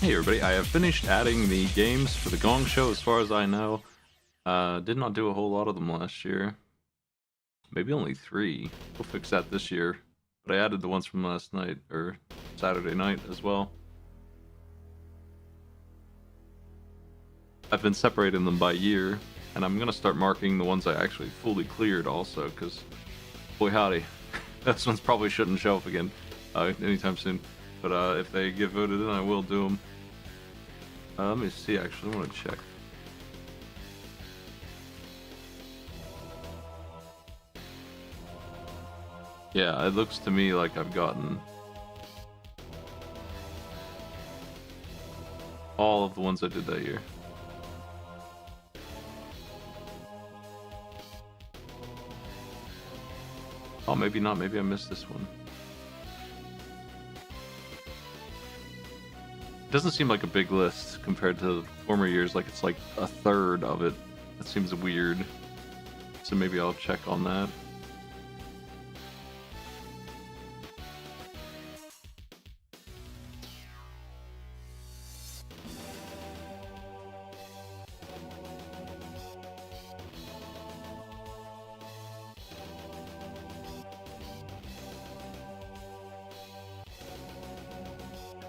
Hey everybody, I have finished adding the games for the Gong Show as far as I know. Did not do a whole lot of them last year. Maybe only 3. We'll fix that this year. But I added the ones from last night, or Saturday night as well. I've been separating them by year, and I'm going to start marking the ones I actually fully cleared also, because boy howdy, those ones probably shouldn't show up again anytime soon. But if they get voted in, I will do them. Let me see, actually, I want to check. Yeah, it looks to me like I've gotten all of the ones I did that year. Oh, maybe not. Maybe I missed this one. It doesn't seem like a big list compared to former years. Like it's like a third of it. That seems weird. So maybe I'll check on that.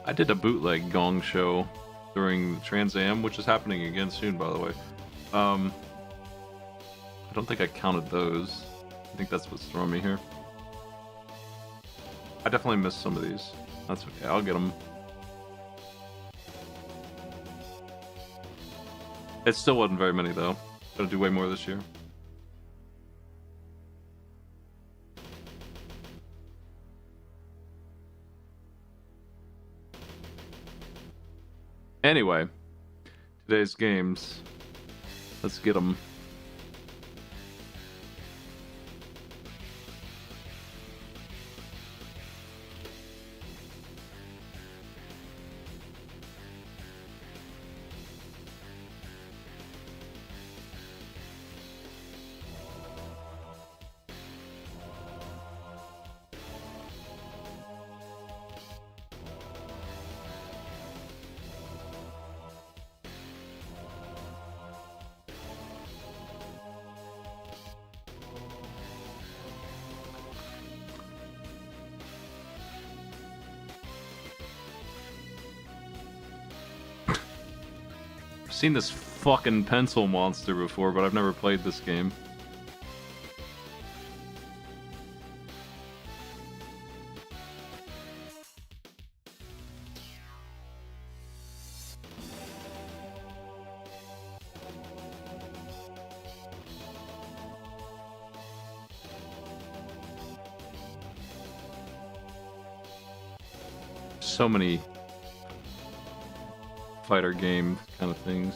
I did a bootleg Gong Show during Trans Am, which is happening again soon, by the way. I don't think I counted those. I think that's what's throwing me here. I definitely missed some of these. That's okay, I'll get them. It still wasn't very many, though. Gonna do way more this year. Anyway, today's games. Let's get them. I've seen this fucking pencil monster before, but I've never played this game. So many fighter game kind of things.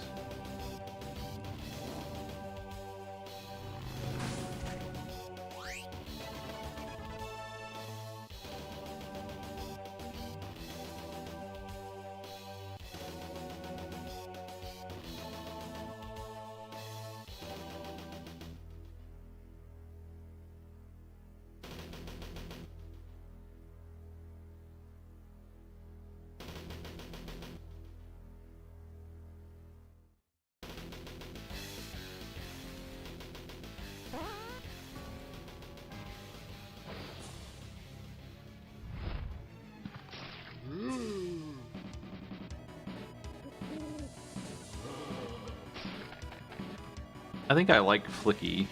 I think I like Flicky.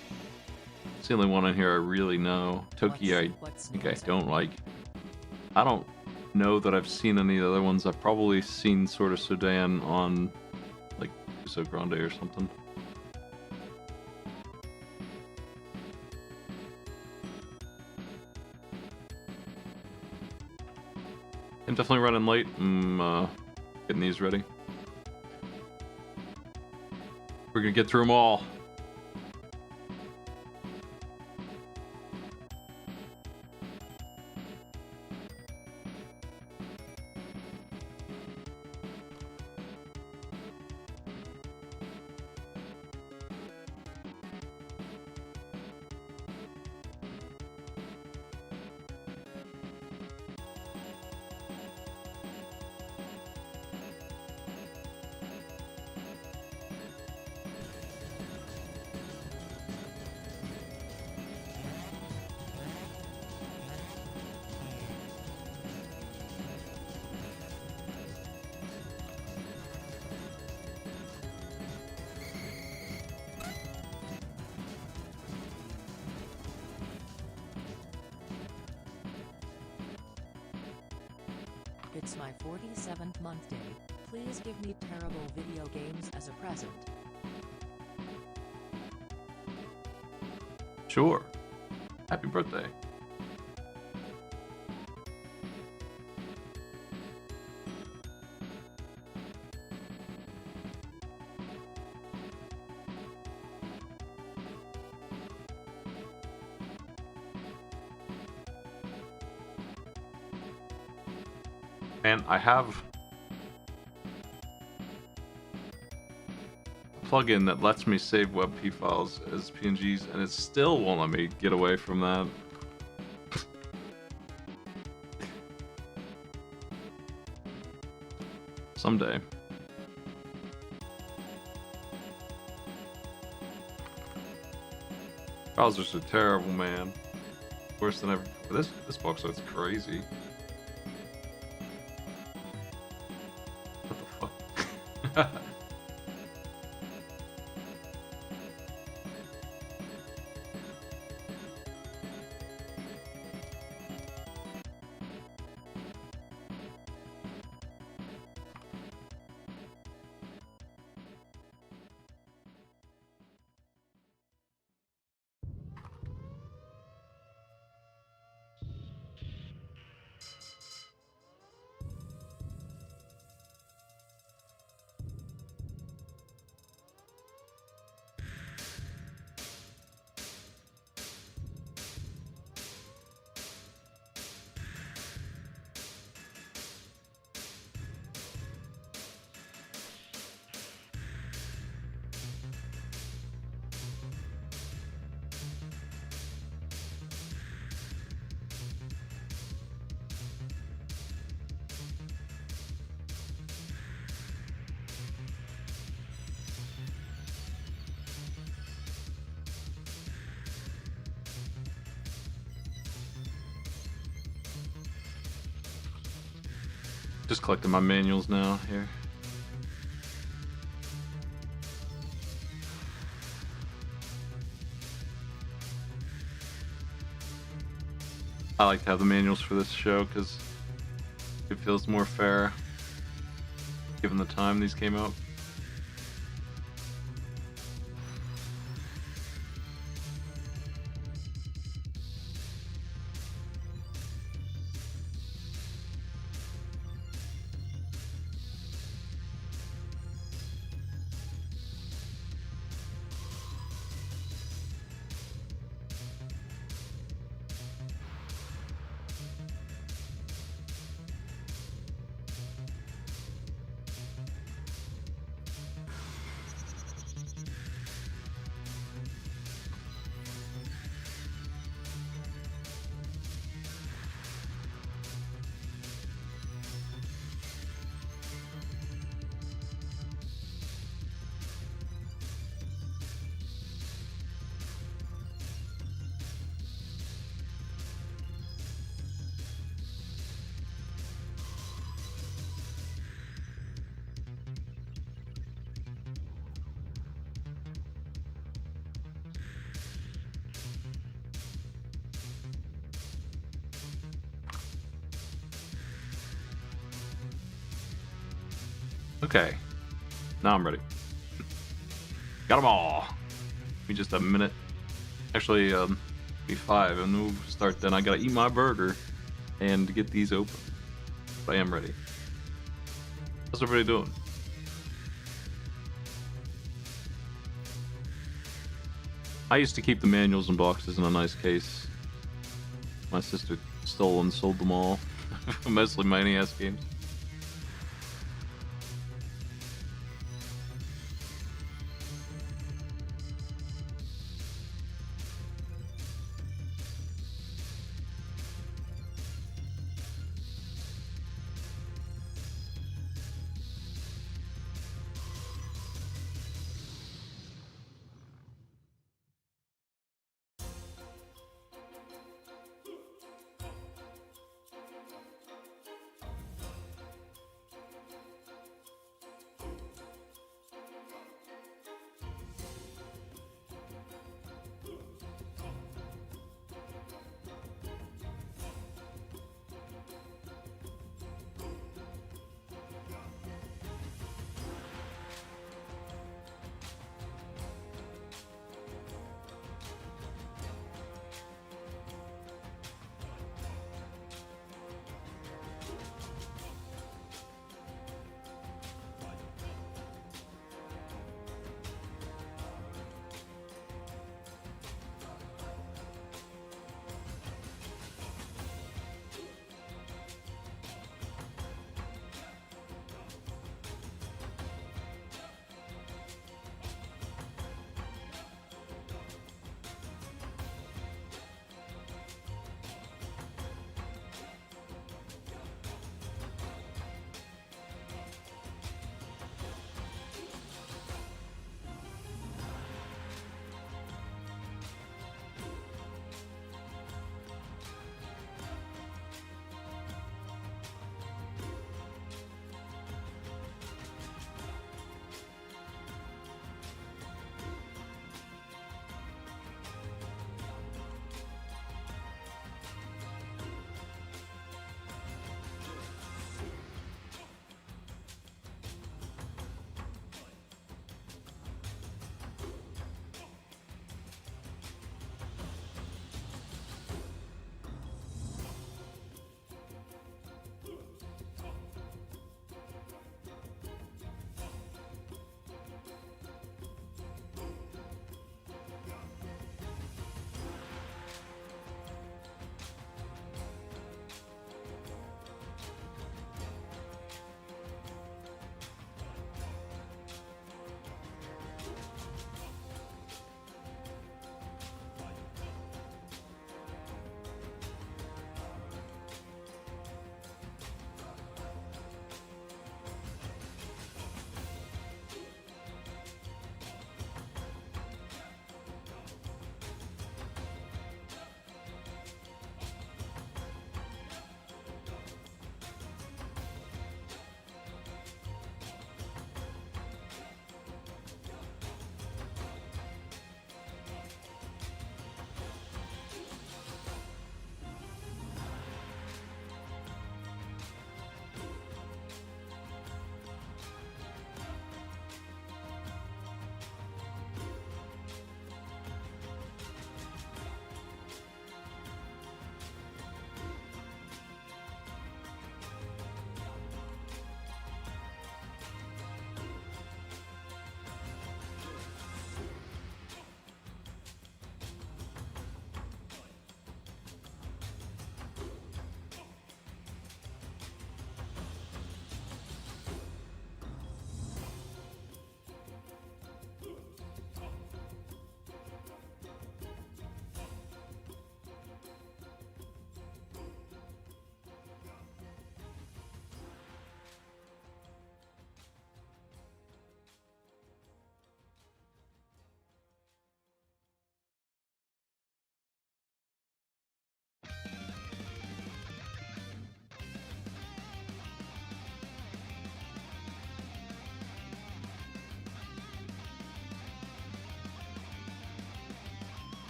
It's the only one on here I really know. Toki I think I don't like. I don't know that I've seen any of the other ones. I've probably seen sort of Sodan on like So Grande or something. I'm definitely running late. I'm getting these ready. We're gonna get through them all. It's my 47th month day. Please give me terrible video games as a present. Sure. Happy birthday. And I have a plugin that lets me save WebP files as PNGs, and it still won't let me get away from that. Someday. Browsers are terrible, man. Worse than ever. This box art's crazy. What the fuck? Just collecting my manuals now here. I like to have the manuals for this show because it feels more fair given the time these came out. Okay, now I'm ready. Got them all. Give me just a minute. Actually, be 5, and we'll start then. I gotta eat my burger and get these open. But I am ready. How's everybody doing? I used to keep the manuals and boxes in a nice case. My sister stole and sold them all. Mostly my NES games.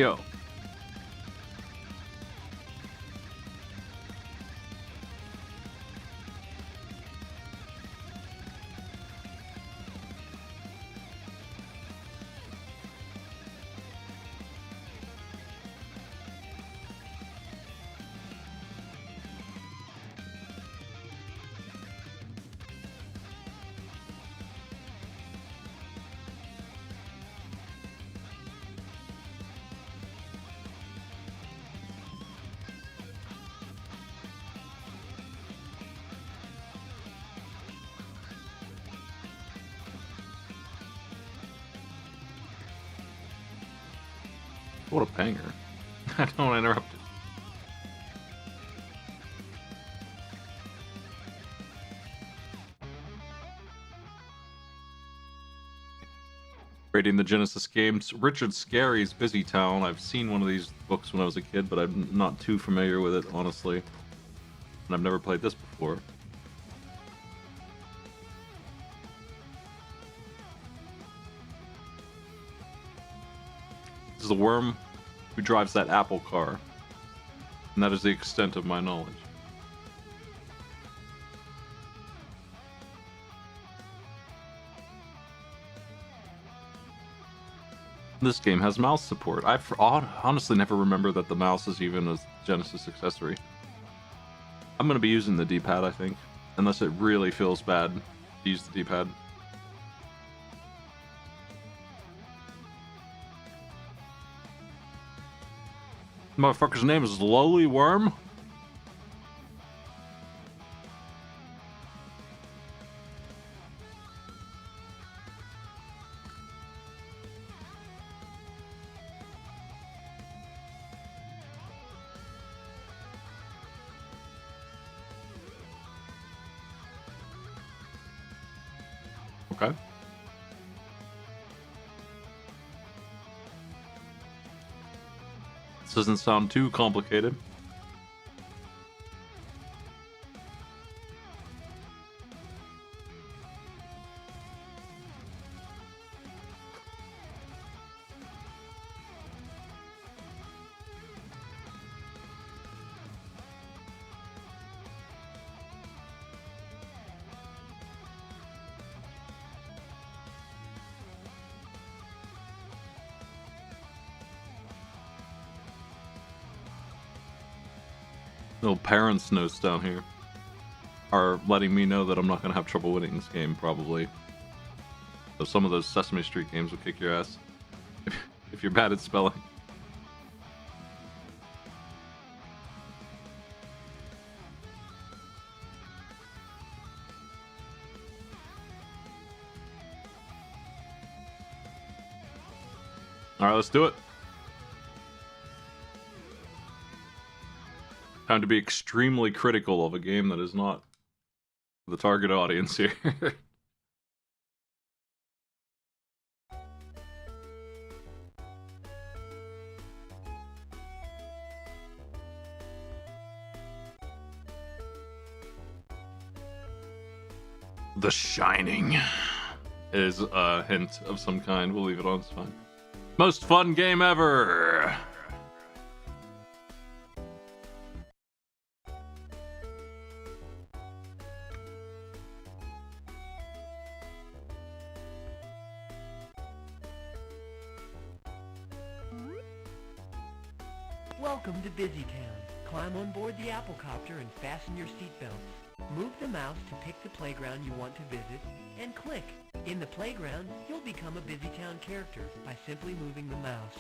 Yo. What a banger. I don't want to interrupt it. Rating the Genesis games. Richard Scarry's Busytown. I've seen one of these books when I was a kid, but I'm not too familiar with it, honestly. And I've never played this before. This is the worm who drives that Apple car. And that is the extent of my knowledge. This game has mouse support. I honestly never remember that the mouse is even a Genesis accessory. I'm going to be using the D-pad, I think. Unless it really feels bad to use the D-pad. Motherfucker's name is Lowly Worm? Okay. This doesn't sound too complicated. Little parents' notes down here are letting me know that I'm not going to have trouble winning this game, probably. So some of those Sesame Street games will kick your ass if you're bad at spelling. Alright, let's do it. Time to be extremely critical of a game that is not the target audience here. The Shining is a hint of some kind. We'll leave it on, it's fine. Most fun game ever! Welcome to Busytown. Climb on board the Apple Copter and fasten your seatbelts. Move the mouse to pick the playground you want to visit, and click. In the playground, you'll become a Busytown character by simply moving the mouse.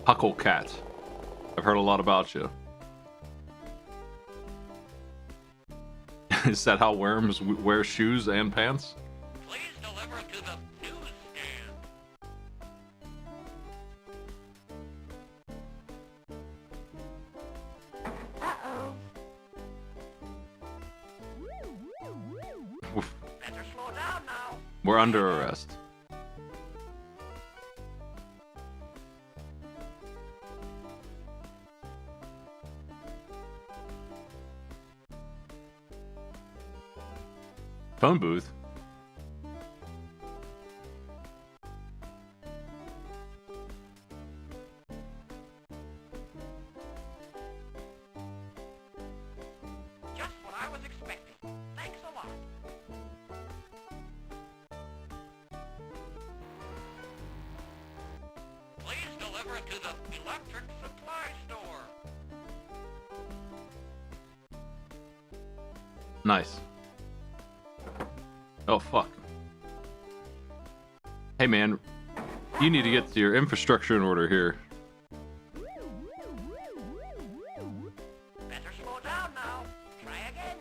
Huckle Cat. I've heard a lot about you. Is that how worms wear shoes and pants? Please deliver to the newsstand. Uh-oh. Better slow down now. We're under arrest. Phone booth? deliver it to the electric supply store. Nice. Oh, fuck. Hey, man. You need to get your infrastructure in order here. Better slow down now. Try again.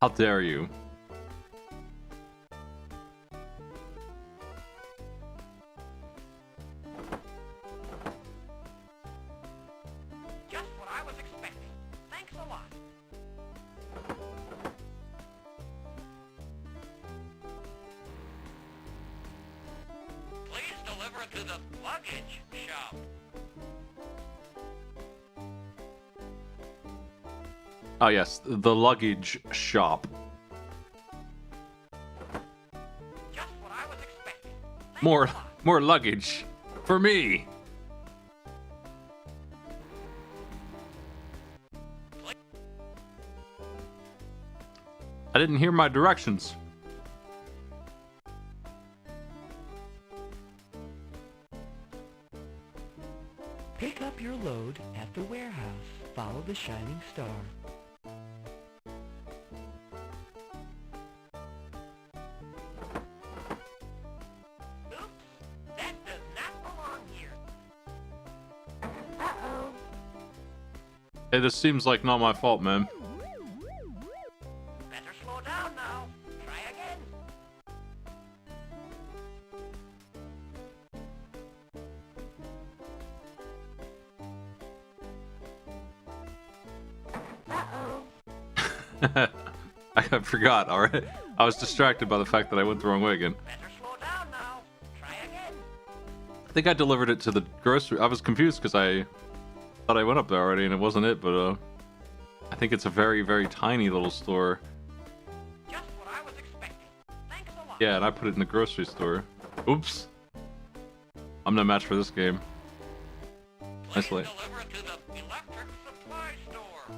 How dare you? Just what I was expecting. Thanks a lot. Please deliver it to the luggage shop. Oh, yes. The luggage shop. Just what I was expecting. Thanks More a lot. luggage. For me. I didn't hear my directions. Pick up your load at the warehouse. Follow the shining star. Oops, that does not belong here. Uh-oh. Hey, this seems like not my fault, man. Better slow down now. Try again. I forgot, alright? I was distracted by the fact that I went the wrong way again. Better slow down now. Try again. I think I delivered it to the grocery. I was confused because I thought I went up there already and it wasn't it, but I think it's a very, very tiny little store. Just what I was expecting. Thanks a lot. Yeah, and I put it in the grocery store. Oops. I'm no match for this game. Please Nice light. deliver it to the electric supply store.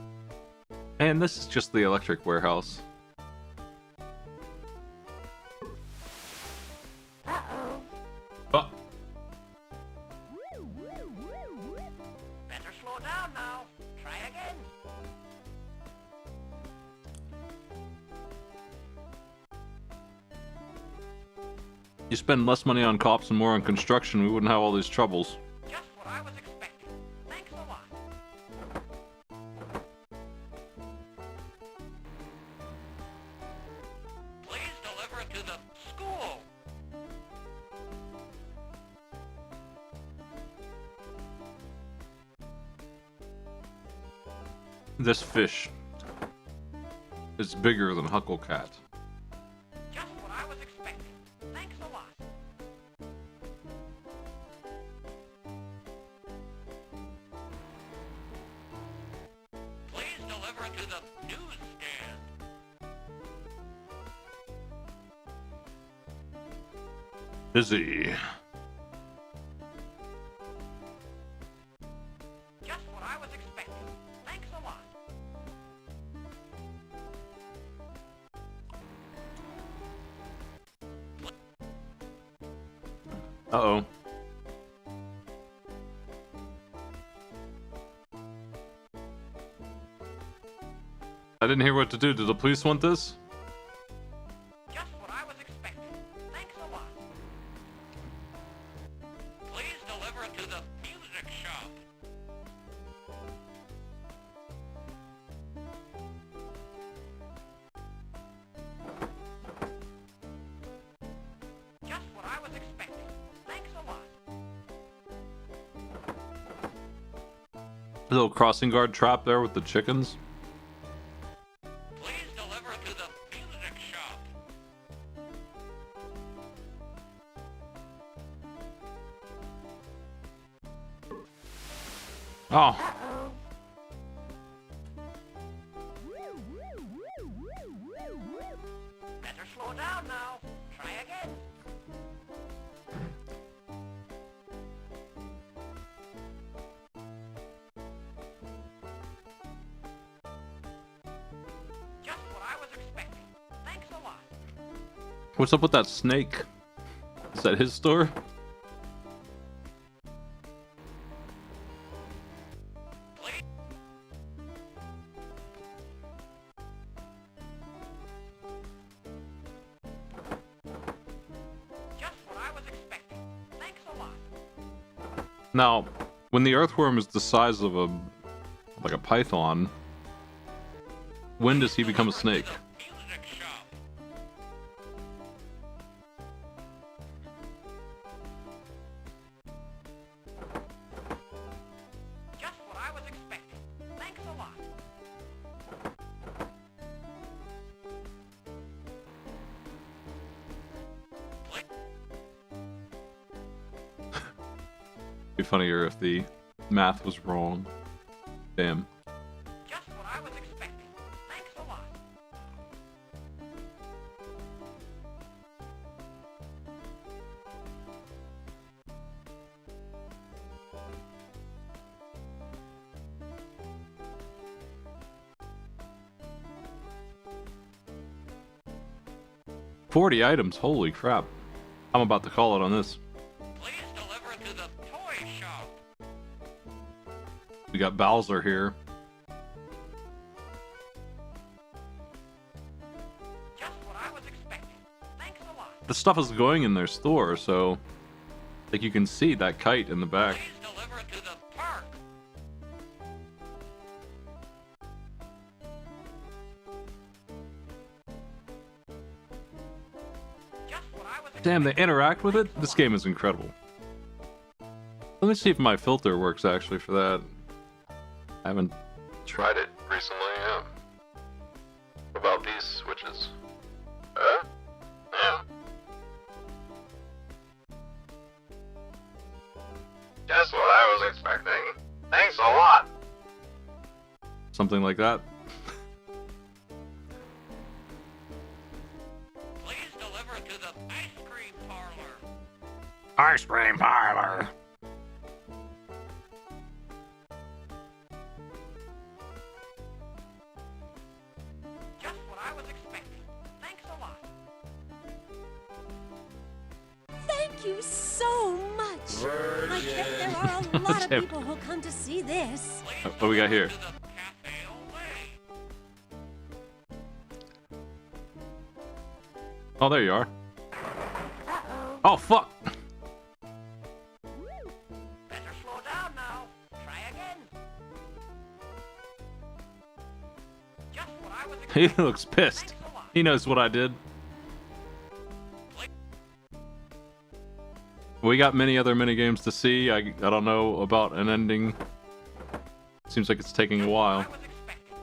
And this is just the electric warehouse. Uh-oh. Oh, Better slow down now. Try again. you spend less money on cops and more on construction, we wouldn't have all these troubles. Just what I was expecting. Thanks a lot. Please deliver it to the school. This fish is bigger than Hucklecat. Just what I was expecting. Thanks a lot. Please deliver it to the newsstand. Busy. Just what I was expecting. Thanks a lot. Uh-oh. I didn't hear what to do. Do the police want this? Just what I was expecting. Thanks a lot. Please deliver it to the music shop. Just what I was expecting. Thanks a lot. A little crossing guard trap there with the chickens. Please deliver it to the music shop. Oh, Better slow down now. Try again. Just what I was expecting. Thanks a lot. what's up with that snake? Is that his store? Now, when the earthworm is the size of a python, when does he become a snake? Music shop. Just what I was expecting. Thanks a lot. It'd be funnier if the math was wrong. Damn. Just what I was expecting. Thanks a lot. 40 items, holy crap. I'm about to call it on this. Please deliver to the toy shop. We got Bowser here. Just what I was expecting. Thanks a lot. The stuff is going in their store, so like you can see that kite in the back. Please deliver to the park. Just what I was Damn, they interact with it? This game is incredible. Let me see if my filter works actually for that. I haven't tried it recently, yeah. What about these switches? Huh? Yeah. Just what I was expecting. Thanks a lot. Something like that. Please deliver to the ice cream parlor. Ice cream parlor. Just what I was expecting. Thanks a lot. Thank you so much. I bet there are a lot of Damn. people who'll come to see this. Please What do we got here? to the cafe away. Oh, there you are. Oh, fuck. Better slow down now. Try again. Just what I was He expecting. looks pissed. Thanks a lot. He knows what I did. We got many other mini games to see. I don't know about an ending. Seems like it's taking a while. I was expecting.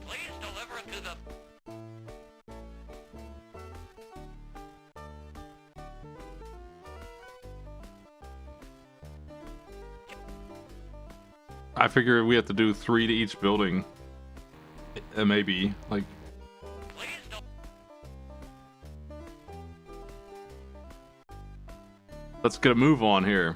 Please deliver to the I figure we have to do 3 to each building. Maybe like please don't let's get a move on here.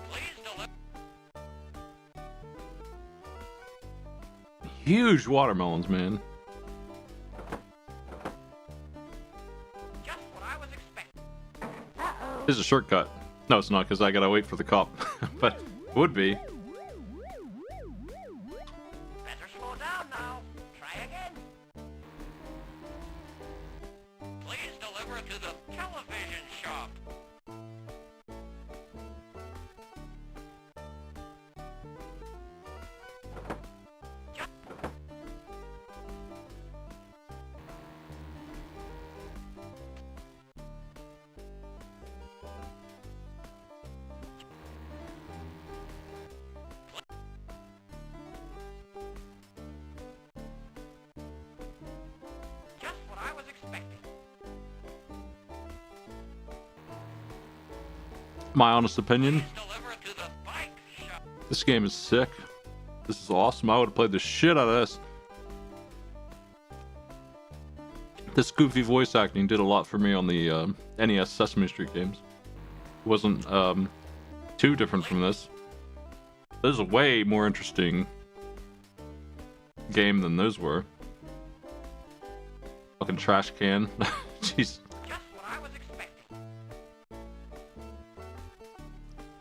please deliver. Huge watermelons, man. Just what I was expecting. This is a shortcut. No, it's not, because I gotta wait for the cop. But it would be. Better slow down now. Try again. Please deliver to the television shop. Just what I was expecting. My honest opinion, Please deliver to the bike shop. this game is sick. This is awesome. I would have played the shit out of this. This goofy voice acting did a lot for me on the NES Sesame Street games. It wasn't too different from this. This is a way more interesting game than those were. Fucking trash can. Jeez. Just what I was expecting.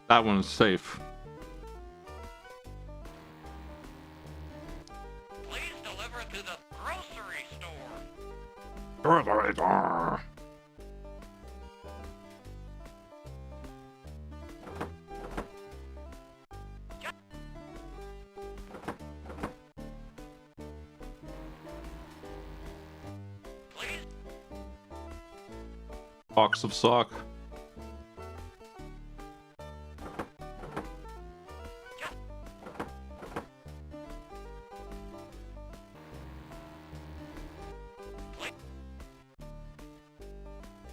That one is safe. to the grocery store. Please. Box of sock.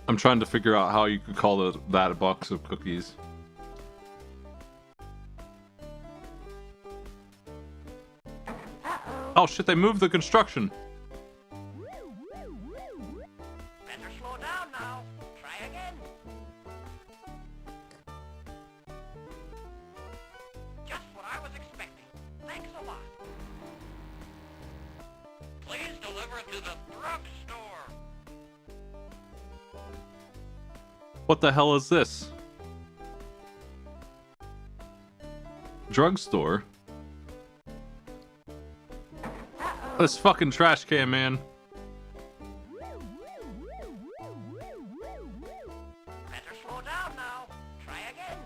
I'm trying to figure out how you could call that a box of cookies. Oh shit, they moved the construction. Better slow down now. Try again. Just what I was expecting. Thanks a lot. Please deliver to the drugstore. What the hell is this? Drugstore? This fucking trash can, man. Better slow down now. Try again.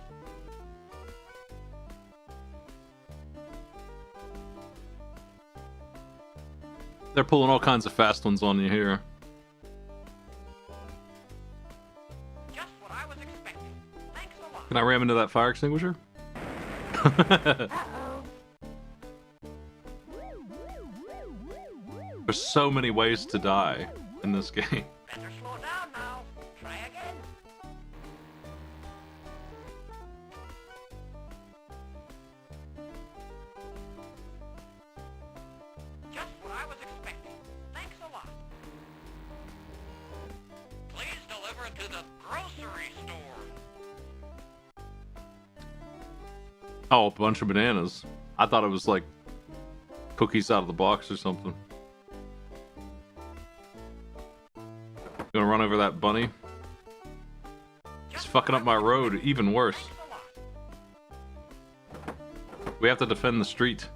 They're pulling all kinds of fast ones on you here. Just what I was expecting. Thanks a lot. Can I ram into that fire extinguisher? There's so many ways to die in this game. Better slow down now. Try again. Just what I was expecting. Thanks a lot. Please deliver to the grocery store. Oh, a bunch of bananas. I thought it was like cookies out of the box or something. Gonna run over that bunny. It's fucking up my road, even worse. Thanks a lot. We have to defend the street.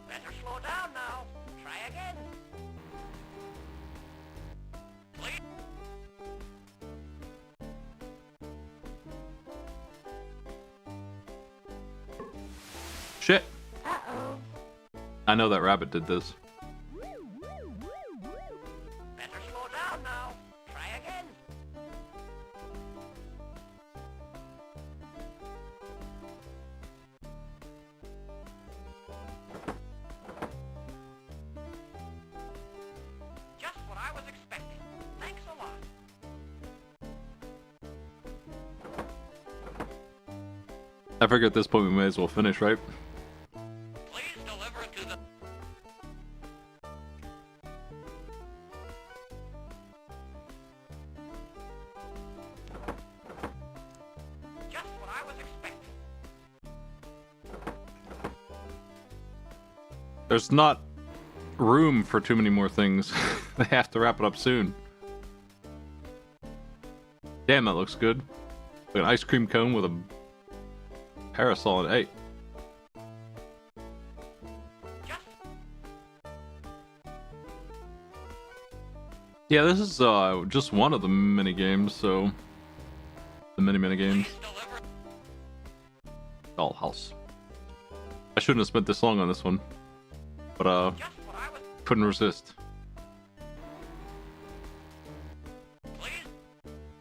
Better slow down now. Try again. Please. Shit. I know that rabbit did this. Better slow down now. Try again. Just what I was expecting. Thanks a lot. I figure at this point we may as well finish, right? Please deliver to the... Just what I was expecting. There's not room for too many more things. They have to wrap it up soon. Damn, that looks good. Like an ice cream cone with a parasol in it. Hey. Just... Yeah, this is just one of the mini games, so the mini games. Please deliver... Dollhouse. I shouldn't have spent this long on this one, but Just what I was... couldn't resist. Please...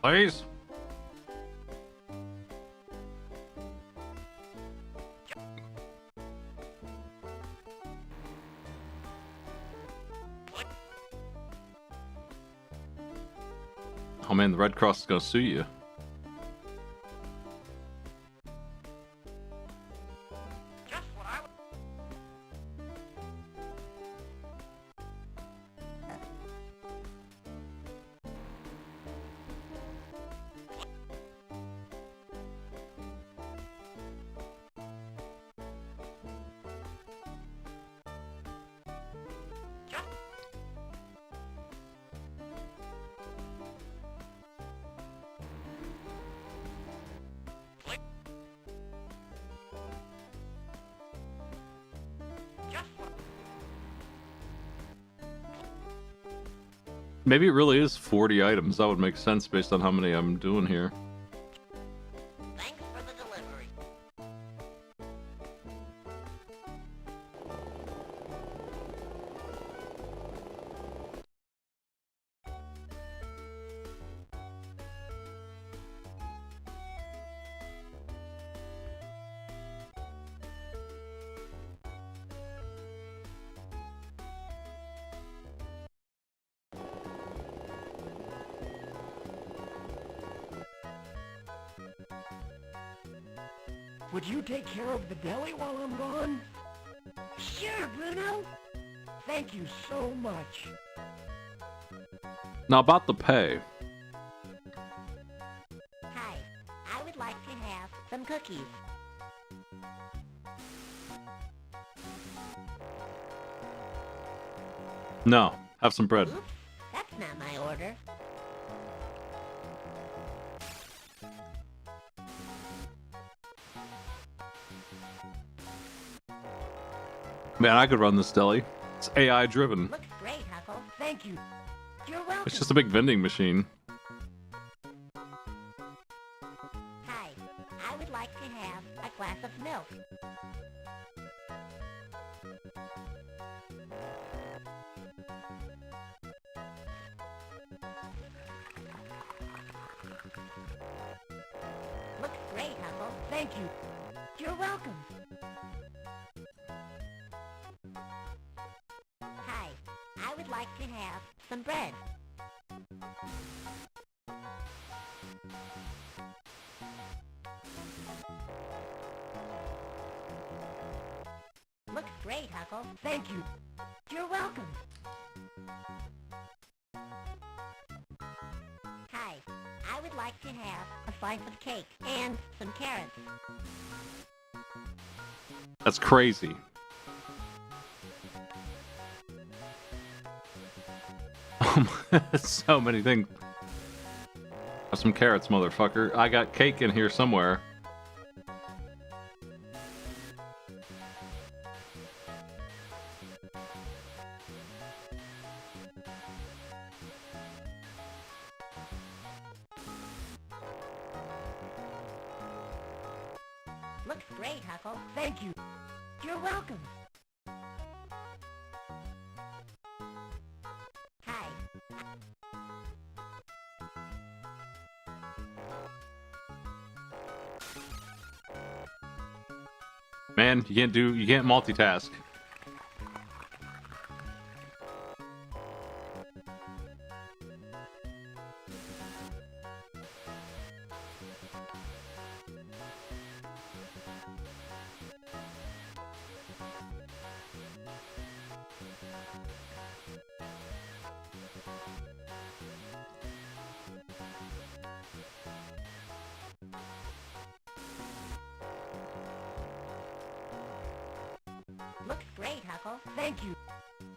Please. Oh man, the Red Cross is gonna sue you. Just what I was... Just... Maybe it really is 40 items. That would make sense based on how many I'm doing here. Thanks for the delivery. Would you take care of the deli while I'm gone? Sure, Bruno. Thank you so much. Now about the pay. Hi, I would like to have some cookies. No, have some bread. Oops, that's not my order. Man, I could run this deli. It's AI driven. Looks great, Huckle. Thank you. You're welcome. It's just a big vending machine. Hi, I would like to have a glass of milk. Looks great, Huckle. Thank you. You're welcome. Hi, I would like to have some bread. Looks great, Huckle. Thank you. You're welcome. Hi, I would like to have a slice of cake and some carrots. That's crazy. So many things. Have some carrots, motherfucker. I got cake in here somewhere. Looks great, Huckle. Thank you. You're welcome. Hi. Man, you can't multitask. Looks great, Huckle. Thank you.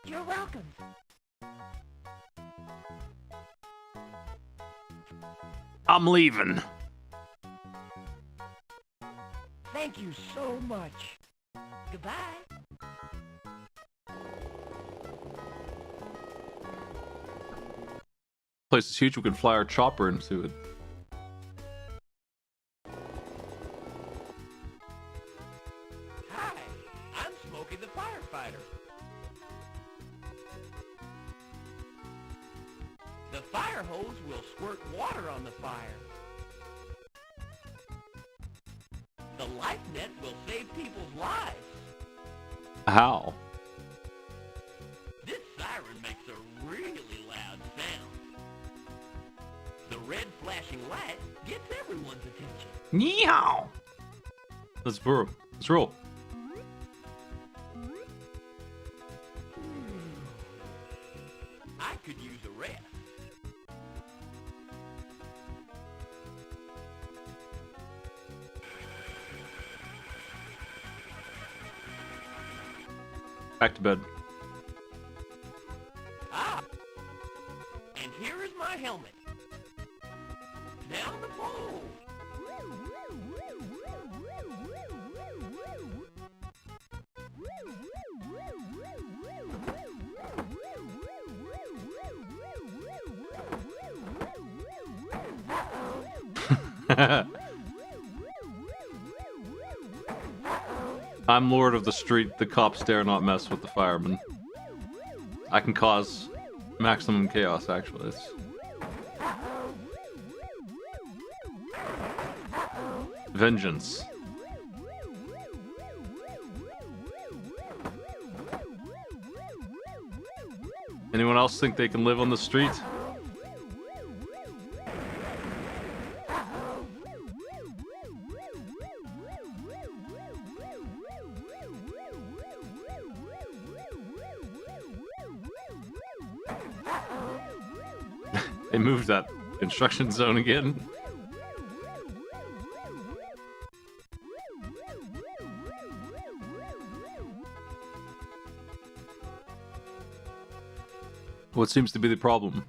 You're welcome. I'm leaving. Thank you so much. Goodbye. Place is huge. We could fly our chopper into it. Hi, I'm Smokey the firefighter. The fire hose will squirt water on the fire. The life net will save people's lives. How? This siren makes a really loud sound. The red flashing light gets everyone's attention. Yeehaw! Let's roll. Let's roll. I could use a rest. Back to bed. Ah! And here is my helmet. Down the pole. I'm lord of the street. The cops dare not mess with the firemen. I can cause maximum chaos, actually. It's... vengeance. Anyone else think they can live on the street? They moved that construction zone again. What seems to be the problem?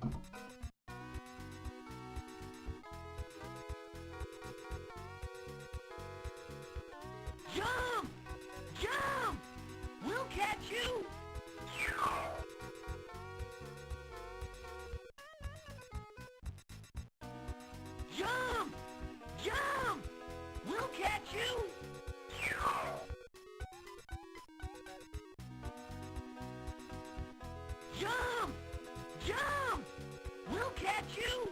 Jump! Jump! We'll catch you! Jump! Jump! We'll catch you! Jump! Jump! We'll catch you!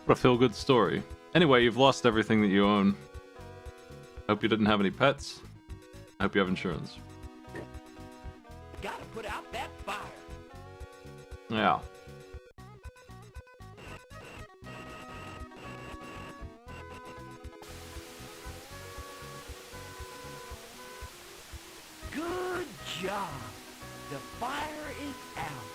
What a feel-good story. Anyway, you've lost everything that you own. Hope you didn't have any pets. I hope you have insurance. Gotta put out that fire! Yeah. Good job! The fire is out!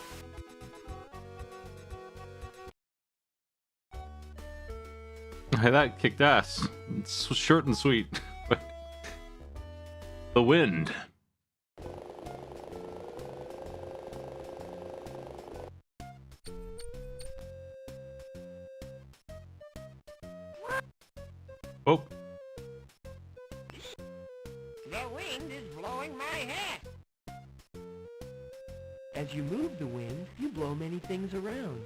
Hey, that kicked ass. It's short and sweet. The wind. Oh. The wind is blowing my hat! As you move the wind, you blow many things around.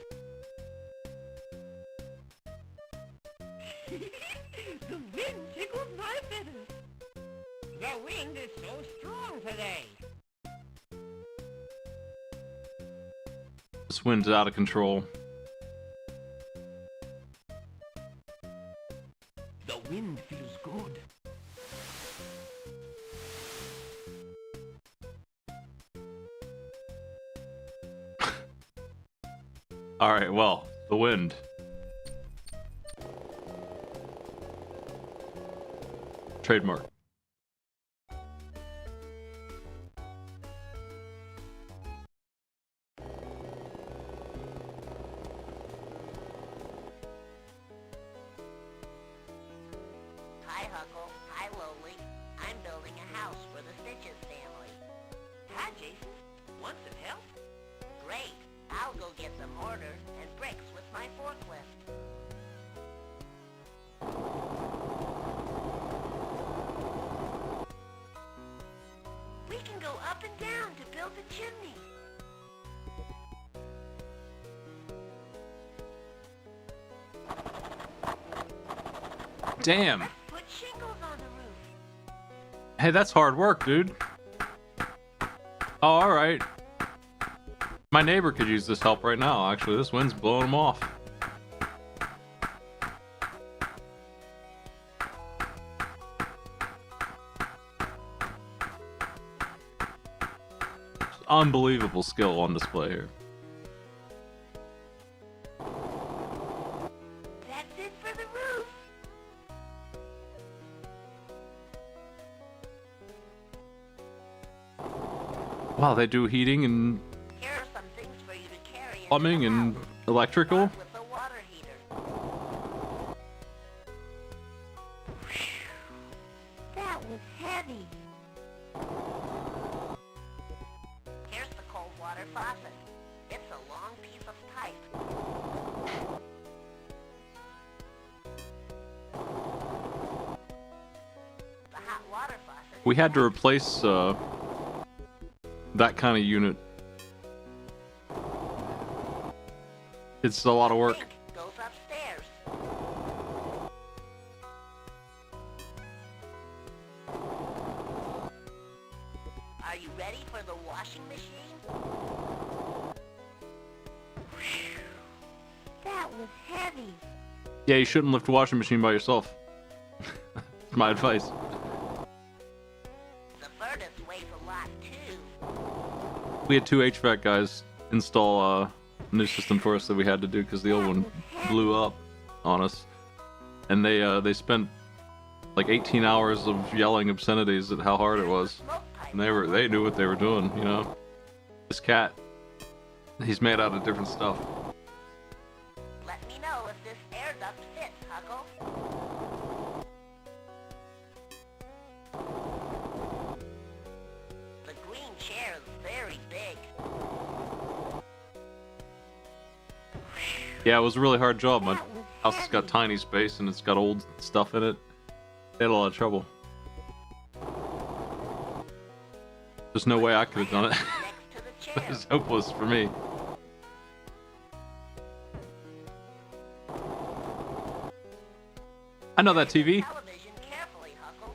The wind tickles my feathers! The wind is so strong today! This wind's out of control. The wind feels good. Alright, well, the wind. Trademark. Hi, Huckle. Hi, Lowly. I'm building a house for the Stitches family. Hi, Jason. Want some help? Great. I'll go get some mortar and bricks with my forklift. We can go up and down to build a chimney. Damn. Let's put shingles on the roof. Hey, that's hard work, dude. Oh, alright. My neighbor could use this help right now. Actually, this wind's blowing him off. Unbelievable skill on display here. That's it for the roof. Wow, they do heating and Here are some things for you to carry into plumbing the and house. electrical. Start with the water heater. That was heavy. Here's the cold water faucet. It's a long piece of pipe. The hot water faucet. We had to replace that kind of unit. It's a lot of work. Sink goes Are you ready for the washing machine? That was heavy. Yeah, you shouldn't lift a washing machine by yourself. That's my advice. The furnace weighs a lot too. We had 2 HVAC guys install a new system for us that we had to do because the old one blew up on us, and they spent like 18 hours of yelling obscenities at how hard it was, and they knew what they were doing, you know. This cat, he's made out of different stuff. Let me know if this air duct fits, Huckle. The green chair is very big. Yeah, it was a really hard job. My house has got tiny space and it's got old stuff in it. They had a lot of trouble. There's no way I could have done it. Next to the It chair. was hopeless for me. I know that TV. Television carefully, Huckle.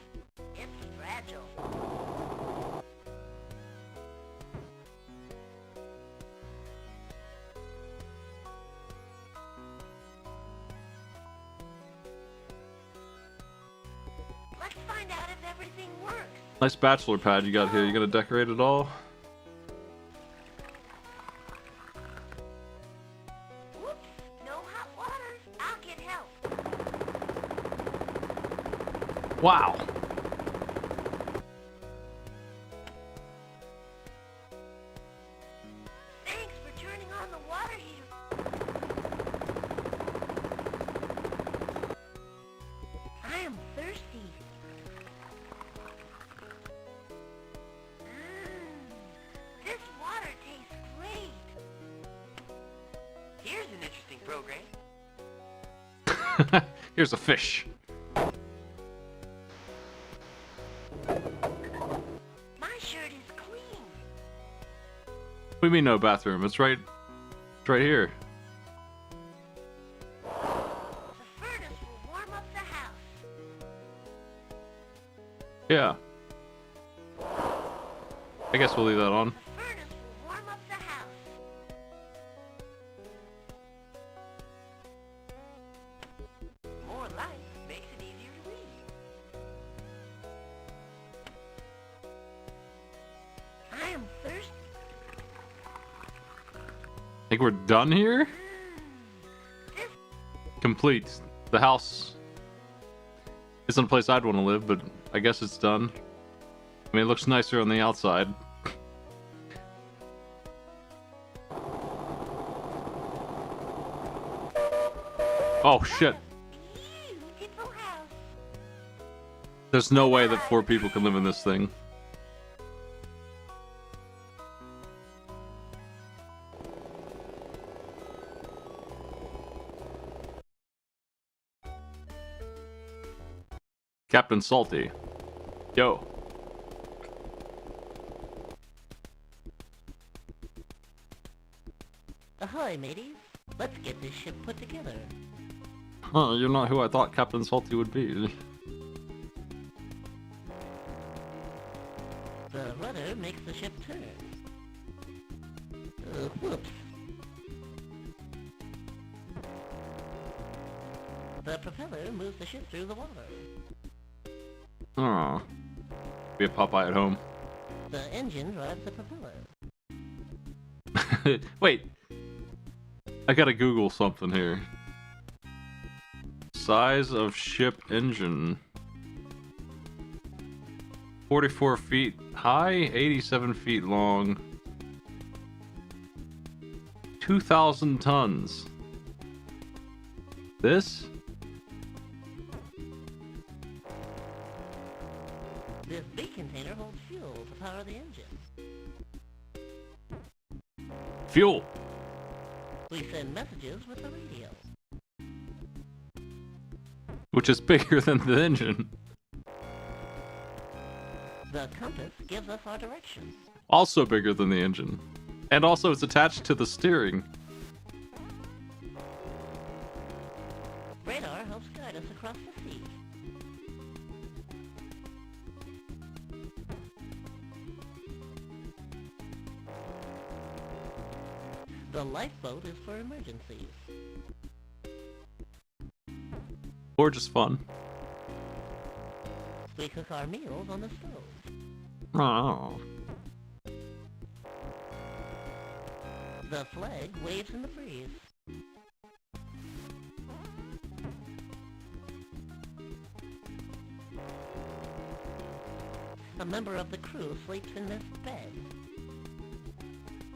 It's fragile. Let's find out if everything works. Nice bachelor pad you got here. You gonna decorate it all? Whoops, no hot water. I'll get help. Wow. Thanks for turning on the water heater. I am thirsty. This water tastes great. Here's an interesting program. Here's a fish. My shirt is clean. What do you mean no bathroom? It's right here. The furnace will warm up the house. Yeah. I guess we'll leave that on. The furnace will warm up the house. More light makes it easier to read. I am thirsty. Think we're done here? This Complete. The house isn't a place I'd want to live, but I guess it's done. I mean, it looks nicer on the outside. Oh shit. beautiful house. There's no way that 4 people can live in this thing. Captain Salty. Yo. Ahoy, mateys. Let's get this ship put together. Huh, you're not who I thought Captain Salty would be. The rudder makes the ship turn. Whoops. The propeller moves the ship through the water. Oh. Be a Popeye at home. The engine drives the propeller. Wait. I gotta Google something here. Size of ship engine. 44 feet high, 87 feet long. 2,000 tons. This? This big container holds fuel to power the engine. Fuel. We send messages with the radio. Which is bigger than the engine. The compass gives us our direction. Also bigger than the engine. And also it's attached to the steering. Radar helps guide us across the sea. The lifeboat is for emergencies. Or just fun. We cook our meals on the stove. Oh. The flag waves in the breeze. A member of the crew sleeps in this bed.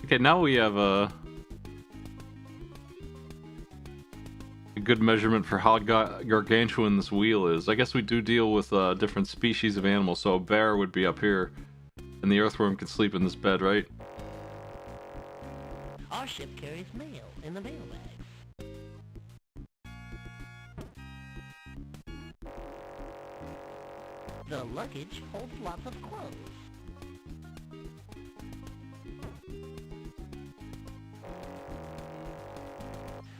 Okay, now we have a good measurement for how gargantuan this wheel is. I guess we do deal with different species of animals, so a bear would be up here, and the earthworm could sleep in this bed, right? Our ship carries mail in the mailbags. The luggage holds lots of clothes.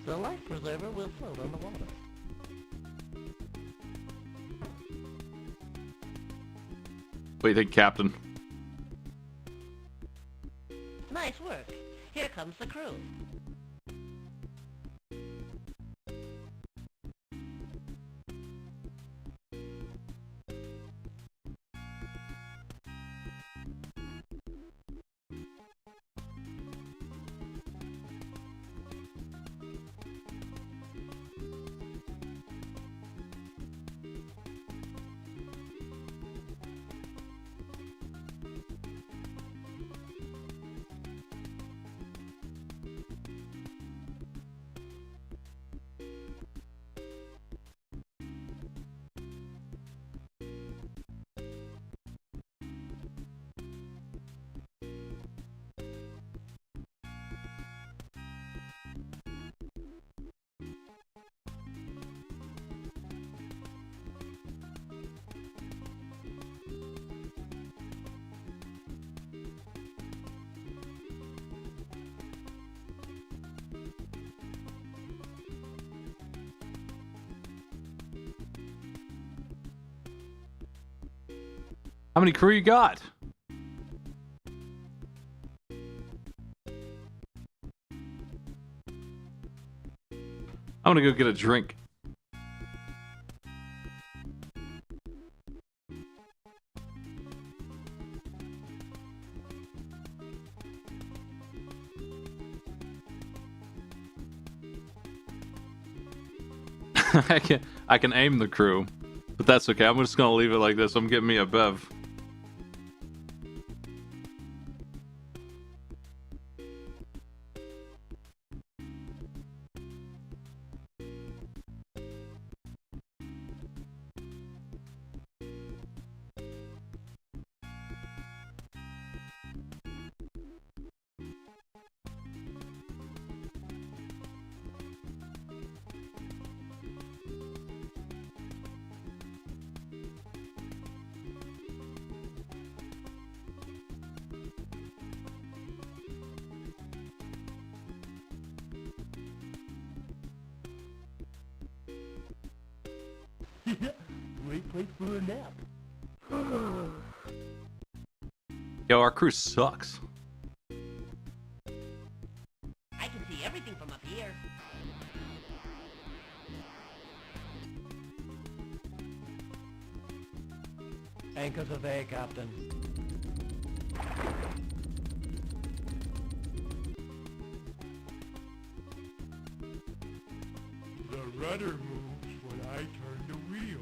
The life preserver will float on the water. What do you think, Captain? Nice work. Here comes the crew. How many crew you got? I'm gonna go get a drink. I can aim the crew, but that's okay. I'm just gonna leave it like this. I'm getting me a bev. Great place for a nap. Yo, our crew sucks. I can see everything from up here. Anchors aweigh, Captain. The rudder moves when I turn the wheel.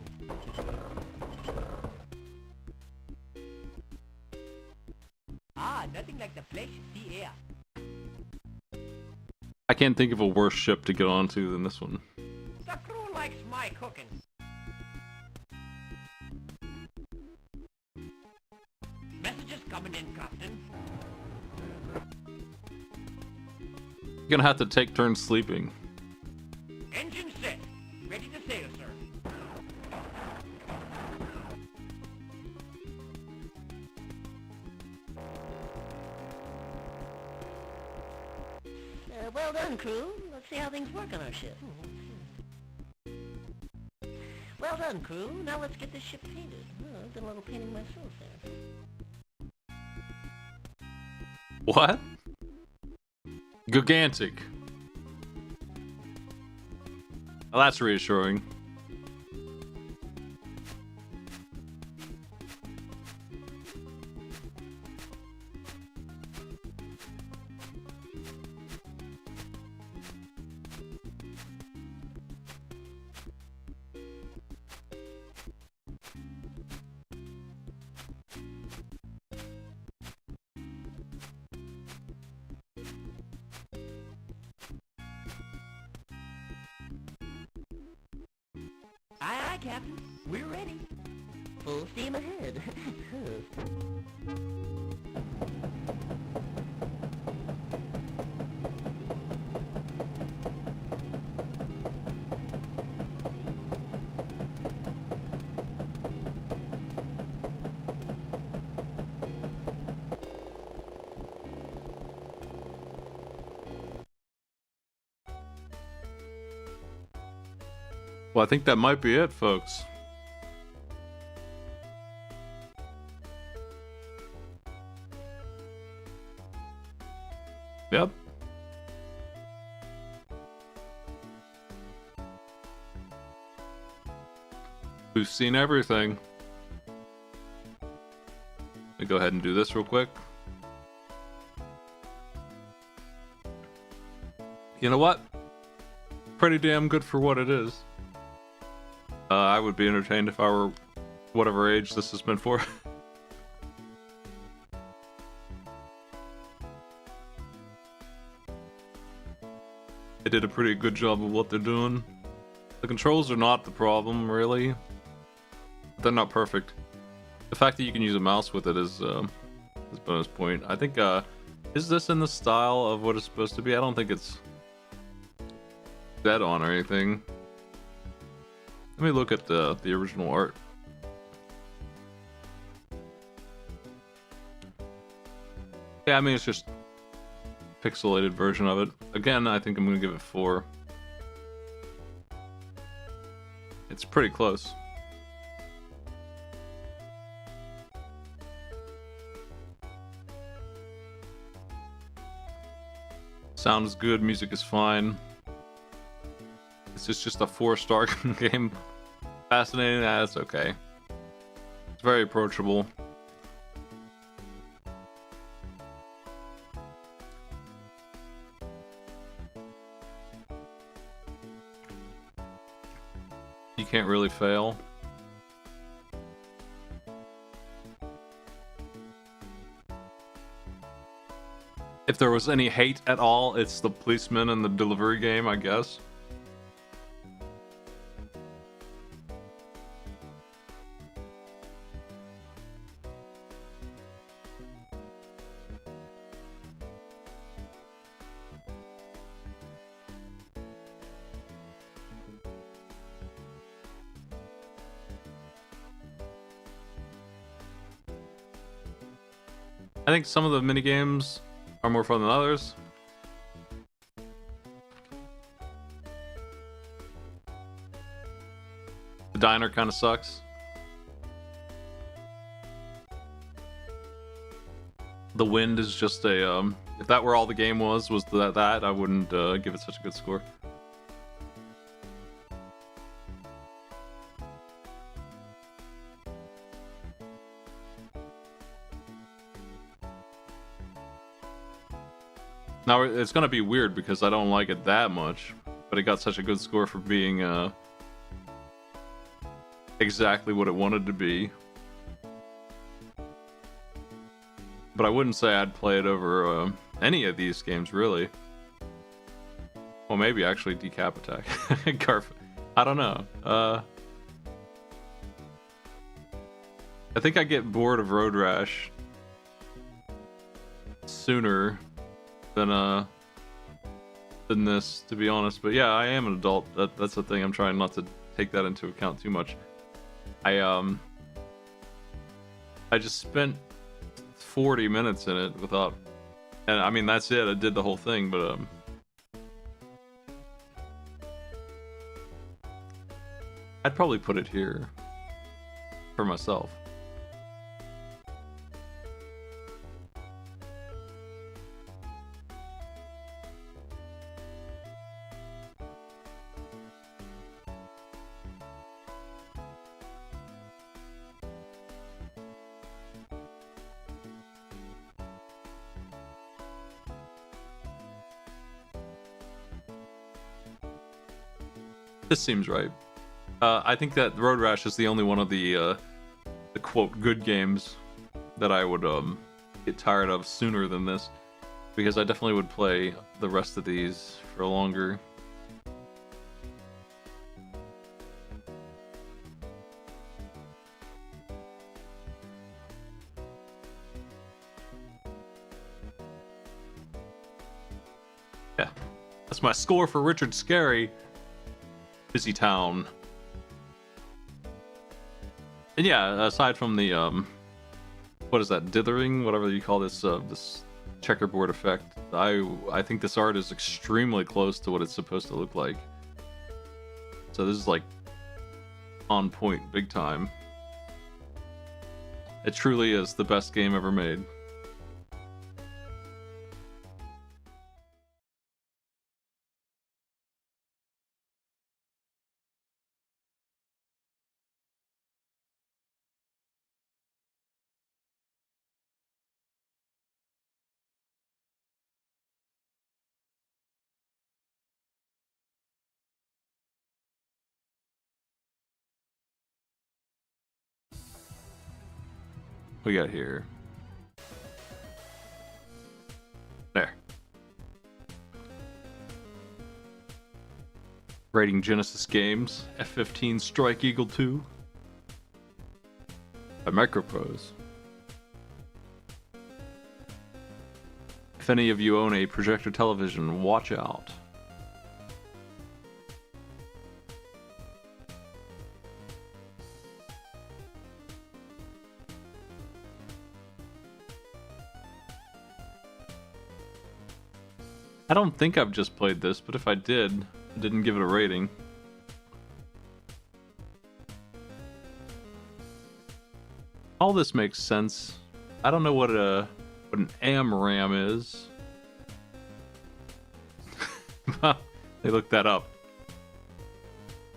Ah, nothing like the place you see here. I can't think of a worse ship to get onto than this one. The crew likes my cooking. Messages coming in, Captain. You're gonna have to take turns sleeping. Engine set. Ready to sail, sir. Well done, crew. Let's see how things work on our ship. Well done, crew. Now let's get this ship painted. Oh, I've done a little painting myself there. What? Gigantic. Well, that's reassuring. Aye, aye, Captain. We're ready. Full steam ahead. Well, I think that might be it, folks. Yep. We've seen everything. Let me go ahead and do this real quick. You know what? Pretty damn good for what it is. I would be entertained if I were whatever age this has been for. They did a pretty good job of what they're doing. The controls are not the problem, really. They're not perfect. The fact that you can use a mouse with it is a bonus point. I think, is this in the style of what it's supposed to be? I don't think it's dead on or anything. Let me look at the original art. Yeah, I mean, it's just a pixelated version of it. Again, I think I'm gonna give it 4. It's pretty close. Sound is good, music is fine. This is just a 4-star game. Fascinating, that's okay. It's very approachable. You can't really fail. If there was any hate at all, it's the policeman and the delivery game, I guess. I think some of the mini games are more fun than others. The diner kind of sucks. The wind is just a if that were all the game was that I wouldn't give it such a good score. Now, it's gonna be weird because I don't like it that much, but it got such a good score for being exactly what it wanted to be. But I wouldn't say I'd play it over any of these games, really. Well, maybe actually Decap Attack. I don't know. I think I get bored of Road Rash sooner than this, to be honest. But yeah, I am an adult. That's the thing. I'm trying not to take that into account too much. I just spent 40 minutes in it without, and I mean that's it. I did the whole thing, but I'd probably put it here for myself. This seems right. I think that Road Rash is the only one of the quote good games that I would get tired of sooner than this, because I definitely would play the rest of these for longer. Yeah, that's my score for Richard Scarry. Busytown. And yeah, aside from the what is that, dithering, whatever you call this this checkerboard effect, I think this art is extremely close to what it's supposed to look like. So this is like on point, big time. It truly is the best game ever made. We got here. There. Rating Genesis Games, F-15 Strike Eagle 2 by Microprose. If any of you own a projector television, watch out. I don't think I've just played this, but if I did, I didn't give it a rating. All this makes sense. I don't know what an AMRAAM is. They looked that up.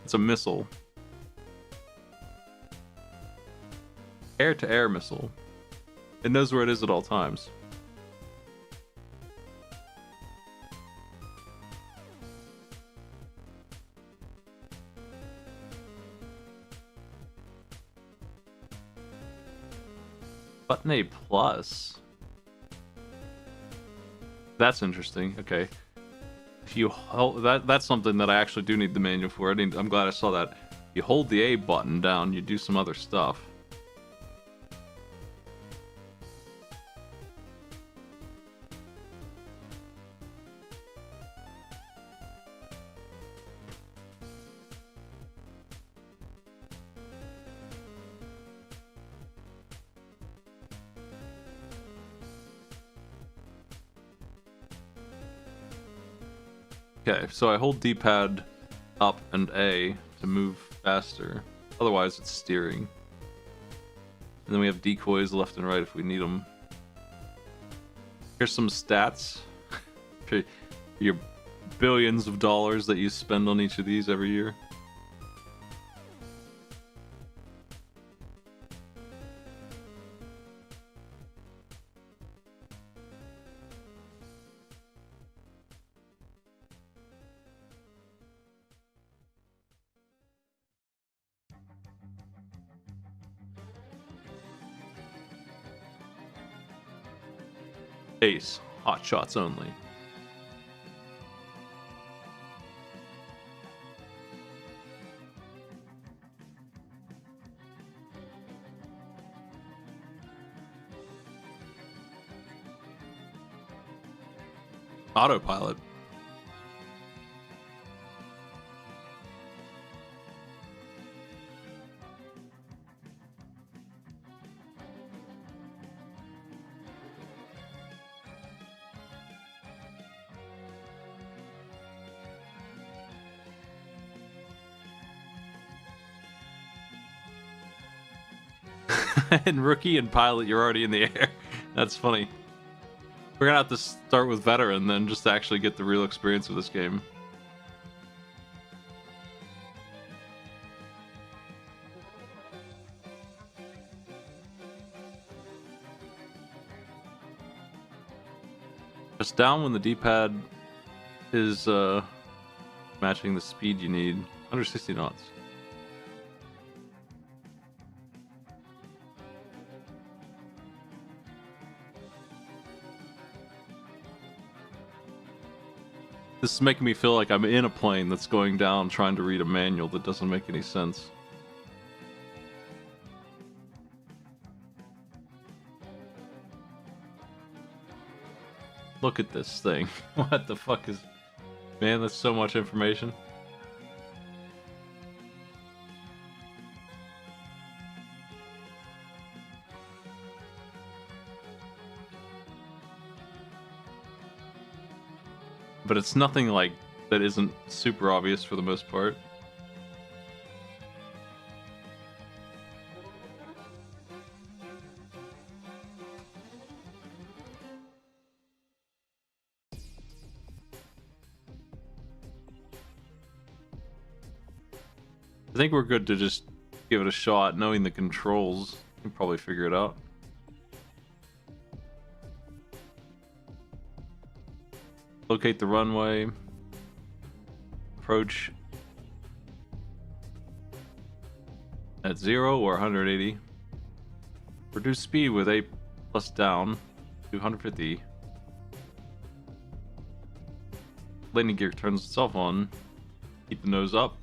It's a missile. Air-to-air missile. It knows where it is at all times. Button A plus. That's interesting. Okay. If you hold that's something that I actually do need the manual for. I'm glad I saw that. You hold the A button down, you do some other stuff. Okay, so I hold D-pad up and A to move faster. Otherwise, it's steering. And then we have decoys left and right if we need them. Here's some stats for your billions of dollars that you spend on each of these every year. Ace, hot shots only. Autopilot. And rookie and pilot, you're already in the air. That's funny. We're gonna have to start with veteran then, just to actually get the real experience of this game. Press down when the D-pad is matching the speed you need. 160 knots. This is making me feel like I'm in a plane that's going down trying to read a manual that doesn't make any sense. Look at this thing. What the fuck is... Man, that's so much information. But it's nothing like that isn't super obvious for the most part. I think we're good to just give it a shot. Knowing the controls, you can probably figure it out. Locate the runway. Approach at 0 or 180. Reduce speed with A plus down to 150. Landing gear turns itself on. Keep the nose up.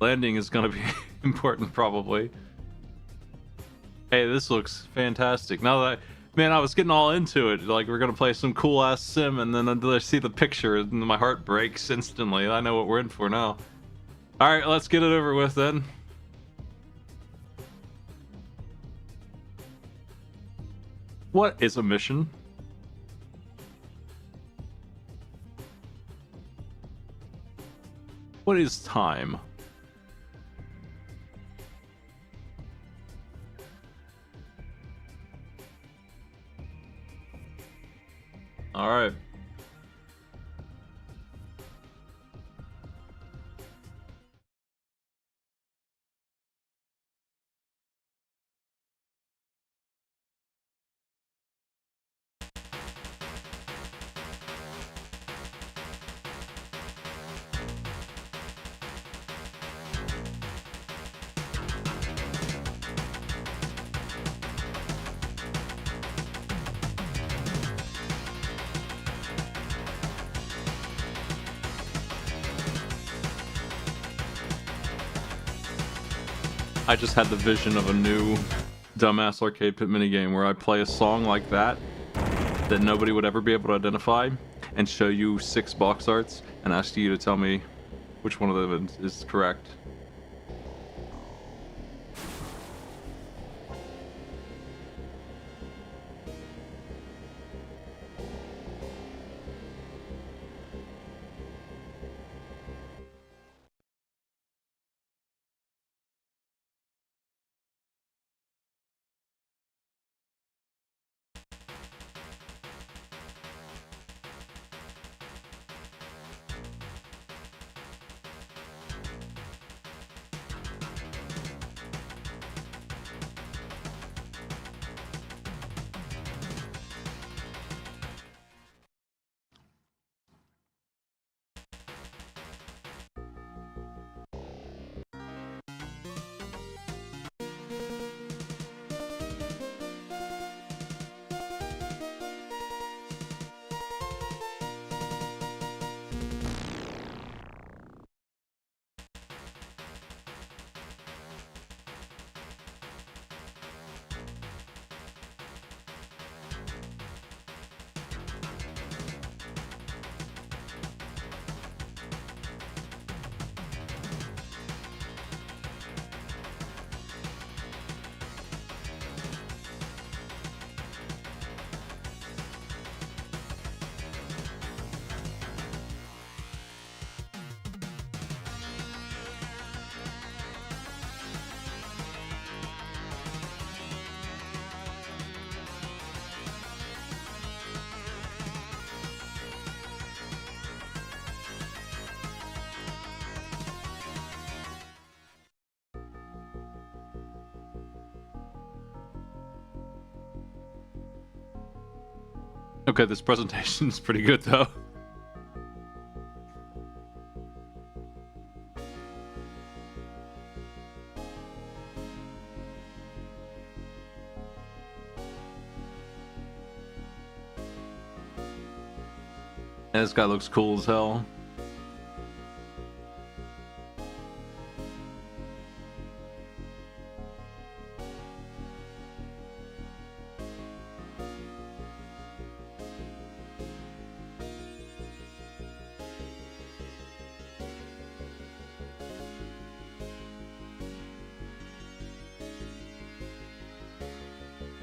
Landing is going to be important, probably. Hey, this looks fantastic. Now that man, I was getting all into it. Like, we're going to play some cool-ass sim, and then I see the picture, and my heart breaks instantly. I know what we're in for now. Alright, let's get it over with, then. What is a mission? What is time? All right. I just had the vision of a new dumbass arcade pit minigame where I play a song like that nobody would ever be able to identify and show you 6 box arts and ask you to tell me which one of them is correct. Okay, this presentation is pretty good though. This guy looks cool as hell.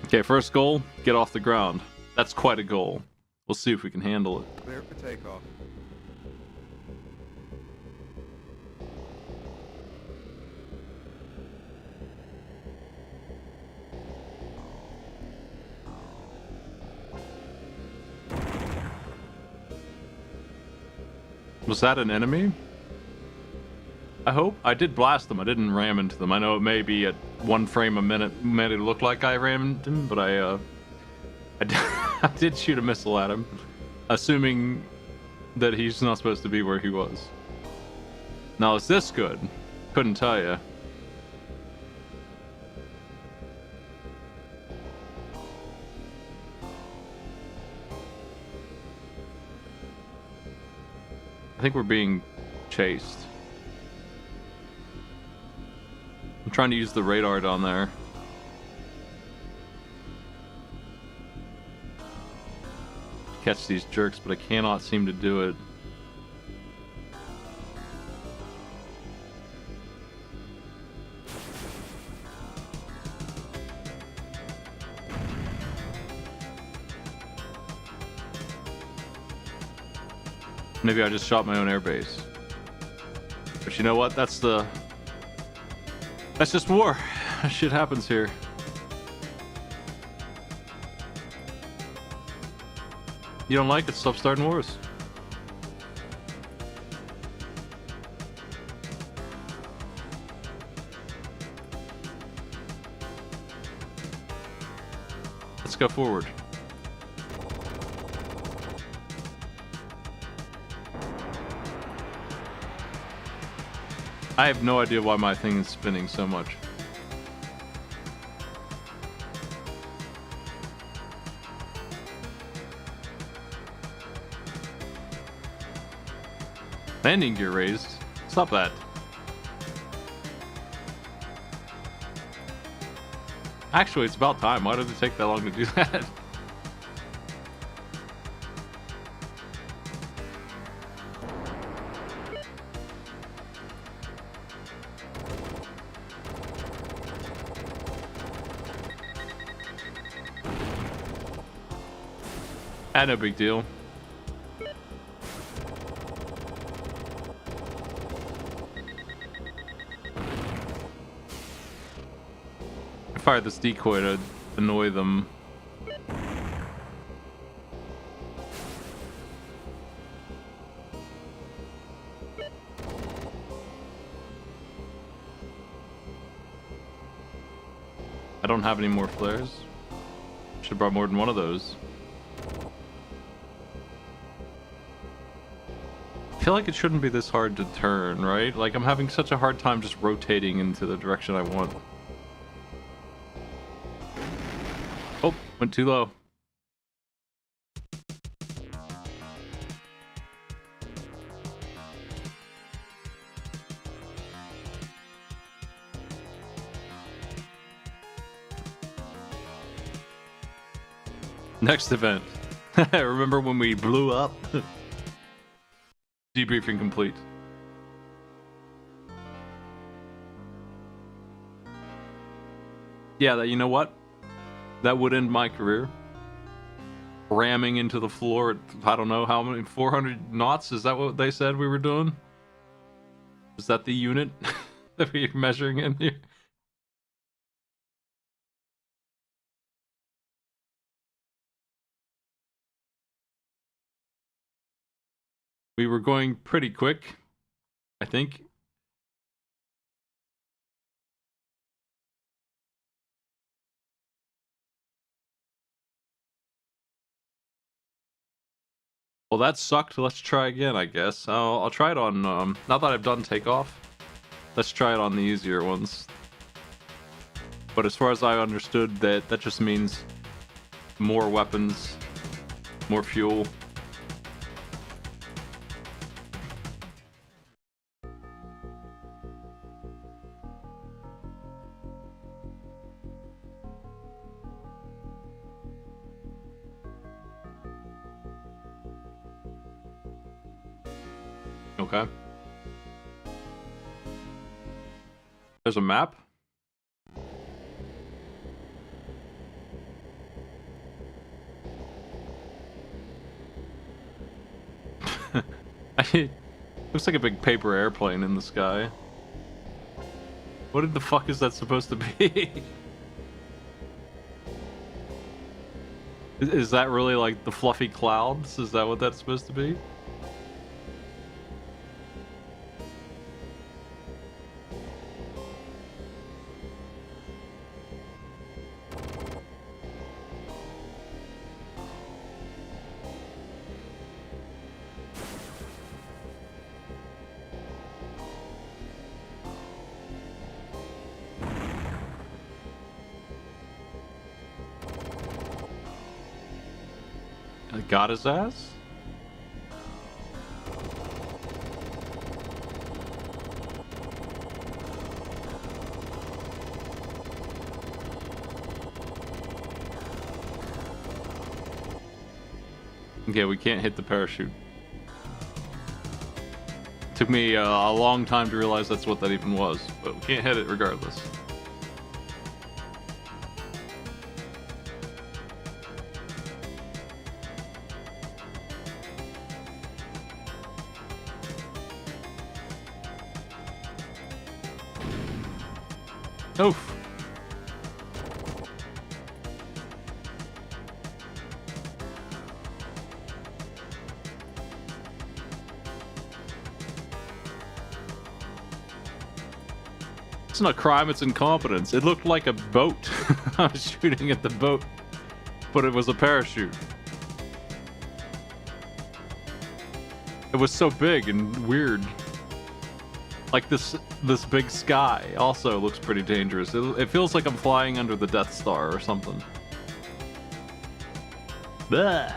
Okay, first goal, get off the ground. That's quite a goal. We'll see if we can handle it. Clear for takeoff. Was that an enemy? I hope. I did blast them. I didn't ram into them. I know it may be at 1 frame a minute made it look like I rammed him, but I did shoot a missile at him, assuming that he's not supposed to be where he was. Now, is this good? Couldn't tell you. I think we're being chased. I'm trying to use the radar down there. Catch these jerks, but I cannot seem to do it. Maybe I just shot my own airbase. But you know what? That's just war. Shit happens here. You don't like it? Stop starting wars. Let's go forward. I have no idea why my thing is spinning so much. Landing gear raised. Stop that. Actually, it's about time. Why did it take that long to do that? No big deal. I fired this decoy to annoy them. I don't have any more flares. Should have brought more than one of those. I feel like it shouldn't be this hard to turn, right? Like, I'm having such a hard time just rotating into the direction I want. Oh, went too low. Next event. Remember when we blew up? Debriefing complete. Yeah, you know what? That would end my career. Ramming into the floor at, I don't know how many, 400 knots? Is that what they said we were doing? Is that the unit that we're measuring in here? We were going pretty quick, I think. Well, that sucked. Let's try again, I guess. I'll try it on, now that I've done takeoff, let's try it on the easier ones. But as far as I understood, that just means more weapons, more fuel. Okay. There's a map? Looks like a big paper airplane in the sky. What the fuck is that supposed to be? Is that really like the fluffy clouds? Is that what that's supposed to be? Got his ass? Okay, we can't hit the parachute. Took me a long time to realize that's what that even was, but we can't hit it regardless. Oof. It's not crime, it's incompetence. It looked like a boat. I was shooting at the boat, but it was a parachute. It was so big and weird. Like this big sky also looks pretty dangerous. It feels like I'm flying under the Death Star or something. Bleh.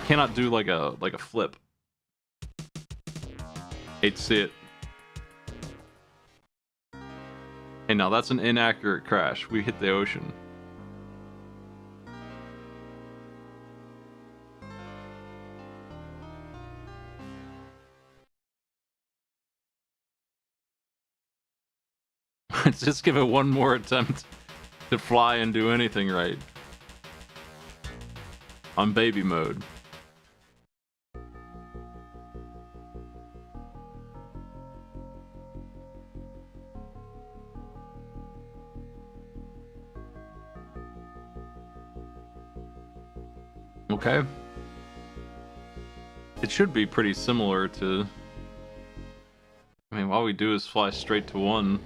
Cannot do like a flip. Hate to see it. Hey, now that's an inaccurate crash. We hit the ocean. Let's just give it one more attempt to fly and do anything right. On baby mode. Okay. It should be pretty similar to... I mean, all we do is fly straight to one.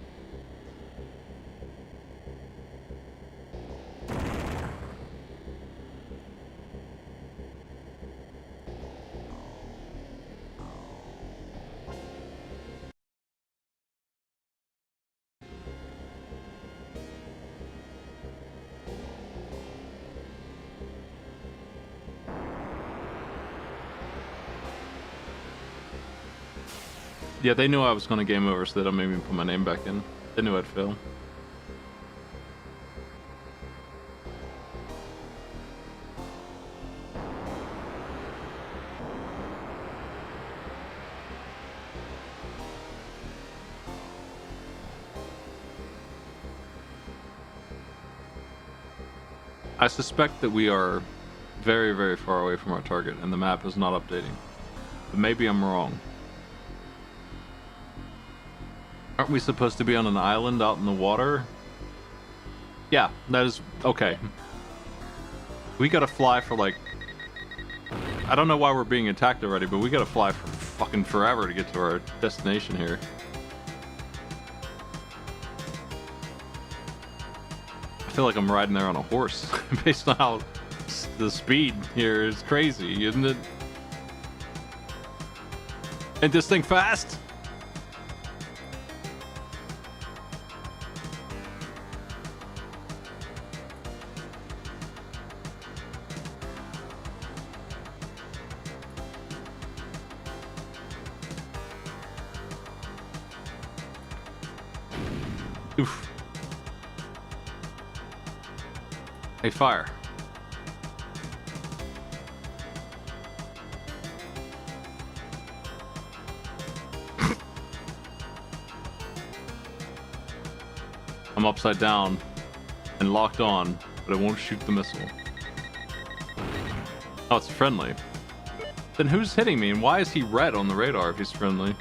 Yeah, they knew I was going to game over, so they don't make me put my name back in. They knew I'd fail. I suspect that we are very, very far away from our target, and the map is not updating. But maybe I'm wrong. Aren't we supposed to be on an island out in the water? Yeah, that is... okay. We gotta fly for like... I don't know why we're being attacked already, but we gotta fly for fucking forever to get to our destination here. I feel like I'm riding there on a horse, based on how the speed here is crazy, isn't it? Ain't this thing fast? Oof. Hey, fire. upside down and locked on, but it won't shoot the missile. Oh, it's friendly. Then who's hitting me, and why is he red on the radar if he's friendly?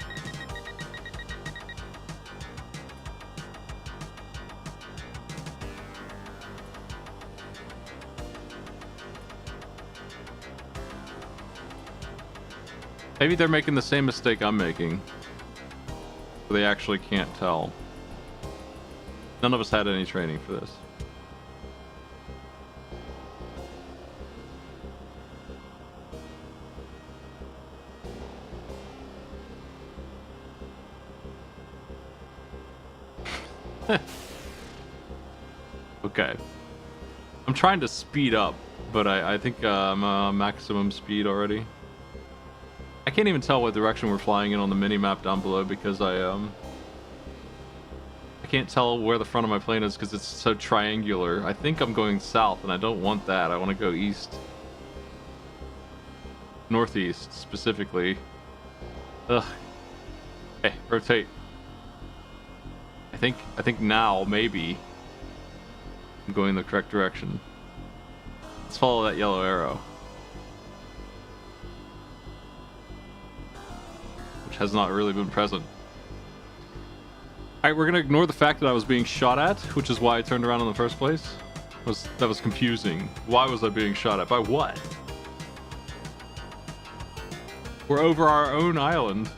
Maybe they're making the same mistake I'm making. They actually can't tell. None of us had any training for this. Okay. I'm trying to speed up, but I think I'm maximum speed already. I can't even tell what direction we're flying in on the mini-map down below because I can't tell where the front of my plane is because it's so triangular. I think I'm going south and I don't want that. I want to go east. Northeast, specifically. Ugh. Hey, rotate. I think now, maybe, I'm going the correct direction. Let's follow that yellow arrow. Which has not really been present. Alright, we're gonna ignore the fact that I was being shot at, which is why I turned around in the first place. That was confusing. Why was I being shot at? By what? We're over our own island.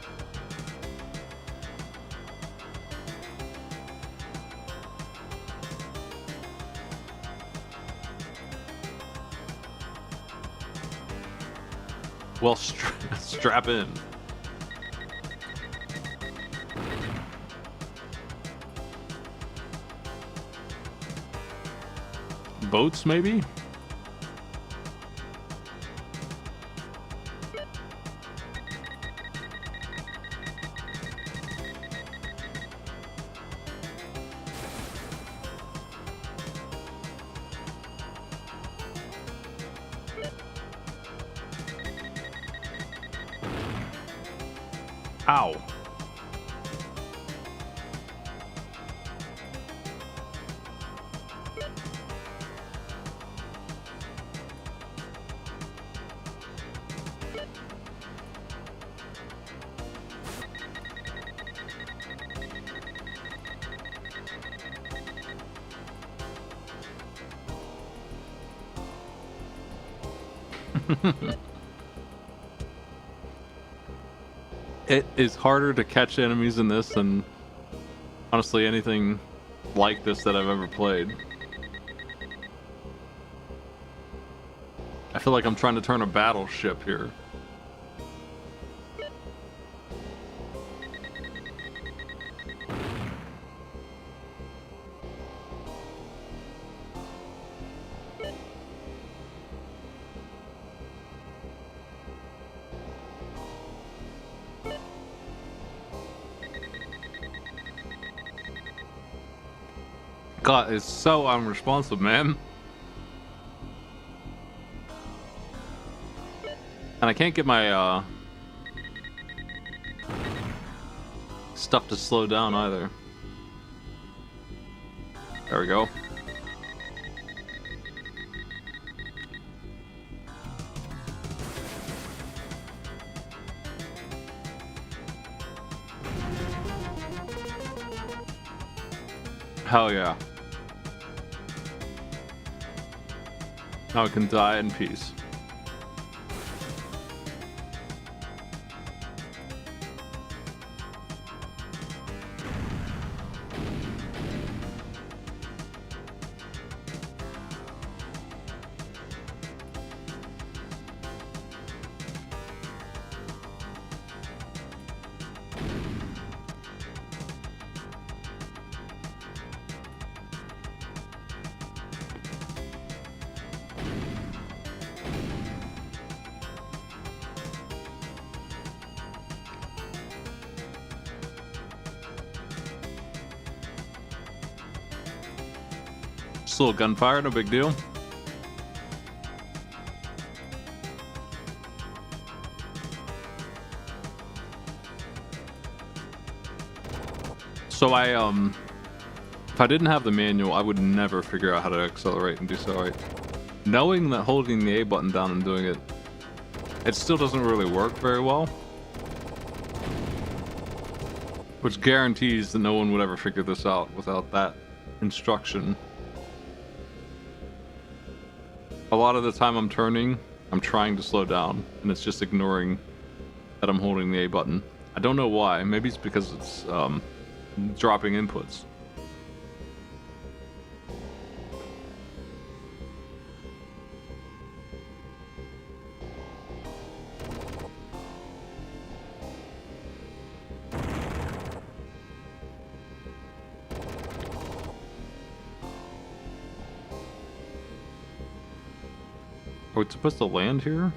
Well, strap in. Boats, maybe? Ow. It is harder to catch enemies in this than honestly anything like this that I've ever played. I feel like I'm trying to turn a battleship here. God, it's so unresponsive, man. And I can't get my stuff to slow down either. There we go. Hell yeah. Now I can die in peace. Just a little gunfire, no big deal. So I If I didn't have the manual, I would never figure out how to accelerate and decelerate. Knowing that holding the A button down and doing it, it still doesn't really work very well. Which guarantees that no one would ever figure this out without that instruction. A lot of the time I'm turning, I'm trying to slow down, and it's just ignoring that I'm holding the A button. I don't know why. Maybe it's because it's dropping inputs. Are we supposed to land here?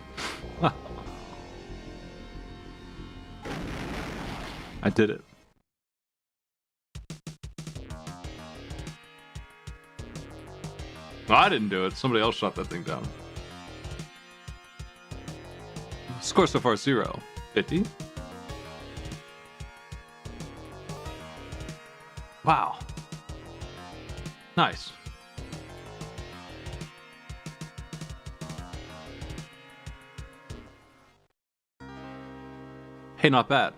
I did it. No, I didn't do it. Somebody else shot that thing down. Score so far 0. 50. Wow. Nice. Hey, not bad.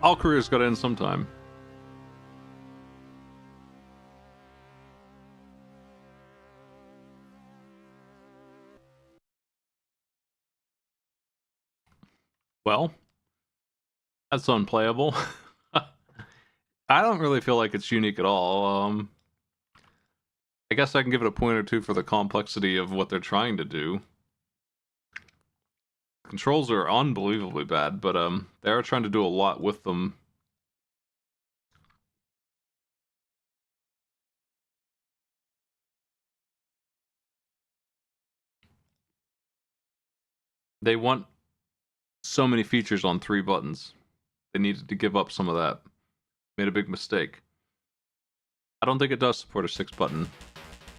All careers gotta end sometime. Well, that's unplayable. I don't really feel like it's unique at all. I guess I can give it a point or two for the complexity of what they're trying to do. Controls are unbelievably bad, but they are trying to do a lot with them. They want so many features on 3 buttons. They needed to give up some of that. Made a big mistake. I don't think it does support a 6 button.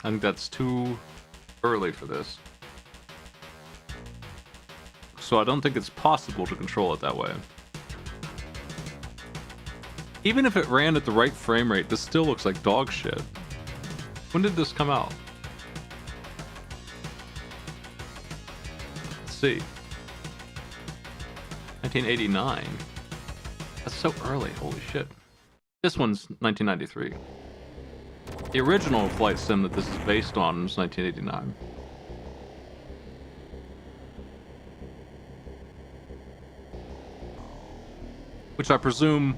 I think that's too early for this. So I don't think it's possible to control it that way. Even if it ran at the right frame rate, this still looks like dog shit. When did this come out? Let's see. 1989. That's so early, holy shit. This one's 1993. The original flight sim that this is based on was 1989. Which I presume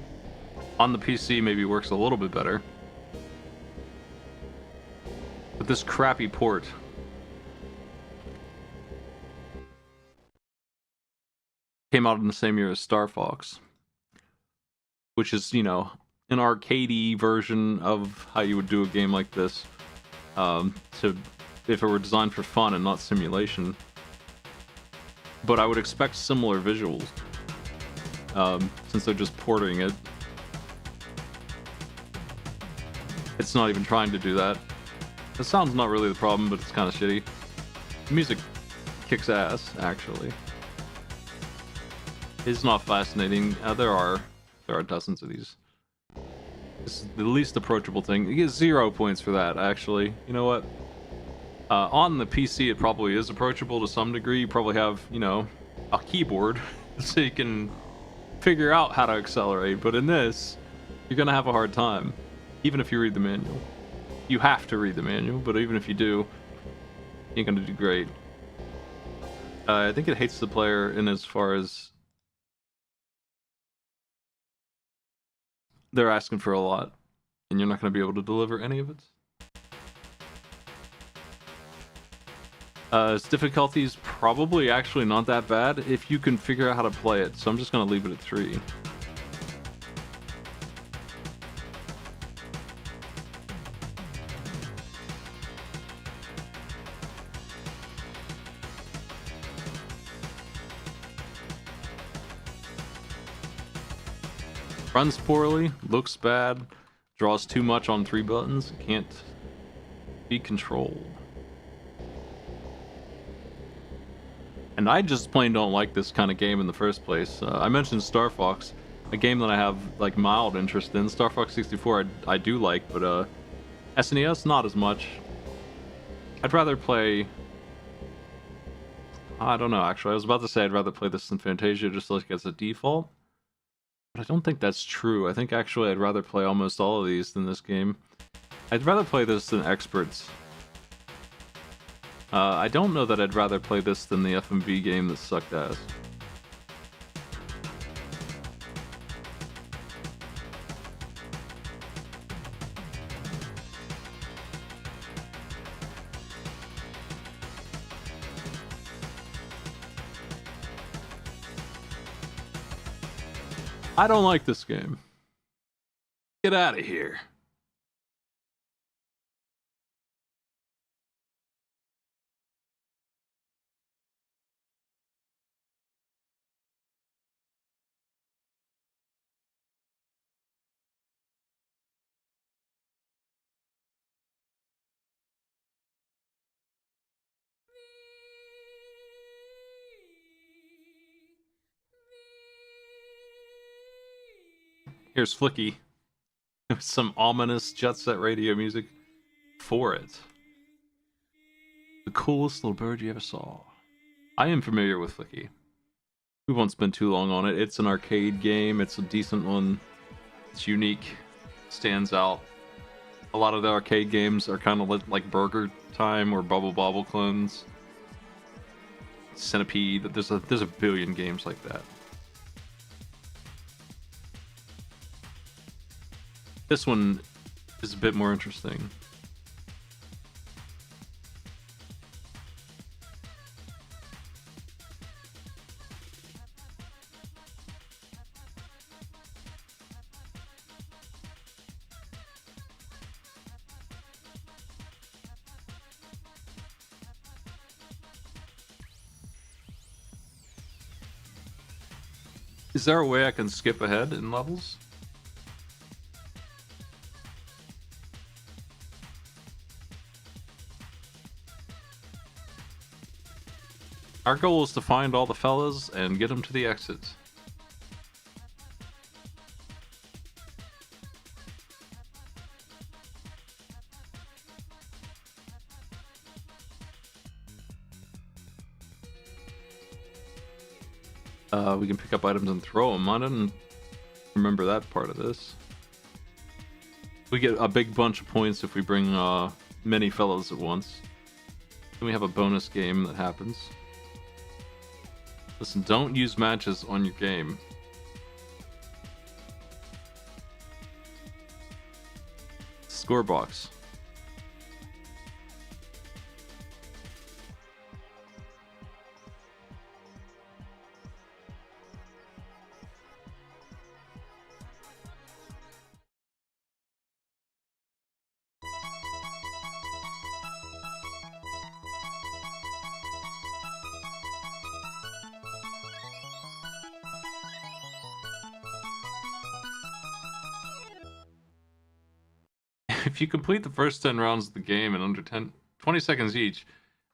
on the PC maybe works a little bit better. But this crappy port came out in the same year as Star Fox, which is, you know, an arcadey version of how you would do a game like this, if it were designed for fun and not simulation. But I would expect similar visuals, since they're just porting it. It's not even trying to do that. The sound's not really the problem, but it's kind of shitty. The music kicks ass, actually. It's not fascinating. There are dozens of these. This is the least approachable thing. You get 0 points for that, actually. You know what? On the PC, it probably is approachable to some degree. You probably have, you know, a keyboard, so you can figure out how to accelerate. But in this, you're gonna have a hard time, even if you read the manual. You have to read the manual, but even if you do, you're gonna do great. I think it hates the player in as far as they're asking for a lot, and you're not going to be able to deliver any of it. Its difficulty is probably actually not that bad if you can figure out how to play it, so I'm just going to leave it at 3. Runs poorly, looks bad, draws too much on 3 buttons, can't be controlled. And I just plain don't like this kind of game in the first place. I mentioned Star Fox, a game that I have like mild interest in. Star Fox 64 I do like, but SNES not as much. I'd rather play... I don't know, actually. I was about to say I'd rather play this than Fantasia just like as a default. But I don't think that's true. I think actually I'd rather play almost all of these than this game. I'd rather play this than Experts. I don't know that I'd rather play this than the FMV game that sucked ass. I don't like this game. Get out of here. Here's Flicky with some ominous Jet Set Radio music for it. The coolest little bird you ever saw. I am familiar with Flicky. We won't spend too long on it. It's an arcade game. It's a decent one. It's unique. Stands out. A lot of the arcade games are kind of like Burger Time or Bubble Bobble clones. Centipede. There's a billion games like that. This one is a bit more interesting. Is there a way I can skip ahead in levels? Our goal is to find all the fellas and get them to the exit. We can pick up items and throw them. I didn't remember that part of this. We get a big bunch of points if we bring many fellows at once. Then we have a bonus game that happens. Listen, don't use matches on your game. Score box. If you complete the first 10 rounds of the game in under 20 seconds each,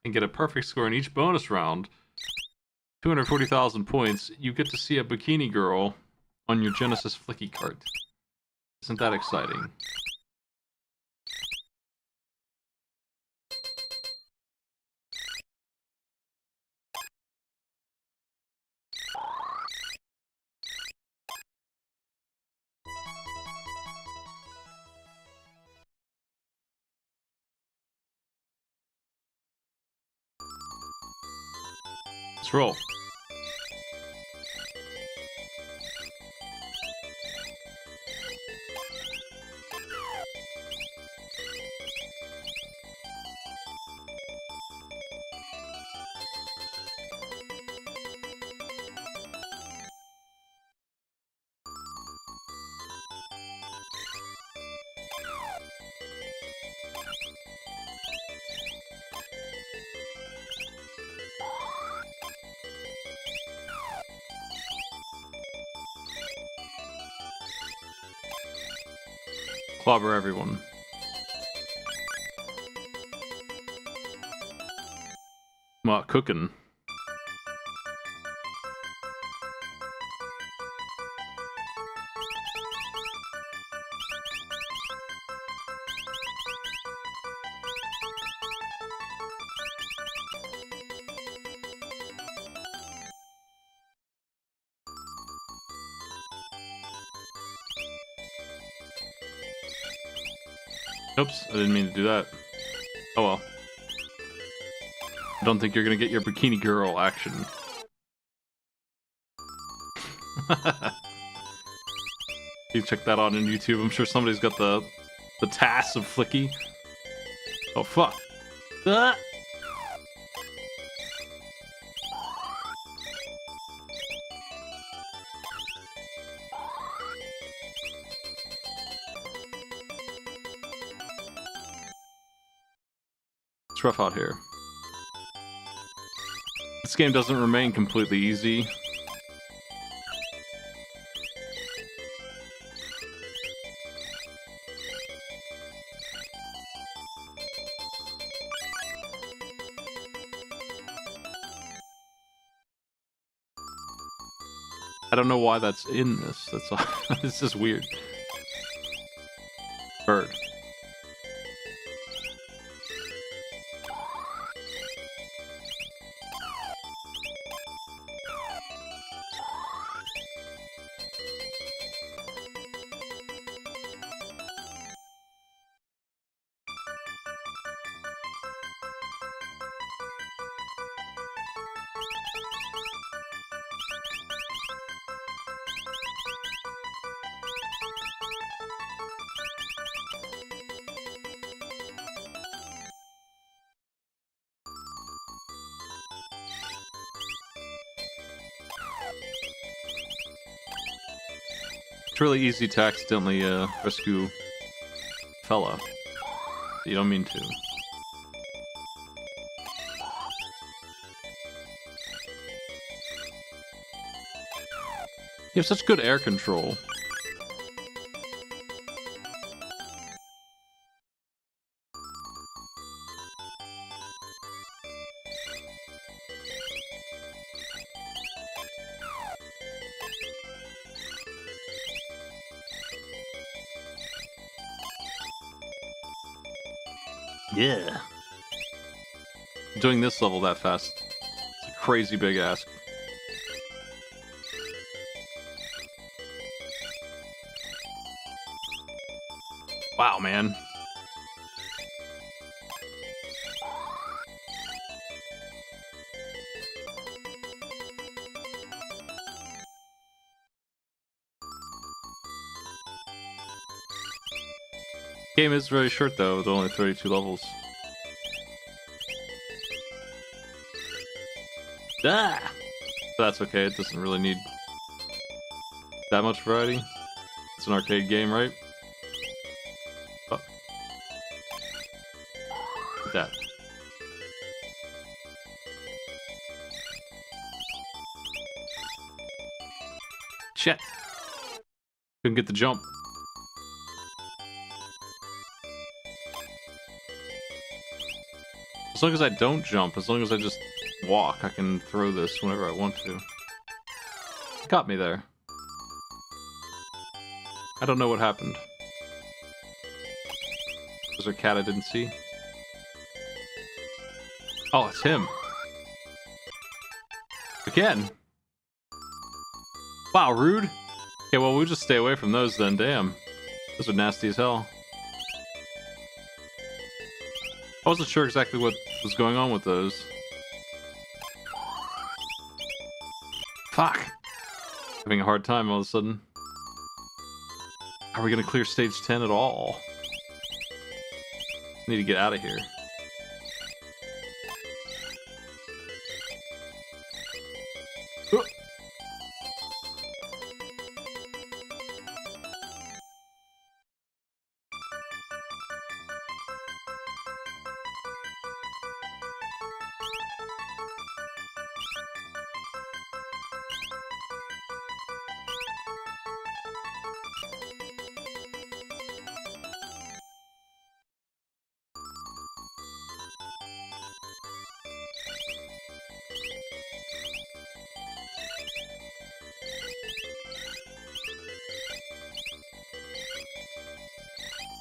and get a perfect score in each bonus round, 240,000 points, you get to see a bikini girl on your Genesis Flicky cart. Isn't that exciting? Let's roll. Clobber everyone. Cooking. Oops, I didn't mean to do that. Oh well. I don't think you're gonna get your bikini girl action. You check that out on YouTube. I'm sure somebody's got the TAS of Flicky. Oh fuck. Ah! It's rough out here. This game doesn't remain completely easy. I don't know why that's in this. That's all. It's just weird. Bird. It's really easy to accidentally rescue fella. You don't mean to. You have such good air control. Yeah. Doing this level that fast, it's a crazy big ask. Wow, man. Game is very short though, with only 32 levels. Ah! That's okay, it doesn't really need that much variety. It's an arcade game, right? Oh. Like that. Shit! Couldn't get the jump. As long as I don't jump, as long as I just walk, I can throw this whenever I want to. It got me there. I don't know what happened. Was there a cat I didn't see? Oh, it's him. Again. Wow, rude. Okay, well, we'll just stay away from those then. Damn. Those are nasty as hell. I wasn't sure exactly what was going on with those. Fuck! Having a hard time all of a sudden. Are we gonna clear stage 10 at all? Need to get out of here.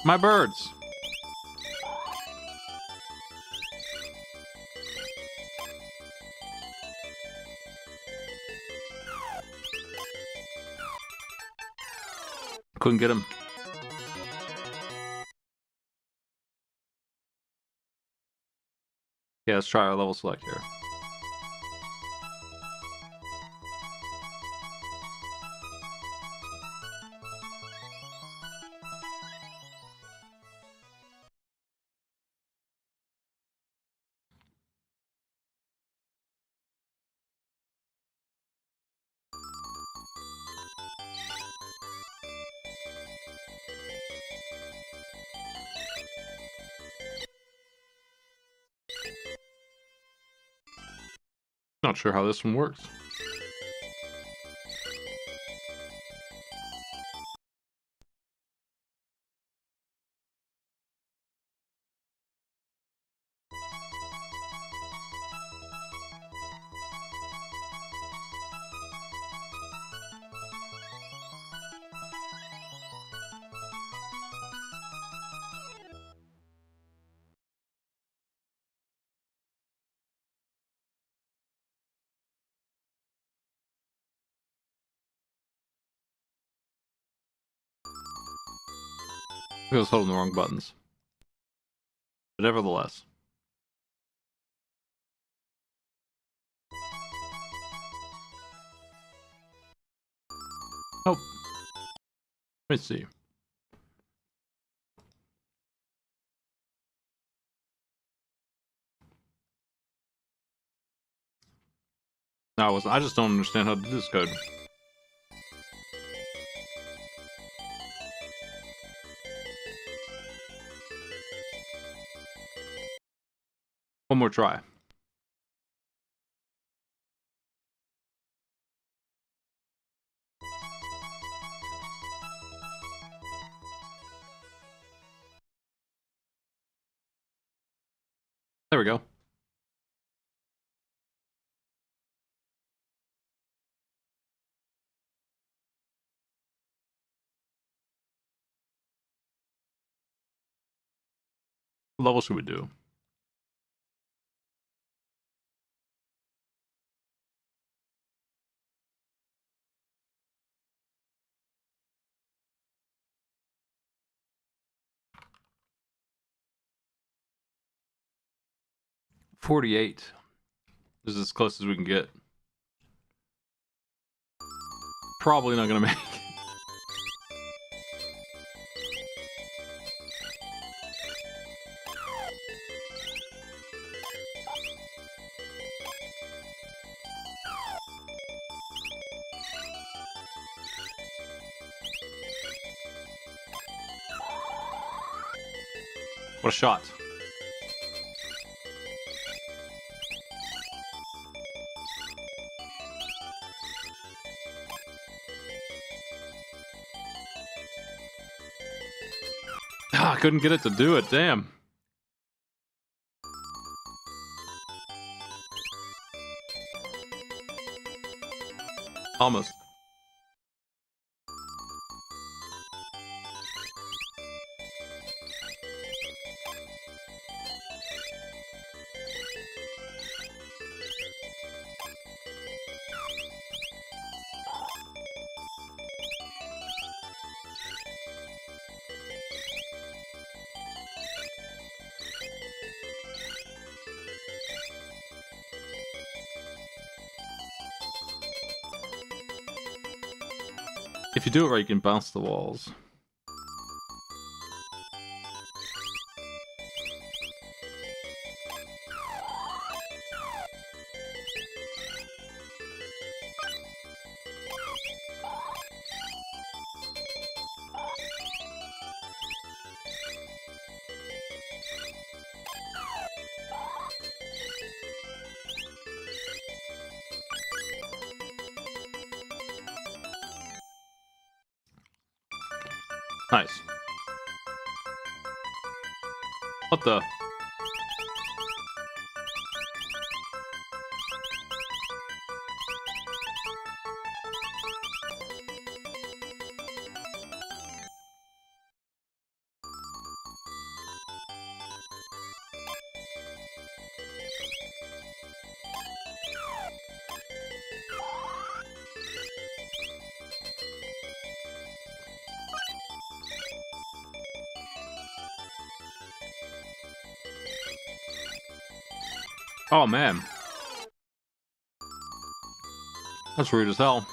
My birds! Couldn't get him. Okay, let's try our level select here. Not sure how this one works. I was holding the wrong buttons. But nevertheless. Oh. Let me see. No, I wasn't. I just don't understand how to do this code. One more try. There we go. What level should we do? $48. This is as close as we can get. Probably not gonna make it. What a shot. Ah, I couldn't get it to do it, damn. Almost. If you do it right, you can bounce the walls. Nice. What the? Oh man. That's rude as hell.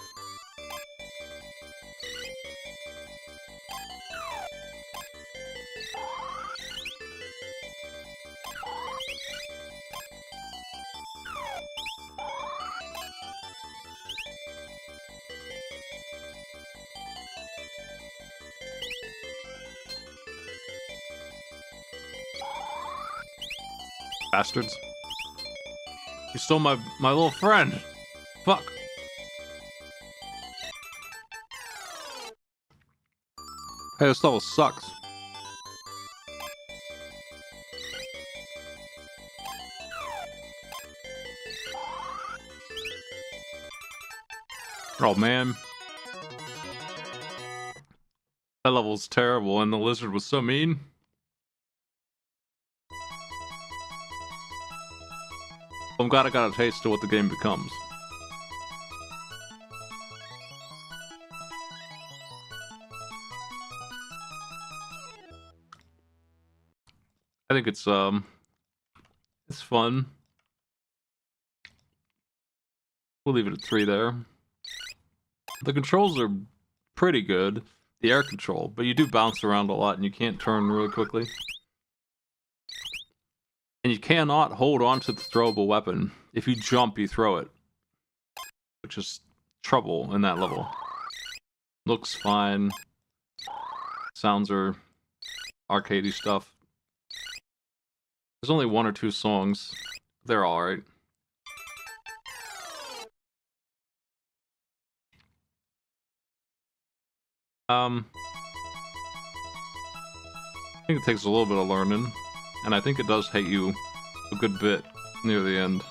Bastards. You stole my little friend. Fuck. Hey, this level sucks. Oh man. That level's terrible and the lizard was so mean. I'm glad I got a taste of what the game becomes. I think it's fun. We'll leave it at 3 there. The controls are pretty good, the air control, but you do bounce around a lot and you can't turn really quickly. And you cannot hold on to the throwable weapon. If you jump, you throw it. Which is trouble in that level. Looks fine. Sounds are arcadey stuff. There's only 1 or 2 songs. They're alright. I think it takes a little bit of learning. And I think it does hate you a good bit near the end.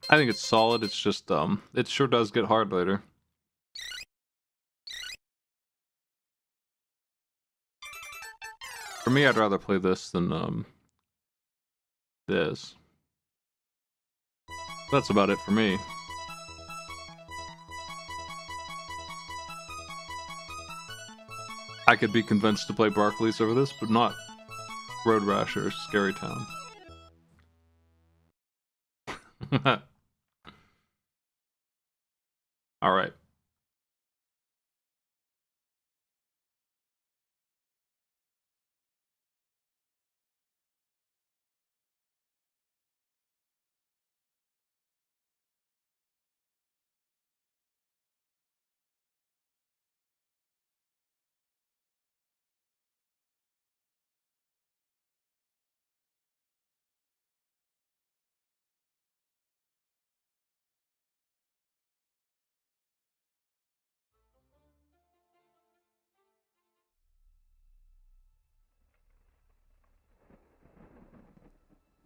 I think it's solid, it's just, it sure does get hard later. For me, I'd rather play this than, this. That's about it for me. I could be convinced to play Barclays over this, but not Road Rash or Scary Town. Alright.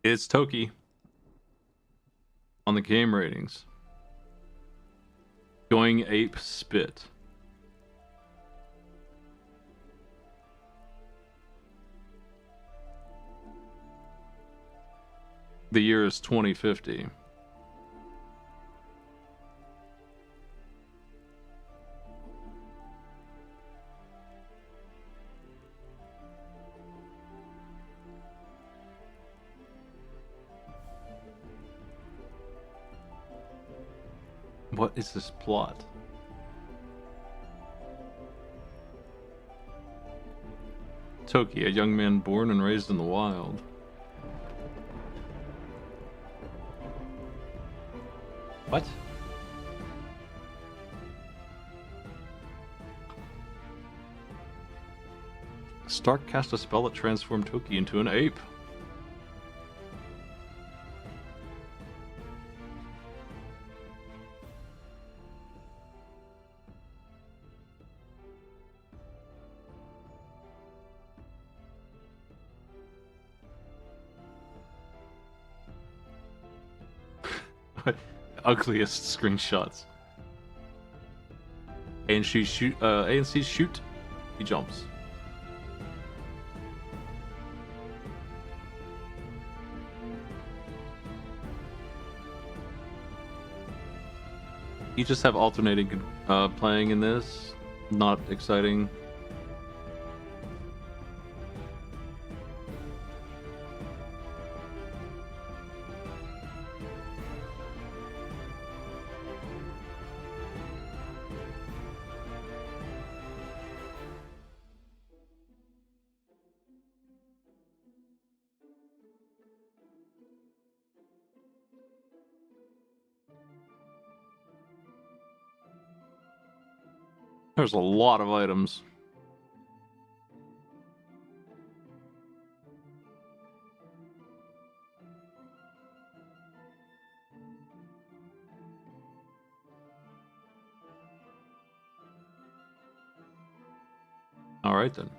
It's Toki on the game ratings. Going ape spit. The year is 2050. What is this plot? Toki, a young man born and raised in the wild. What? Stark cast a spell that transformed Toki into an ape. ugliest screenshots. A and C shoot. A and C shoot. He jumps. You just have alternating playing in this. Not exciting. There's a lot of items. All right then.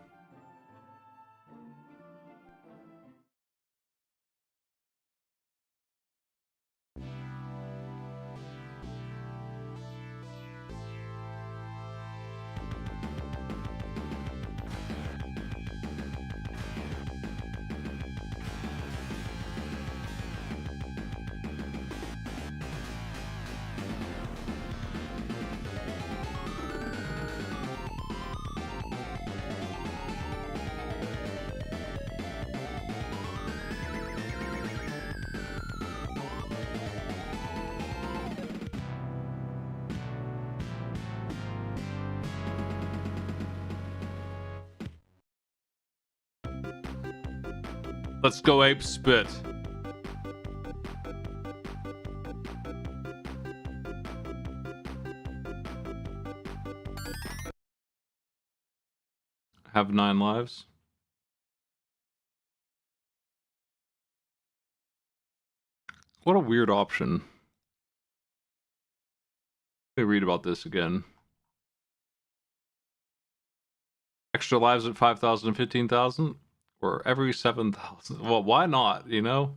Let's go ape spit. Have 9 lives. What a weird option. Let me read about this again. Extra lives at 5,000 and 15,000? Or every 7,000. Well, why not, you know?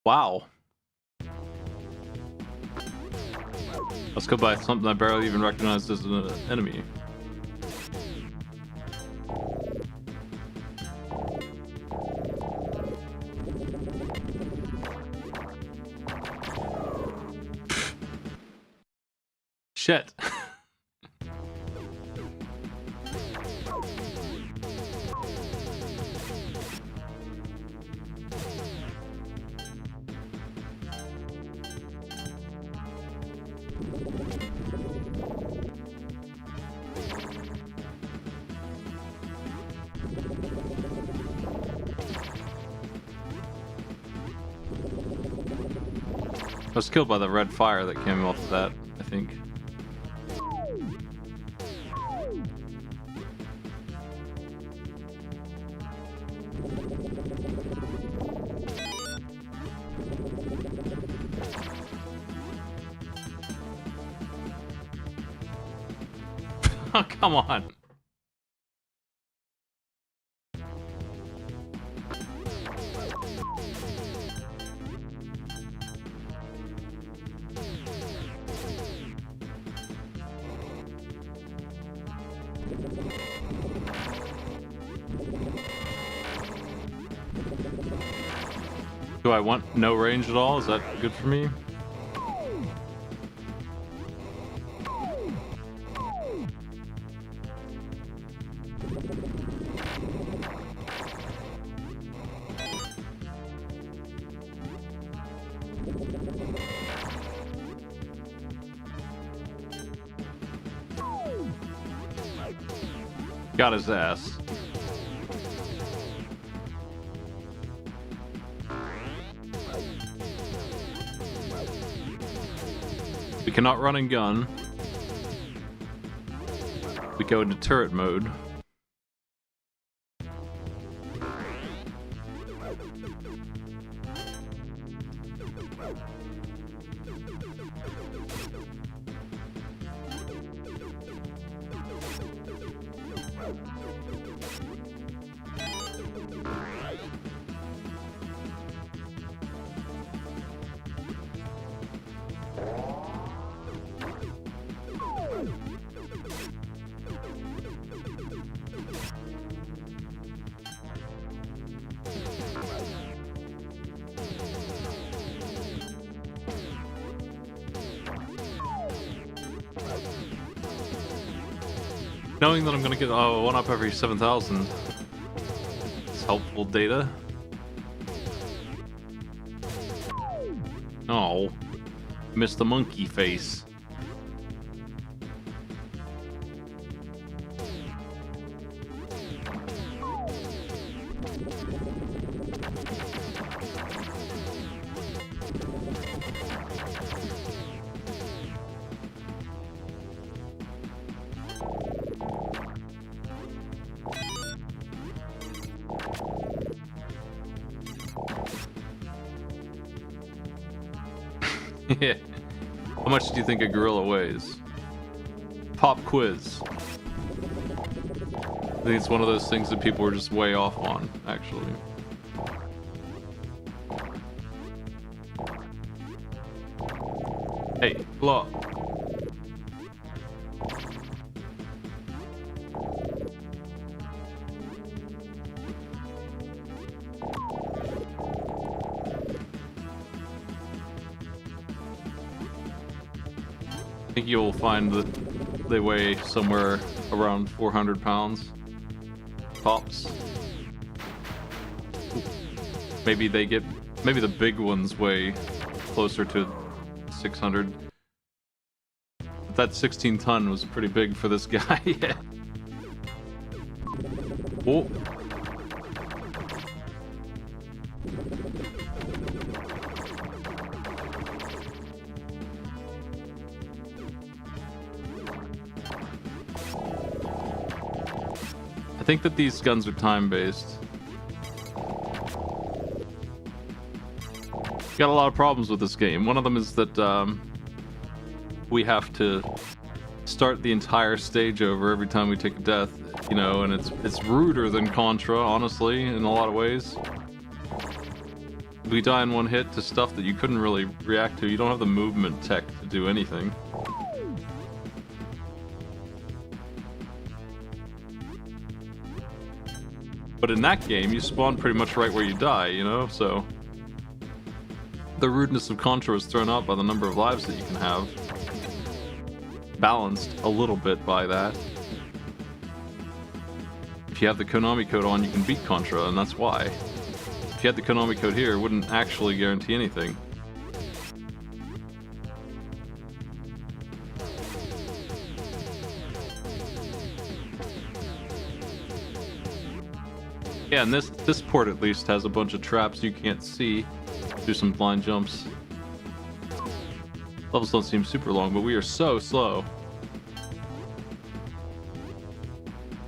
Wow. Let's go by something I barely even recognized as an enemy. Shit. I was killed by the red fire that came off of that, I think. Oh, come on. Do I want no range at all? Is that good for me? Got his ass. cannot run and gun. We go into turret mode. Knowing that I'm gonna get one up every 7,000 is helpful data. Oh, missed the monkey face. Yeah. How much do you think a gorilla weighs? Pop quiz. I think it's one of those things that people are just way off on, actually. Hey, look. I think you'll find that they weigh somewhere around 400 pounds. Tops. Maybe the big ones weigh closer to 600. That 16 ton was pretty big for this guy. Yeah. Whoa. I think that these guns are time-based. Got a lot of problems with this game. One of them is that we have to start the entire stage over every time we take a death, you know, and it's ruder than Contra, honestly, in a lot of ways. We die in one hit to stuff that you couldn't really react to. You don't have the movement tech to do anything. But in that game, you spawn pretty much right where you die, you know, so the rudeness of Contra is thrown out by the number of lives that you can have. Balanced a little bit by that. If you have the Konami code on, you can beat Contra, and that's why. If you had the Konami code here, it wouldn't actually guarantee anything. Yeah, and this port at least has a bunch of traps you can't see. Do some blind jumps. Levels don't seem super long, but we are so slow.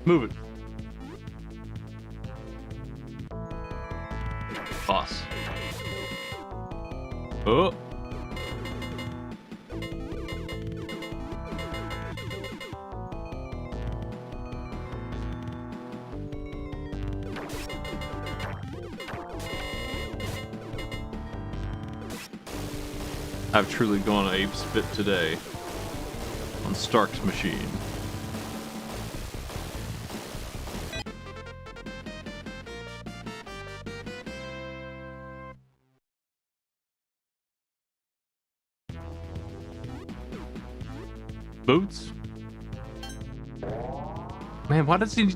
Move it. Boss. Oh. I've truly gone ape spit today on Stark's machine. Boots? Man, why does he...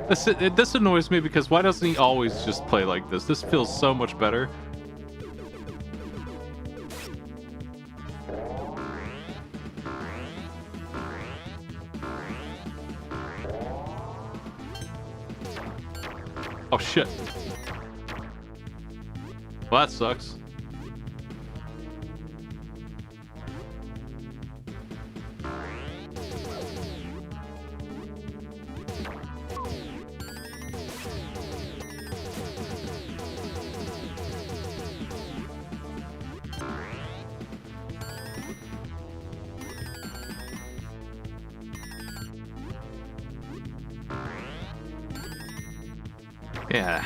this annoys me because why doesn't he always just play like this? This feels so much better. Oh shit. Well, that sucks. Yeah.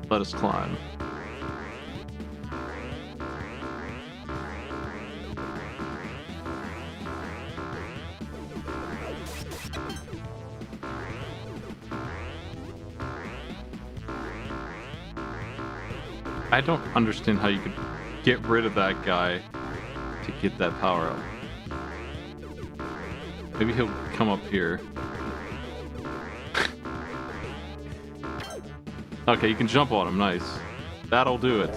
Let us climb. I don't understand how you could get rid of that guy to get that power up. Maybe he'll come up here. Okay, you can jump on him. Nice. That'll do it.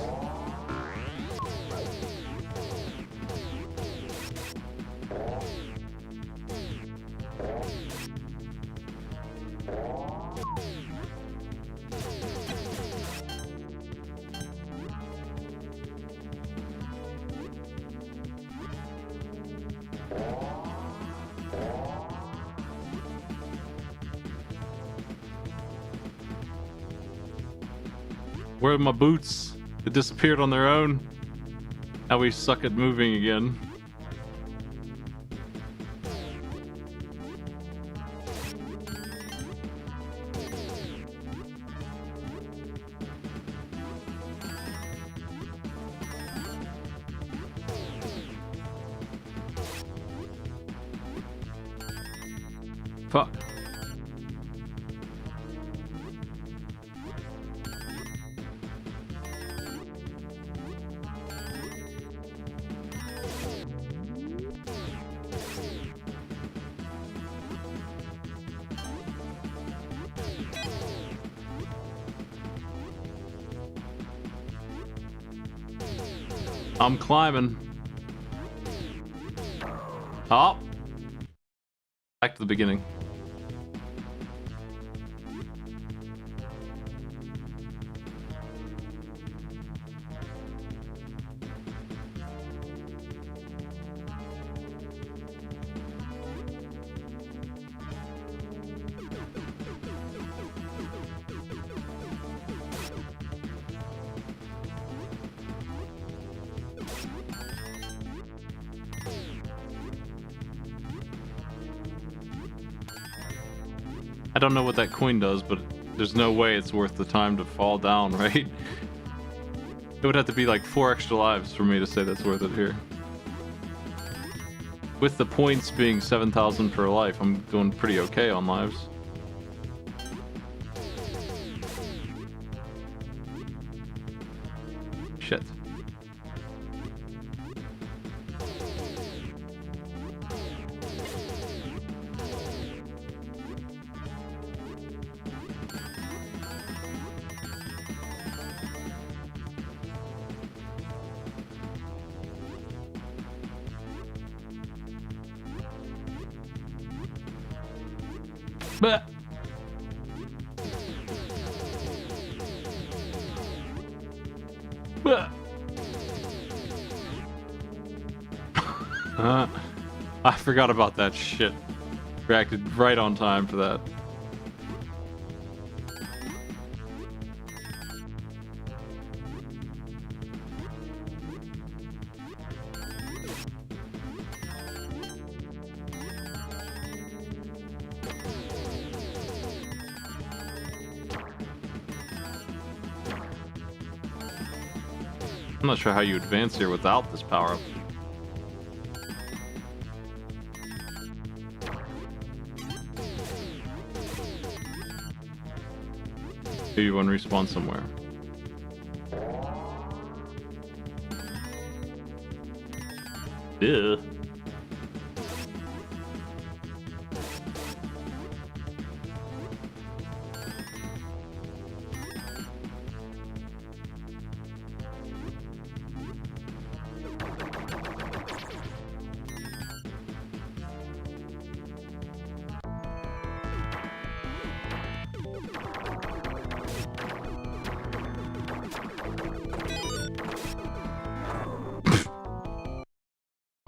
Where are my boots? They disappeared on their own. Now we suck at moving again. Fuck. I'm climbing. Oh. Back to the beginning. I don't know what that coin does, but there's no way it's worth the time to fall down, right? It would have to be like 4 extra lives for me to say that's worth it here. With the points being 7,000 per life, I'm doing pretty okay on lives. Shit. But I forgot about that shit. Reacted right on time for that. I'm not sure how you advance here without this power up. Maybe one respawn somewhere. Ew.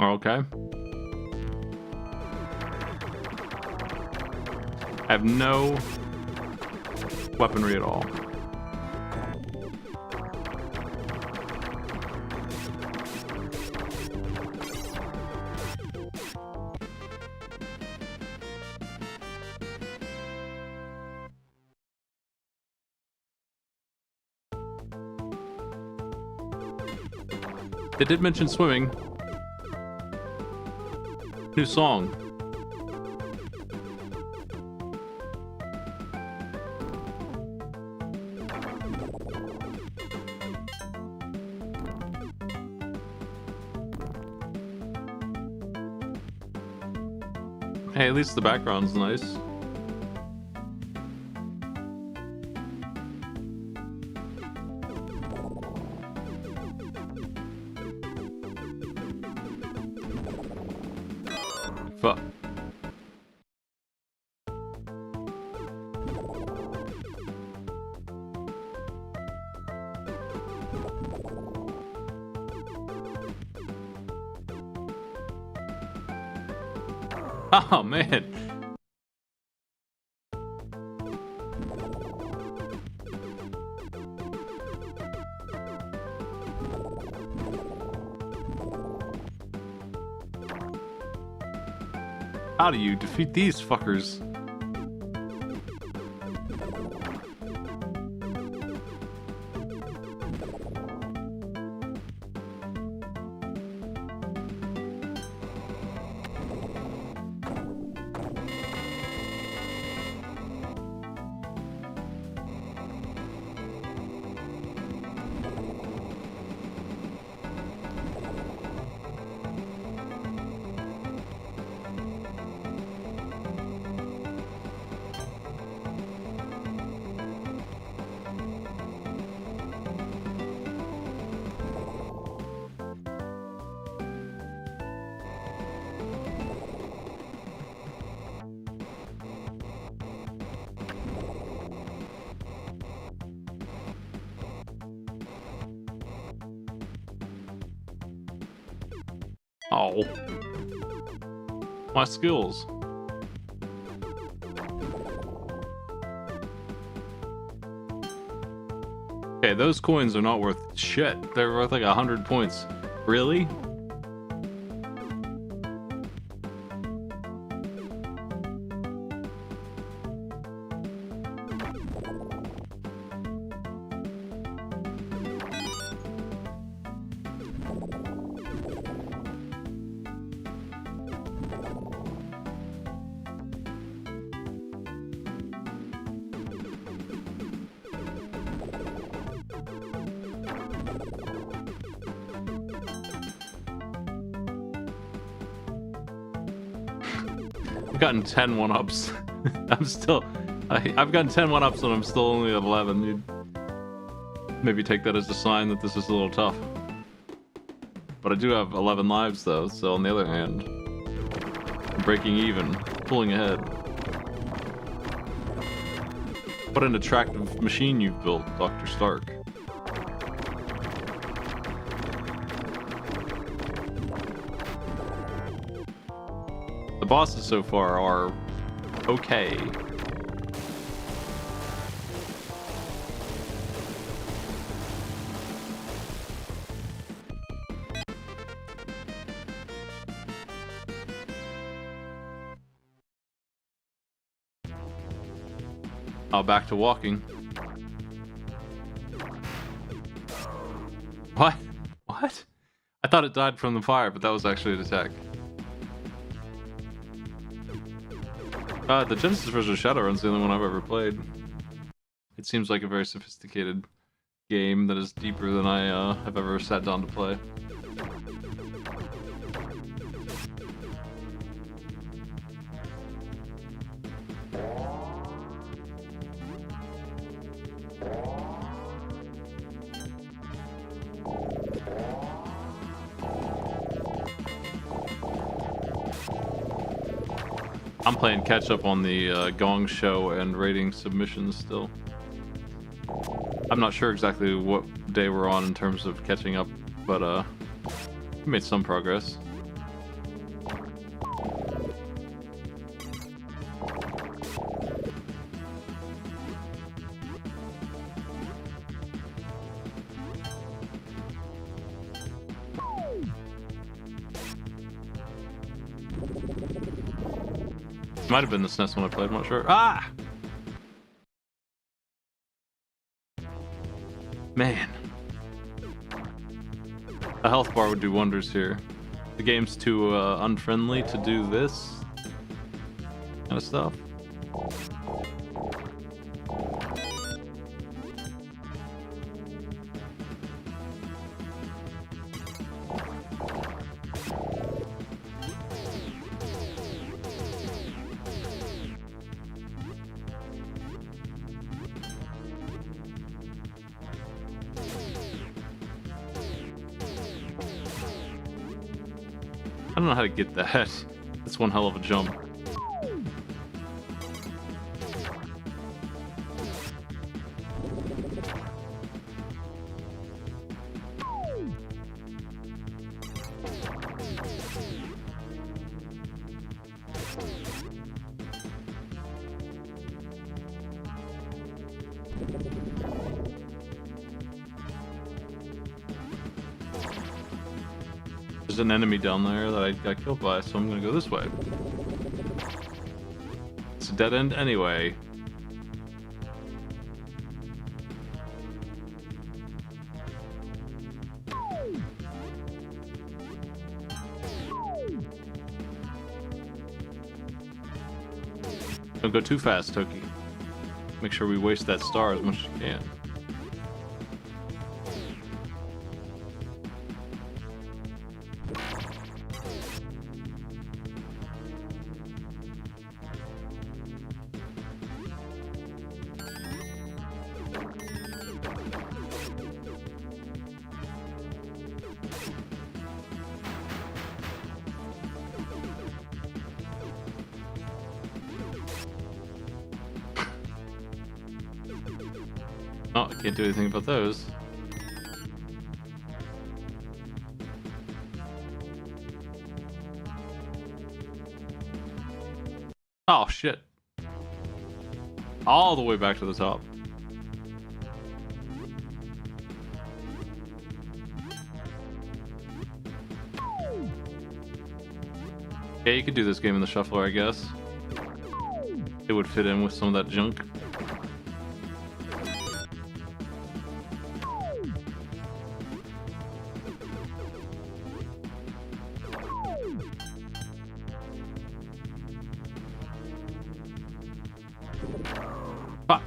Okay. I have no weaponry at all. They did mention swimming. New song. Hey, at least the background's nice. Fuck. Oh man. How do you defeat these fuckers? Oh. My skills. Okay, those coins are not worth shit. They're worth like 100 points. Really? I've gotten 10 one-ups. I've gotten 10 one-ups and I'm still only at 11. You'd maybe take that as a sign that this is a little tough. But I do have 11 lives though, so on the other hand, I'm breaking even, pulling ahead. What an attractive machine you've built, Dr. Stark. The bosses so far are okay. Oh, back to walking. What? What? I thought it died from the fire, but that was actually an attack. The Genesis version of Shadowrun's the only one I've ever played. It seems like a very sophisticated game that is deeper than I have ever sat down to play. I'm playing catch up on the Gong Show and rating submissions still. I'm not sure exactly what day we're on in terms of catching up, but we made some progress. Might have been the SNES one I played, I'm not sure. Ah! Man. A health bar would do wonders here. The game's too unfriendly to do this kind of stuff. I don't know how to get that. That's one hell of a jump. There's an enemy down there that I got killed by, so I'm gonna go this way. It's a dead end anyway. Don't go too fast, Toki. Make sure we waste that star as much as we can. Oh, I can't do anything about those. Oh, shit. All the way back to the top. Yeah, you could do this game in the shuffler, I guess. It would fit in with some of that junk. Fuck.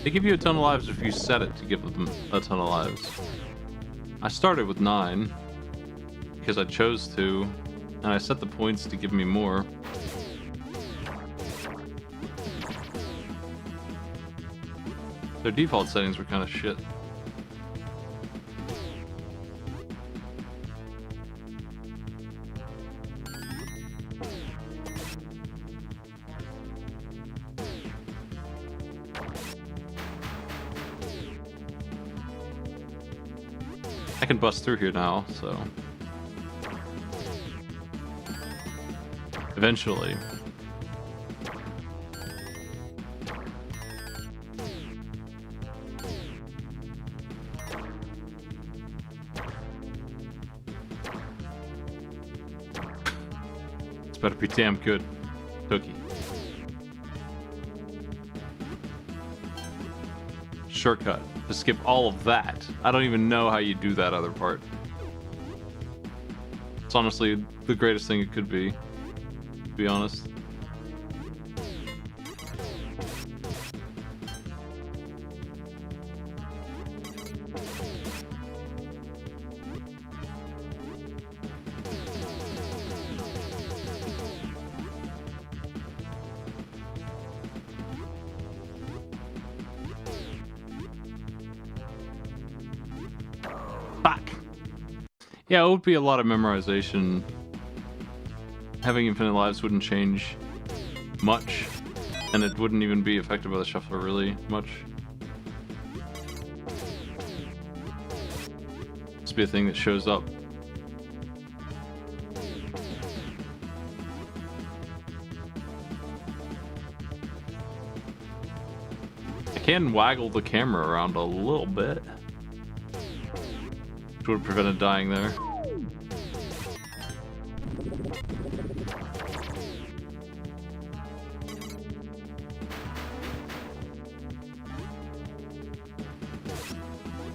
They give you a ton of lives if you set it to give them a ton of lives. I started with 9 because I chose to, and I set the points to give me more. Their default settings were kind of shit. I can bust through here now, so eventually. This better be damn good, Toki. Shortcut to skip all of that. I don't even know how you do that other part. It's honestly the greatest thing it could be, to be honest. Yeah, it would be a lot of memorization. Having infinite lives wouldn't change much. And it wouldn't even be affected by the shuffler really much. This be a thing that shows up. I can waggle the camera around a little bit, which would have prevented dying there.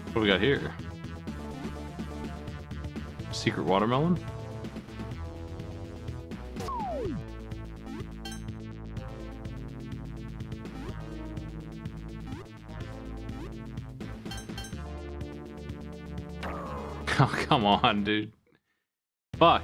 What do we got here? Secret watermelon? Oh, come on, dude. Fuck.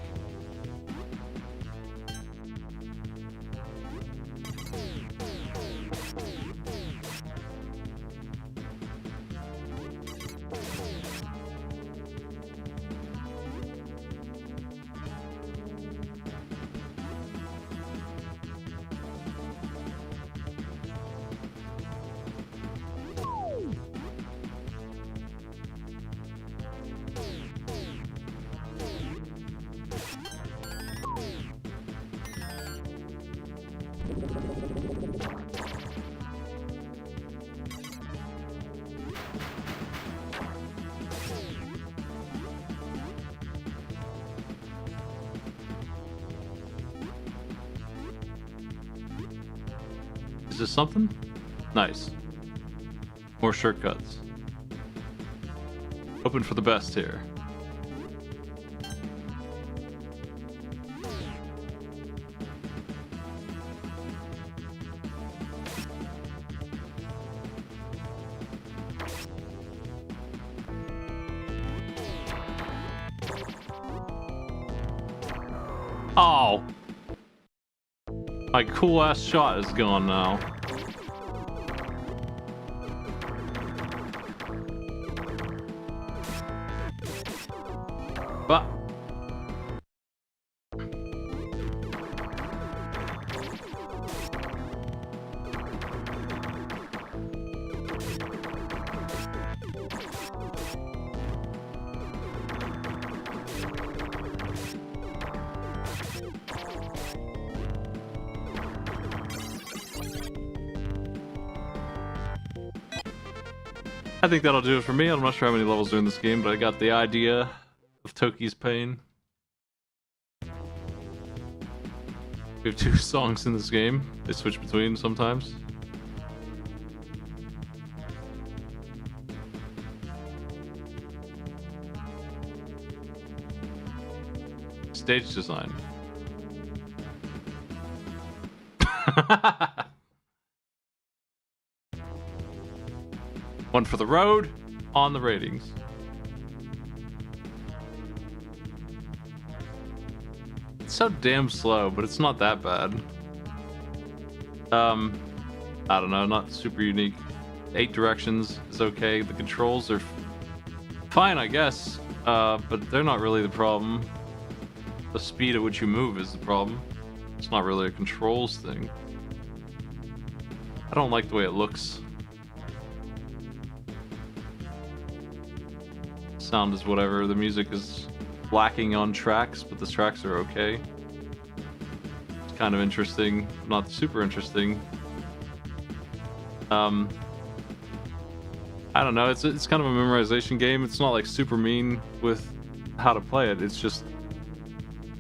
Is this something? Nice. More shortcuts. Hoping for the best here. Oh! My cool ass shot is gone now. But I think that'll do it for me. I'm not sure how many levels are in this game, but I got the idea of Toki's pain. We have 2 songs in this game. They switch between sometimes. Stage design. One for the road, on the ratings. It's so damn slow, but it's not that bad. I don't know, not super unique. 8 directions is okay. The controls are fine, I guess, but they're not really the problem. The speed at which you move is the problem. It's not really a controls thing. I don't like the way it looks. Sound is whatever. The music is lacking on tracks, but the tracks are okay. It's kind of interesting, not super interesting. I don't know. It's kind of a memorization game. It's not like super mean with how to play it. It's just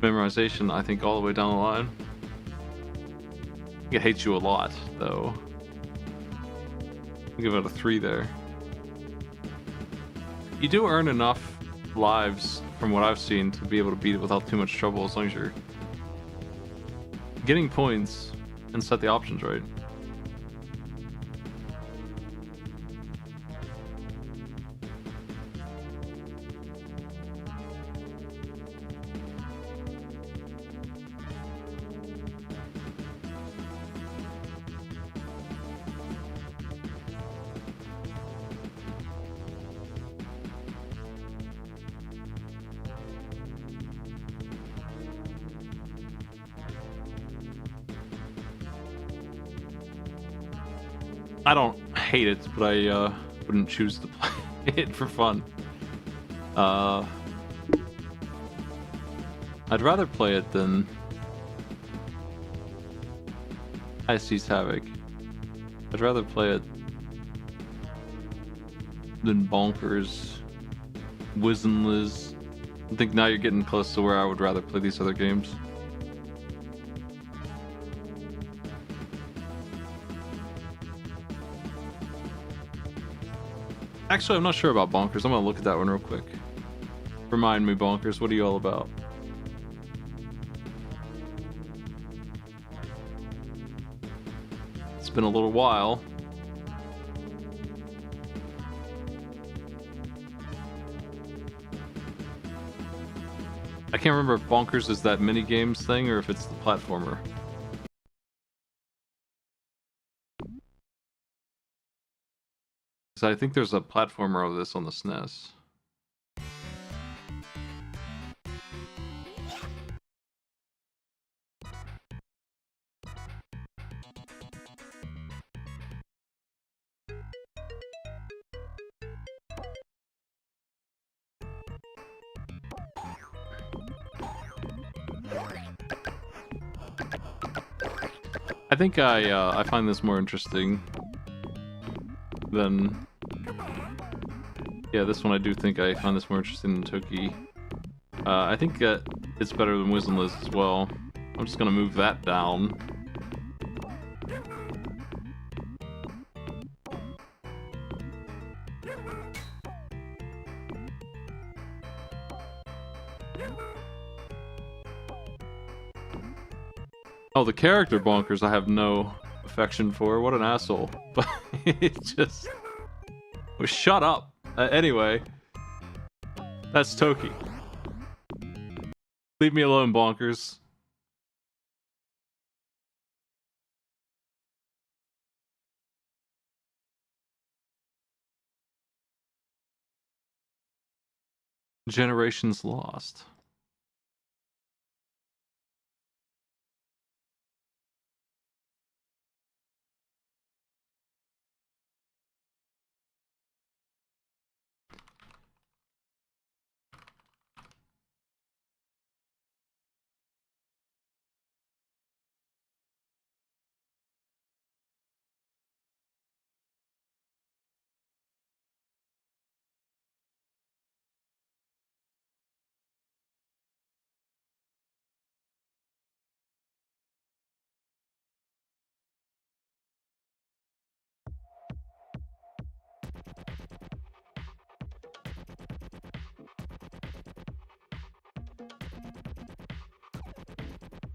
memorization, I think, all the way down the line. I think it hates you a lot, though. I'll give it a 3 there. You do earn enough lives, from what I've seen, to be able to beat it without too much trouble, as long as you're getting points and set the options right. I don't hate it, but I wouldn't choose to play it for fun. I'd rather play it than Icy's Havoc. I'd rather play it than Bonkers, Wiz and Liz. I think now you're getting close to where I would rather play these other games. Actually, I'm not sure about Bonkers. I'm gonna look at that one real quick. Remind me, Bonkers, what are you all about? It's been a little while. I can't remember if Bonkers is that mini games thing or if it's the platformer. Because I think there's a platformer of this on the SNES. I think I find this more interesting than... Yeah, this one I do think I find this more interesting than Toki. I think it's better than Wiz and Liz as well. I'm just gonna move that down. Oh, the character Bonkers I have no affection for. What an asshole. But it just... Well, shut up. Anyway. That's Toki. Leave me alone, Bonkers. Generations Lost.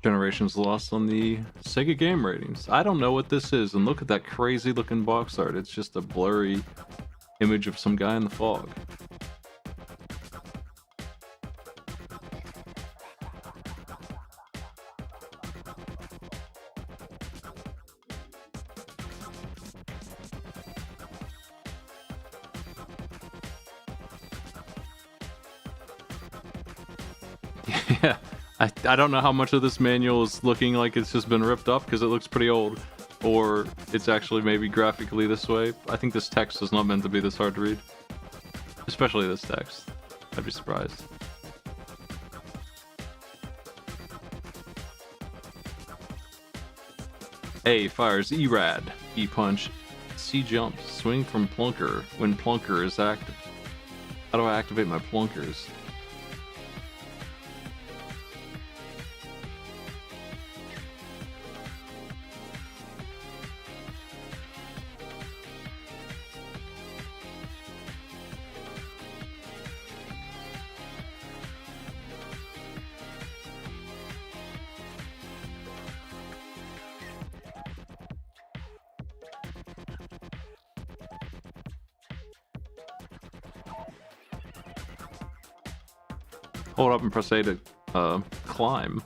Generations Lost on the Sega game ratings. I don't know what this is, and look at that crazy looking box art. It's just a blurry image of some guy in the fog. Yeah. I don't know how much of this manual is looking like it's just been ripped up because it looks pretty old, or it's actually maybe graphically this way. I think this text is not meant to be this hard to read, especially this text. I'd be surprised. A fires E-Rad, E-Punch, C jumps, swing from Plunker when Plunker is active. How do I activate my Plunkers? Hold up and press A to climb.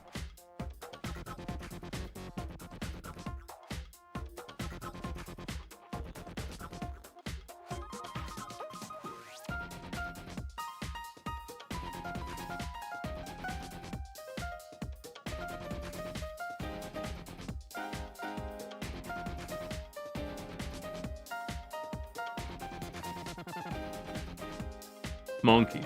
Monkey.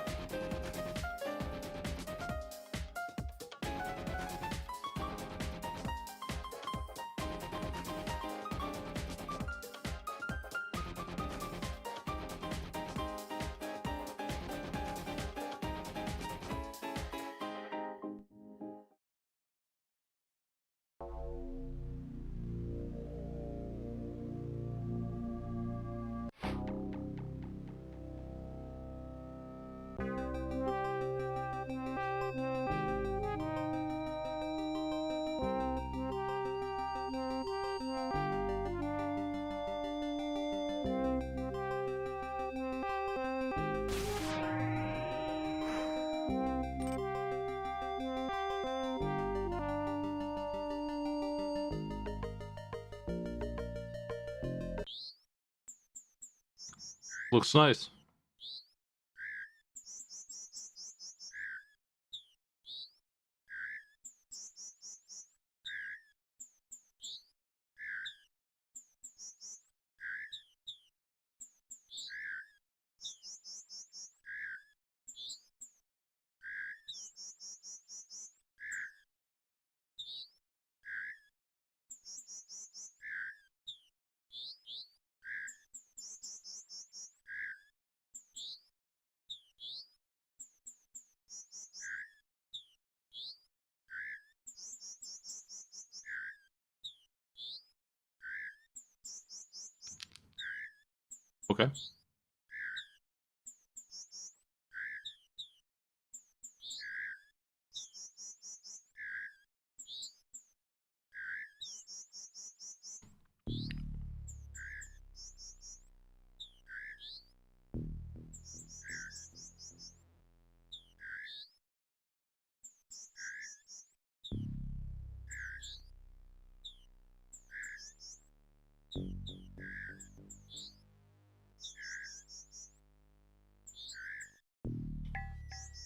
Looks nice. Okay.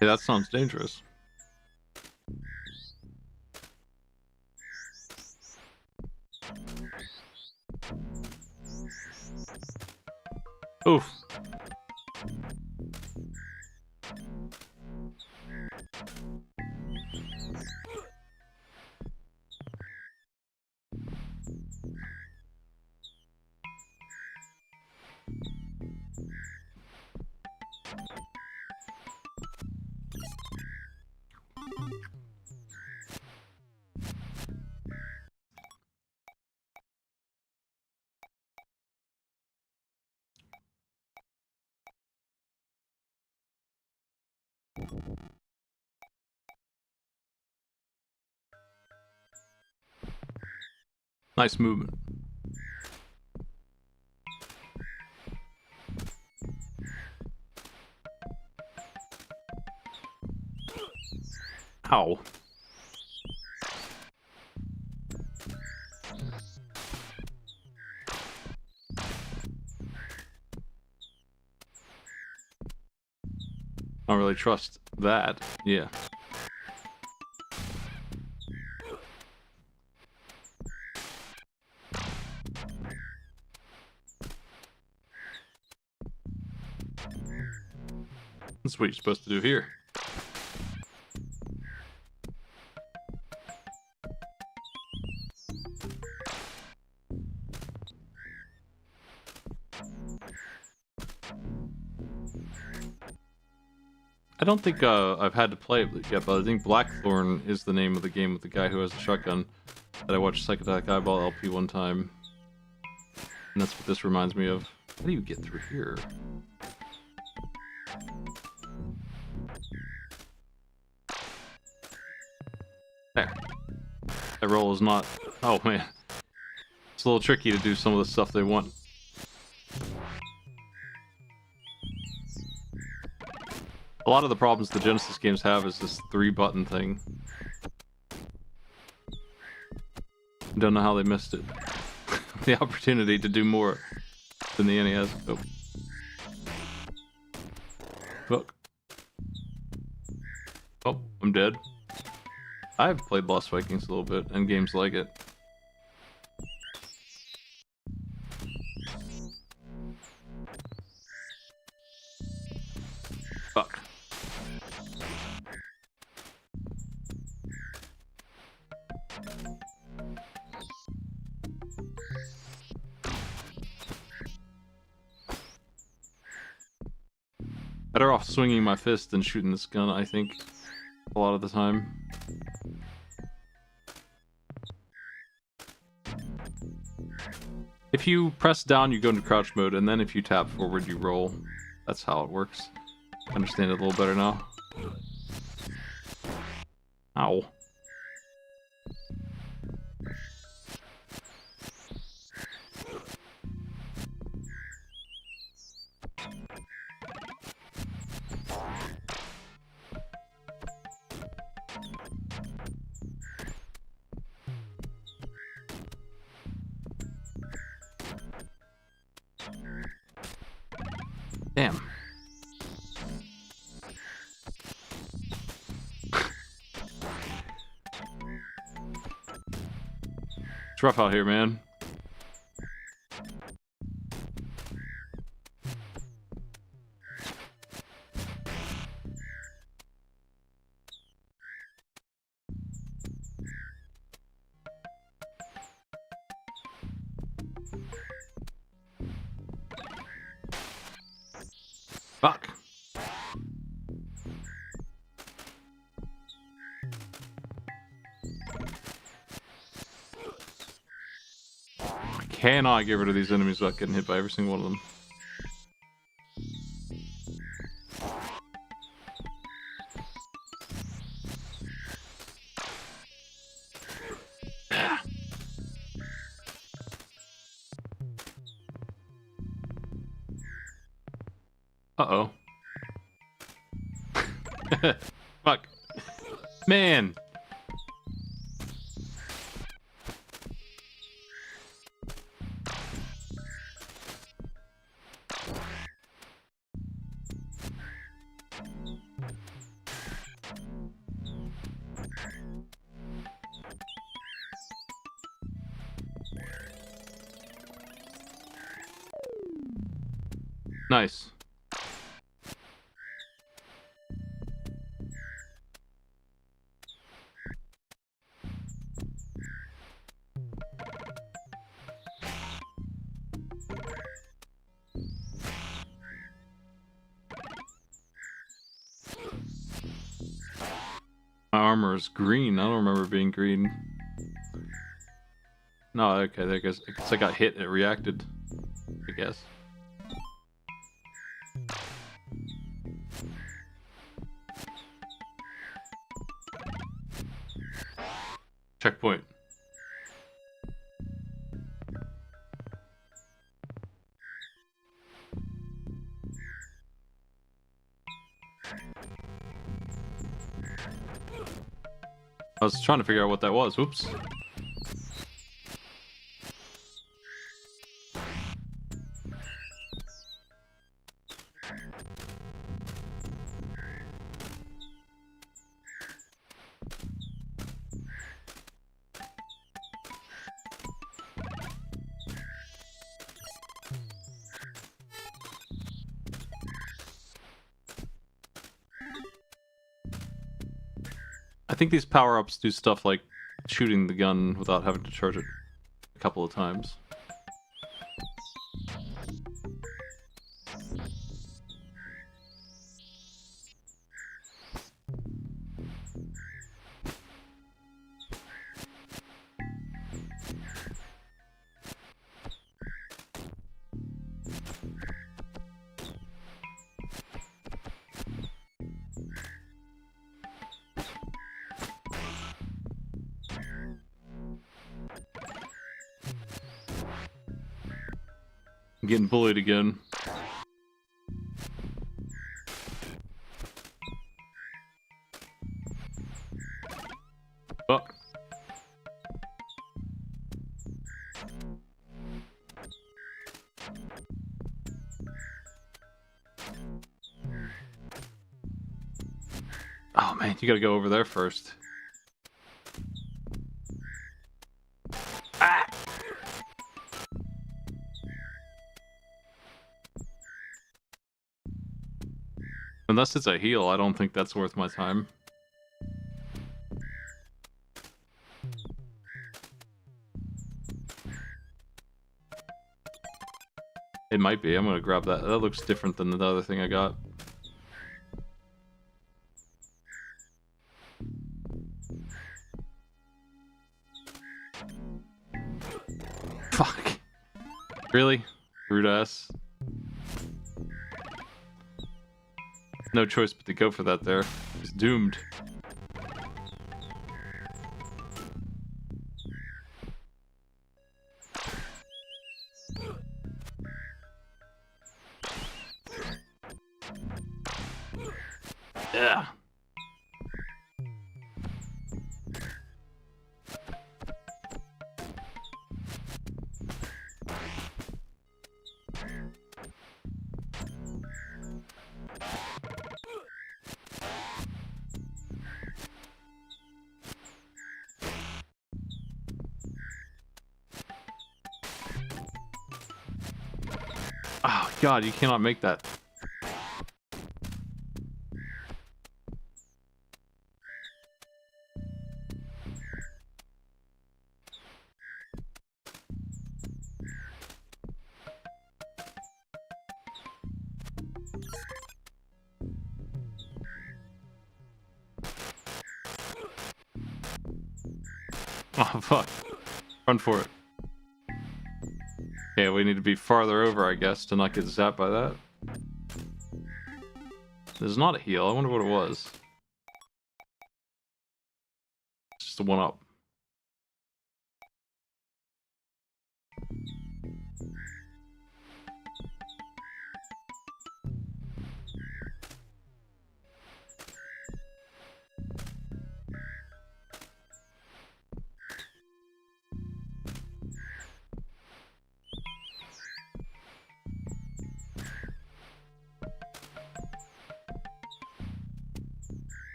Hey, that sounds dangerous. Oof. Nice movement. Ow. I don't really trust that. Yeah. That's what you're supposed to do here. I don't think I've had to play it yet, but I think Blackthorn is the name of the game with the guy who has a shotgun that I watched Psychedelic Eyeball LP one time. And that's what this reminds me of. How do you get through here? There. That roll is not... Oh man. It's a little tricky to do some of the stuff they want. A lot of the problems the Genesis games have is this 3-button thing. Don't know how they missed it. The opportunity to do more than the NES. Oh. Fuck. Oh, I'm dead. I've played Lost Vikings a little bit, and games like it. Better off swinging my fist than shooting this gun, I think, a lot of the time. If you press down, you go into crouch mode, and then if you tap forward, you roll. That's how it works. Understand it a little better now. Ow. Damn. It's rough out here, man. Fuck. I cannot get rid of these enemies without getting hit by every single one of them. Uh-oh. Fuck. Man. Nice. My armor is green. I don't remember it being green. No, okay, I guess I got hit, it reacted, I guess. Checkpoint. I was trying to figure out what that was. Whoops. I think these power-ups do stuff like shooting the gun without having to charge it a couple of times. I'm getting bullied again. Fuck. Oh man, you gotta go over there first. Ah! Unless it's a heal, I don't think that's worth my time. It might be. I'm gonna grab that. That looks different than the other thing I got. Fuck. Really? Rude ass. No choice but to go for that there. He's doomed. Yeah. Oh god, you cannot make that. Oh fuck. Run for it. Okay, we need to be farther over, I guess, to not get zapped by that. There's not a heal. I wonder what it was. It's just a one-up.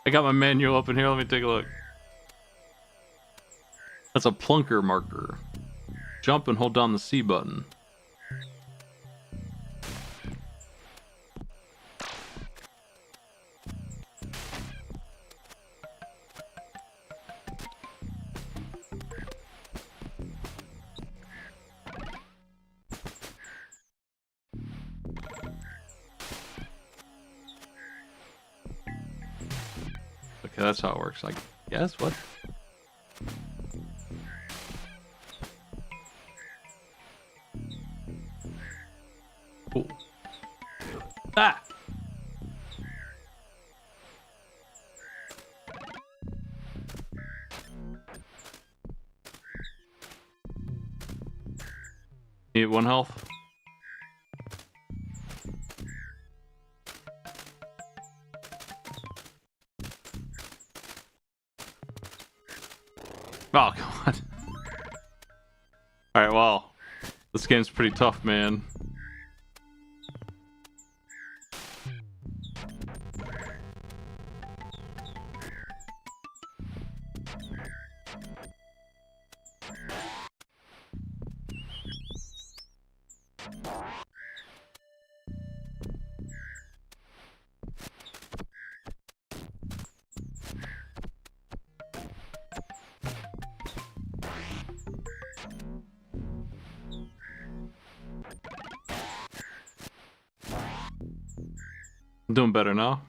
I got my manual up in here. Let me take a look. That's a plunker marker. Jump and hold down the C button. Okay, that's how it works. Like, guess what? Cool. Ah! Need 1 health. Oh, God. Alright, well. This game's pretty tough, man. I'm doing better now.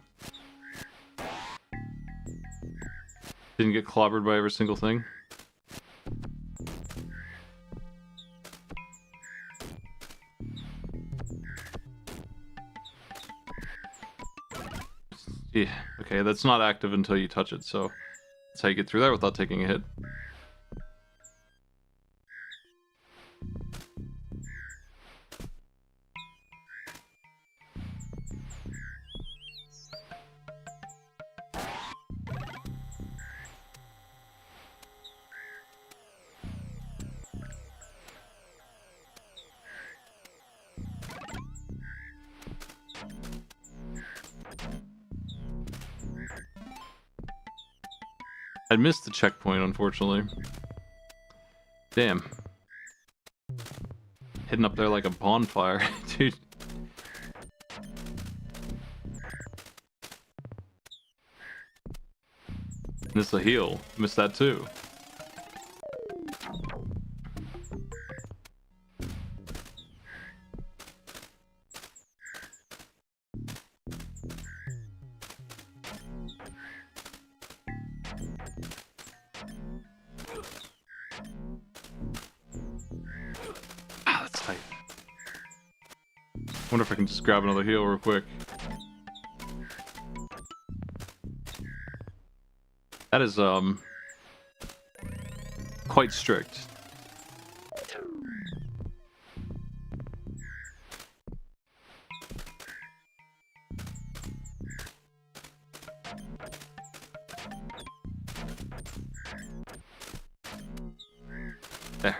Didn't get clobbered by every single thing. Yeah, okay, that's not active until you touch it, so that's how you get through there without taking a hit. I missed the checkpoint, unfortunately. Damn. Hidden up there like a bonfire, dude. Missed the heal. Missed that too. type. Wonder if I can just grab another heal real quick. That is, quite strict. There.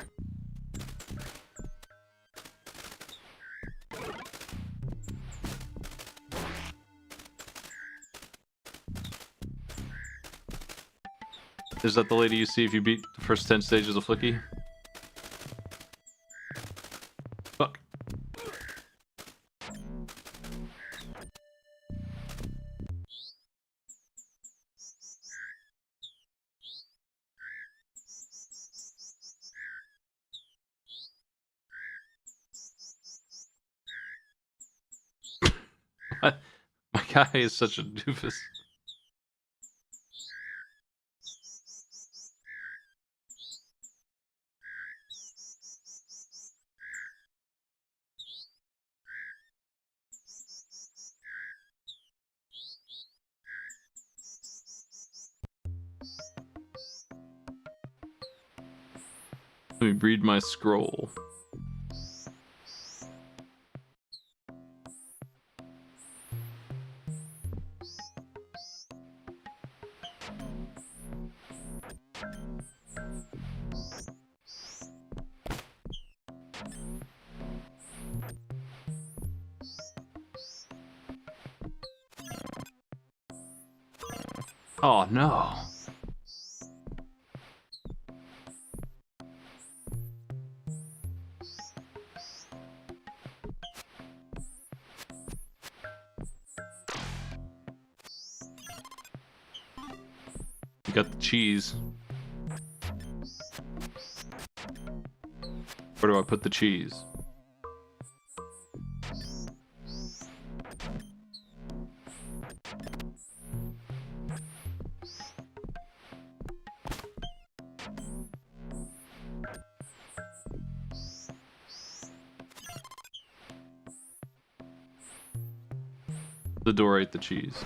Is that the lady you see if you beat the first 10 stages of Flicky? Fuck. My guy is such a doofus. Let me read my scroll. Oh no. You got the cheese. Where do I put the cheese? The door ate the cheese.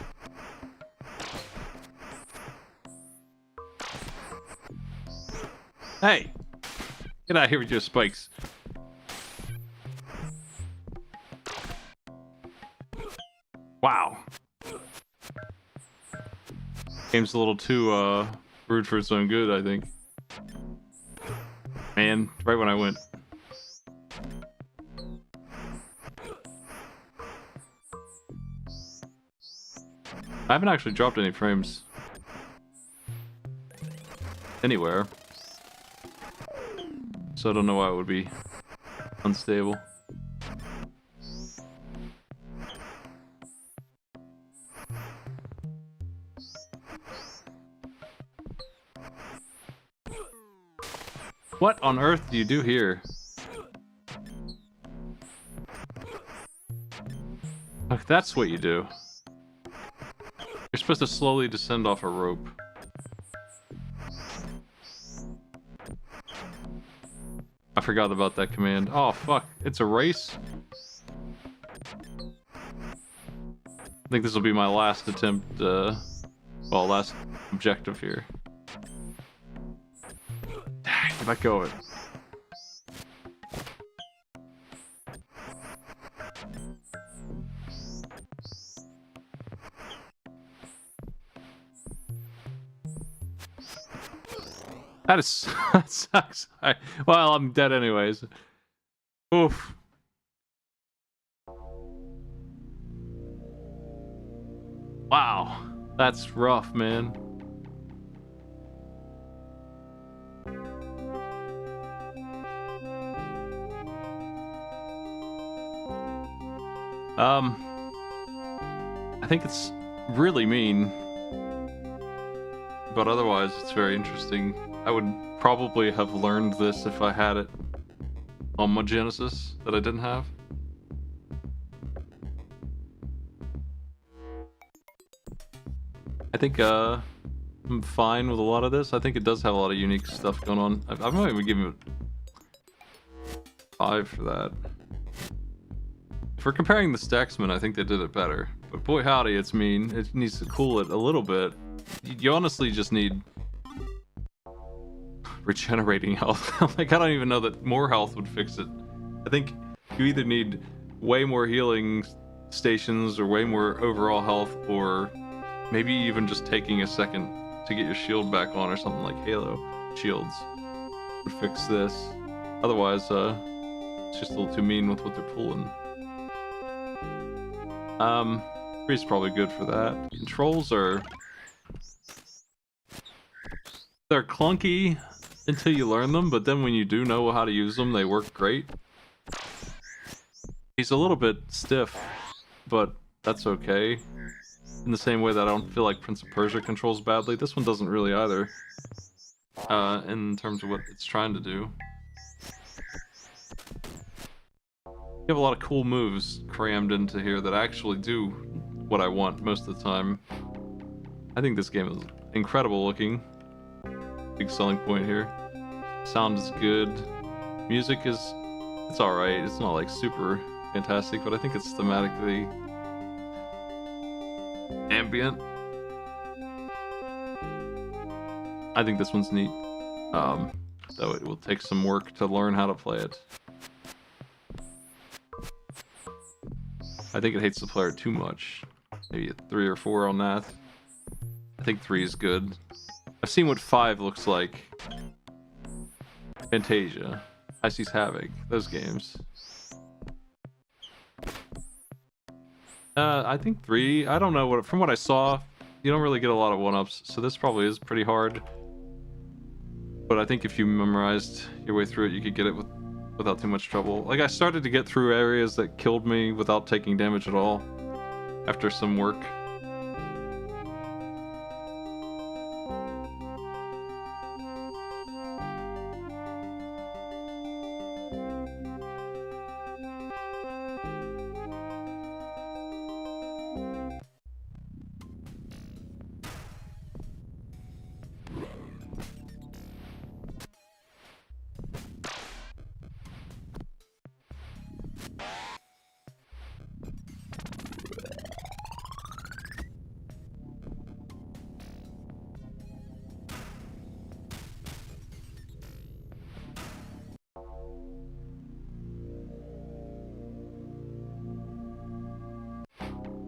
Hey! Get out of here with your spikes. Wow. Game's a little too, rude for its own good, I think. Man, right when I went. I haven't actually dropped any frames anywhere, so I don't know why it would be unstable. What on earth do you do here? Look, that's what you do. You're supposed to slowly descend off a rope. I forgot about that command. Oh fuck, it's a race? I think this will be my last attempt, well, last objective here. Let go of it. That is that sucks. Well, I'm dead anyways. Oof. Wow, that's rough, man. I think it's really mean, but otherwise it's very interesting. I would probably have learned this if I had it on my Genesis that I didn't have. I think I'm fine with a lot of this. I think it does have a lot of unique stuff going on. I'm not even giving it. 5 for that. If we're comparing the Stacksman, I think they did it better. But boy howdy, it's mean. It needs to cool it a little bit. You honestly just need regenerating health. Like, I don't even know that more health would fix it. I think you either need way more healing stations or way more overall health, or maybe even just taking a second to get your shield back on or something like Halo shields would fix this. Otherwise, it's just a little too mean with what they're pulling. 3's probably good for that. Controls are... they're clunky until you learn them, but then when you do know how to use them, they work great. He's a little bit stiff, but that's okay. In the same way that I don't feel like Prince of Persia controls badly, this one doesn't really either. In terms of what it's trying to do. You have a lot of cool moves crammed into here that actually do what I want most of the time. I think this game is incredible looking. Big selling point here. Sound is good. Music is... it's alright. It's not like super fantastic, but I think it's thematically ambient. I think this one's neat. Though it will take some work to learn how to play it. I think it hates the player too much. Maybe a 3 or 4 on that. I think 3 is good. I've seen what 5 looks like. Fantasia. Icy's Havoc. Those games. I think 3. I don't know. From what I saw, you don't really get a lot of 1-ups, so this probably is pretty hard. But I think if you memorized your way through it, you could get it without too much trouble. Like, I started to get through areas that killed me without taking damage at all. After some work.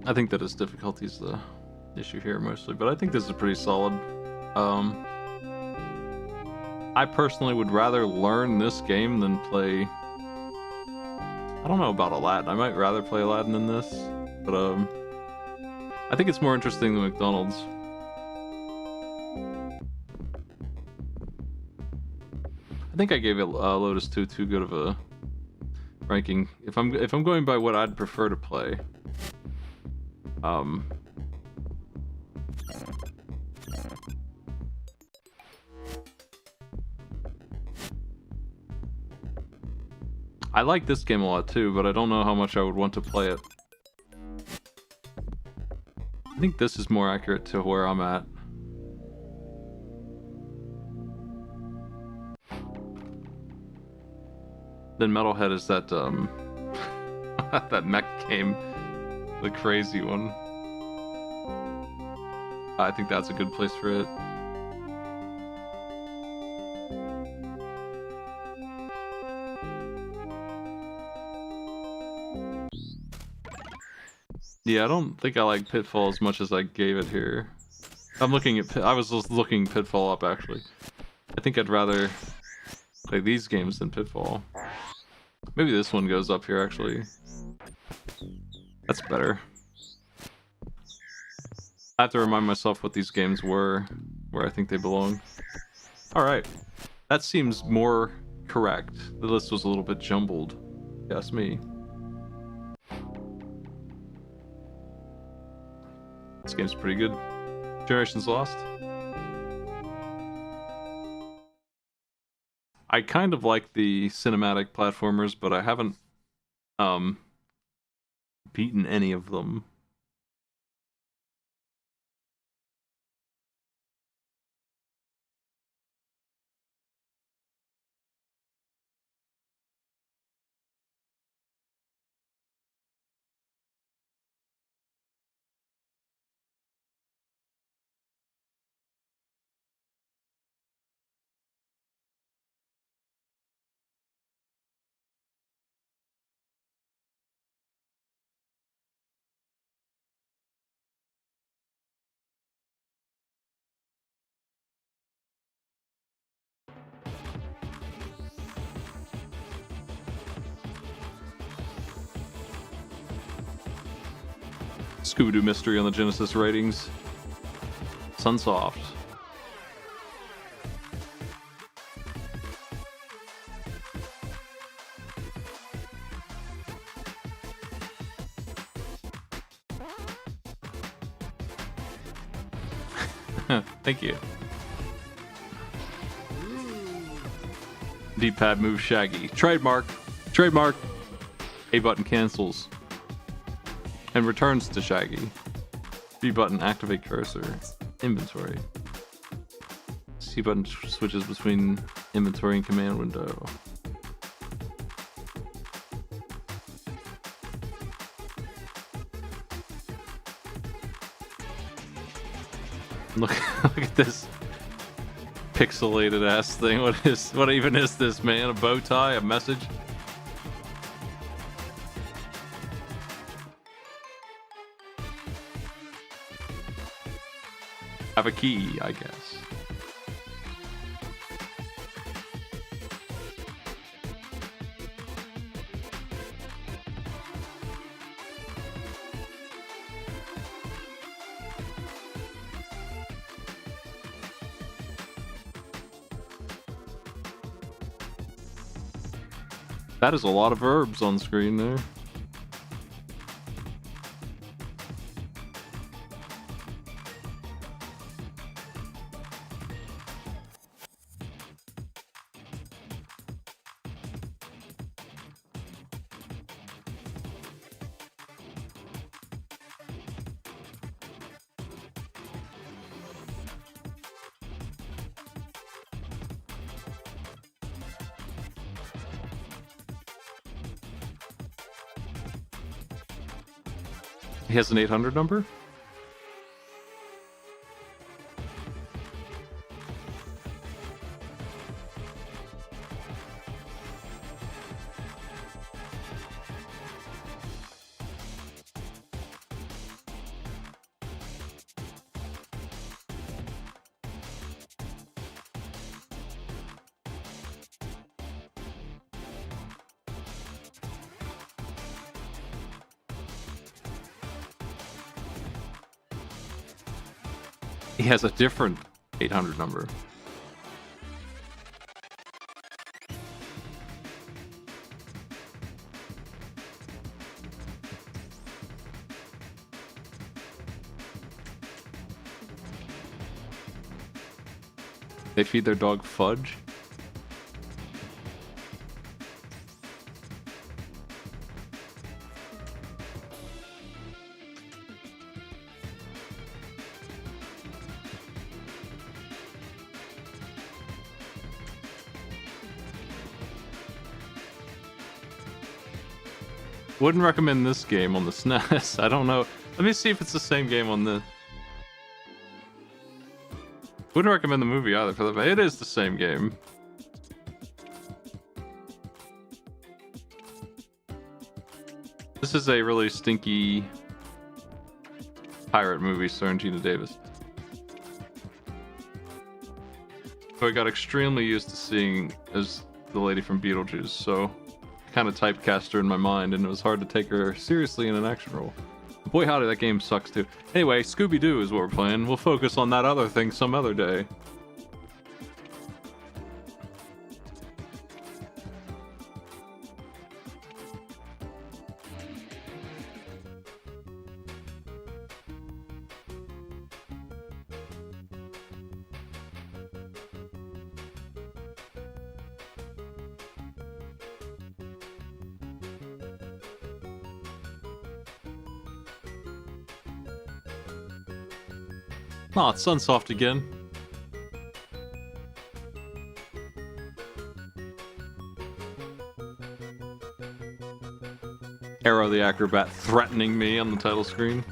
I think that his difficulty is the issue here mostly, but I think this is pretty solid. I personally would rather learn this game than play... I don't know about Aladdin. I might rather play Aladdin than this, but I think it's more interesting than McDonald's. I think I gave it Lotus 2 too good of a ranking. If I'm going by what I'd prefer to play. I like this game a lot too, but I don't know how much I would want to play it. I think this is more accurate to where I'm at. Then Metalhead is that that mech game, the crazy one. I think that's a good place for it. Yeah, I don't think I like Pitfall as much as I gave it here. I'm looking at I was just looking Pitfall up actually. I think I'd rather play these games than Pitfall. Maybe this one goes up here actually. That's better. I have to remind myself what these games were, where I think they belong. Alright. That seems more correct. The list was a little bit jumbled. Yes, me. This game's pretty good. Generations Lost. I kind of like the cinematic platformers, but I haven't beaten any of them. Scooby-Doo Mystery on the Genesis ratings. Sunsoft. Thank you. D-pad move Shaggy. Trademark. Trademark. A button cancels. And returns to Shaggy. B button activate cursor. Inventory. C button switches between inventory and command window. Look at this pixelated ass thing. What even is this, man? A bow tie? A message? Have a key, I guess. That is a lot of verbs on screen there. He has an 800 number? He has a different 800 number. They feed their dog fudge? Wouldn't recommend this game on the SNES. I don't know. Let me see if it's the same game on the... Wouldn't recommend the movie either for the... It is the same game. This is a really stinky pirate movie starring Gina Davis. So I got extremely used to seeing as the lady from Beetlejuice, so kind of typecast her in my mind, and it was hard to take her seriously in an action role. Boy howdy, that game sucks too. Anyway, Scooby-Doo is what we're playing. We'll focus on that other thing some other day. Aw, it's Sunsoft again. Arrow the Acrobat threatening me on the title screen.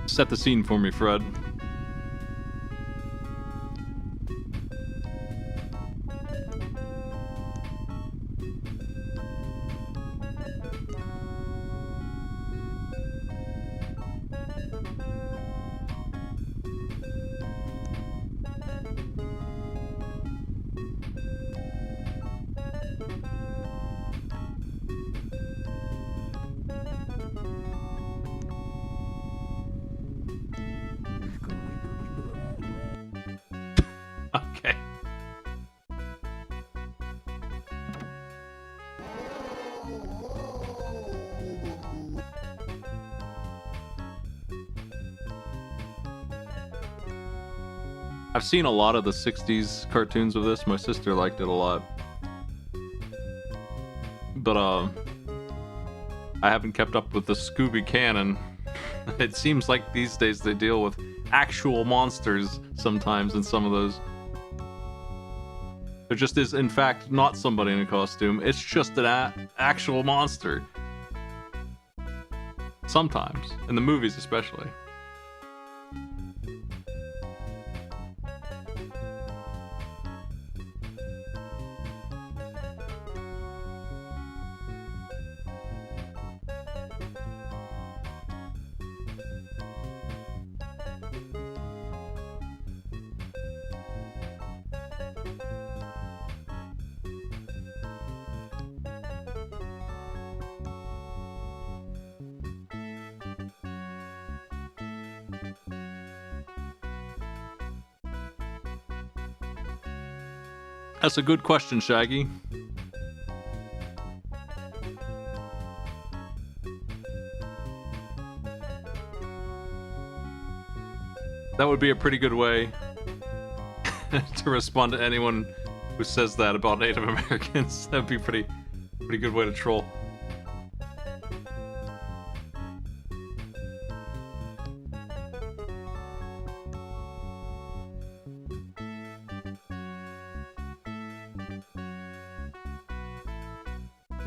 Set the scene for me, Fred. Okay. I've seen a lot of the 60s cartoons of this. My sister liked it a lot. But, I haven't kept up with the Scooby canon. It seems like these days they deal with actual monsters sometimes in some of those. There just is, in fact, not somebody in a costume. It's just an actual monster. Sometimes. In the movies especially. That's a good question, Shaggy. That would be a pretty good way to respond to anyone who says that about Native Americans. That'd be pretty good way to troll.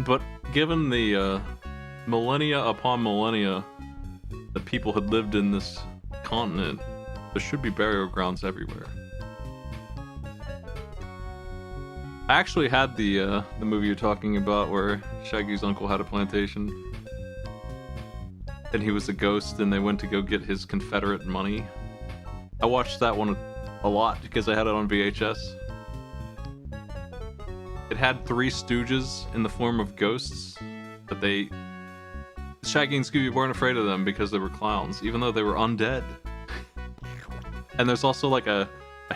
But given the millennia upon millennia that people had lived in this continent, there should be burial grounds everywhere. I actually had the movie you're talking about where Shaggy's uncle had a plantation and he was a ghost and they went to go get his Confederate money. I watched that one a lot because I had it on VHS. It had three stooges in the form of ghosts, but Shaggy and Scooby weren't afraid of them because they were clowns, even though they were undead. And there's also like a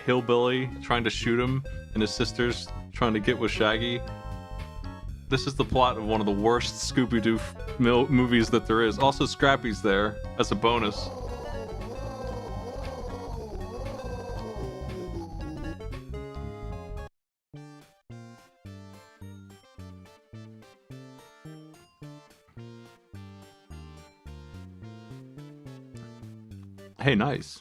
hillbilly trying to shoot him, and his sister's trying to get with Shaggy. This is the plot of one of the worst Scooby-Doo movies that there is. Also, Scrappy's there as a bonus. Hey, nice.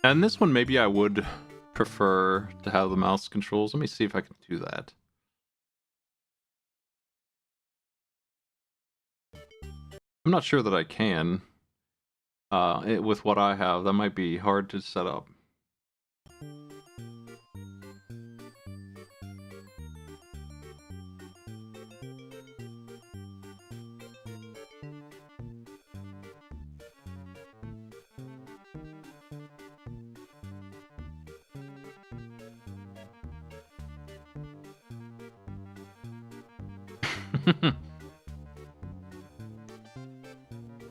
And this one, maybe I would prefer to have the mouse controls. Let me see if I can do that. I'm not sure that I can. With what I have, that might be hard to set up.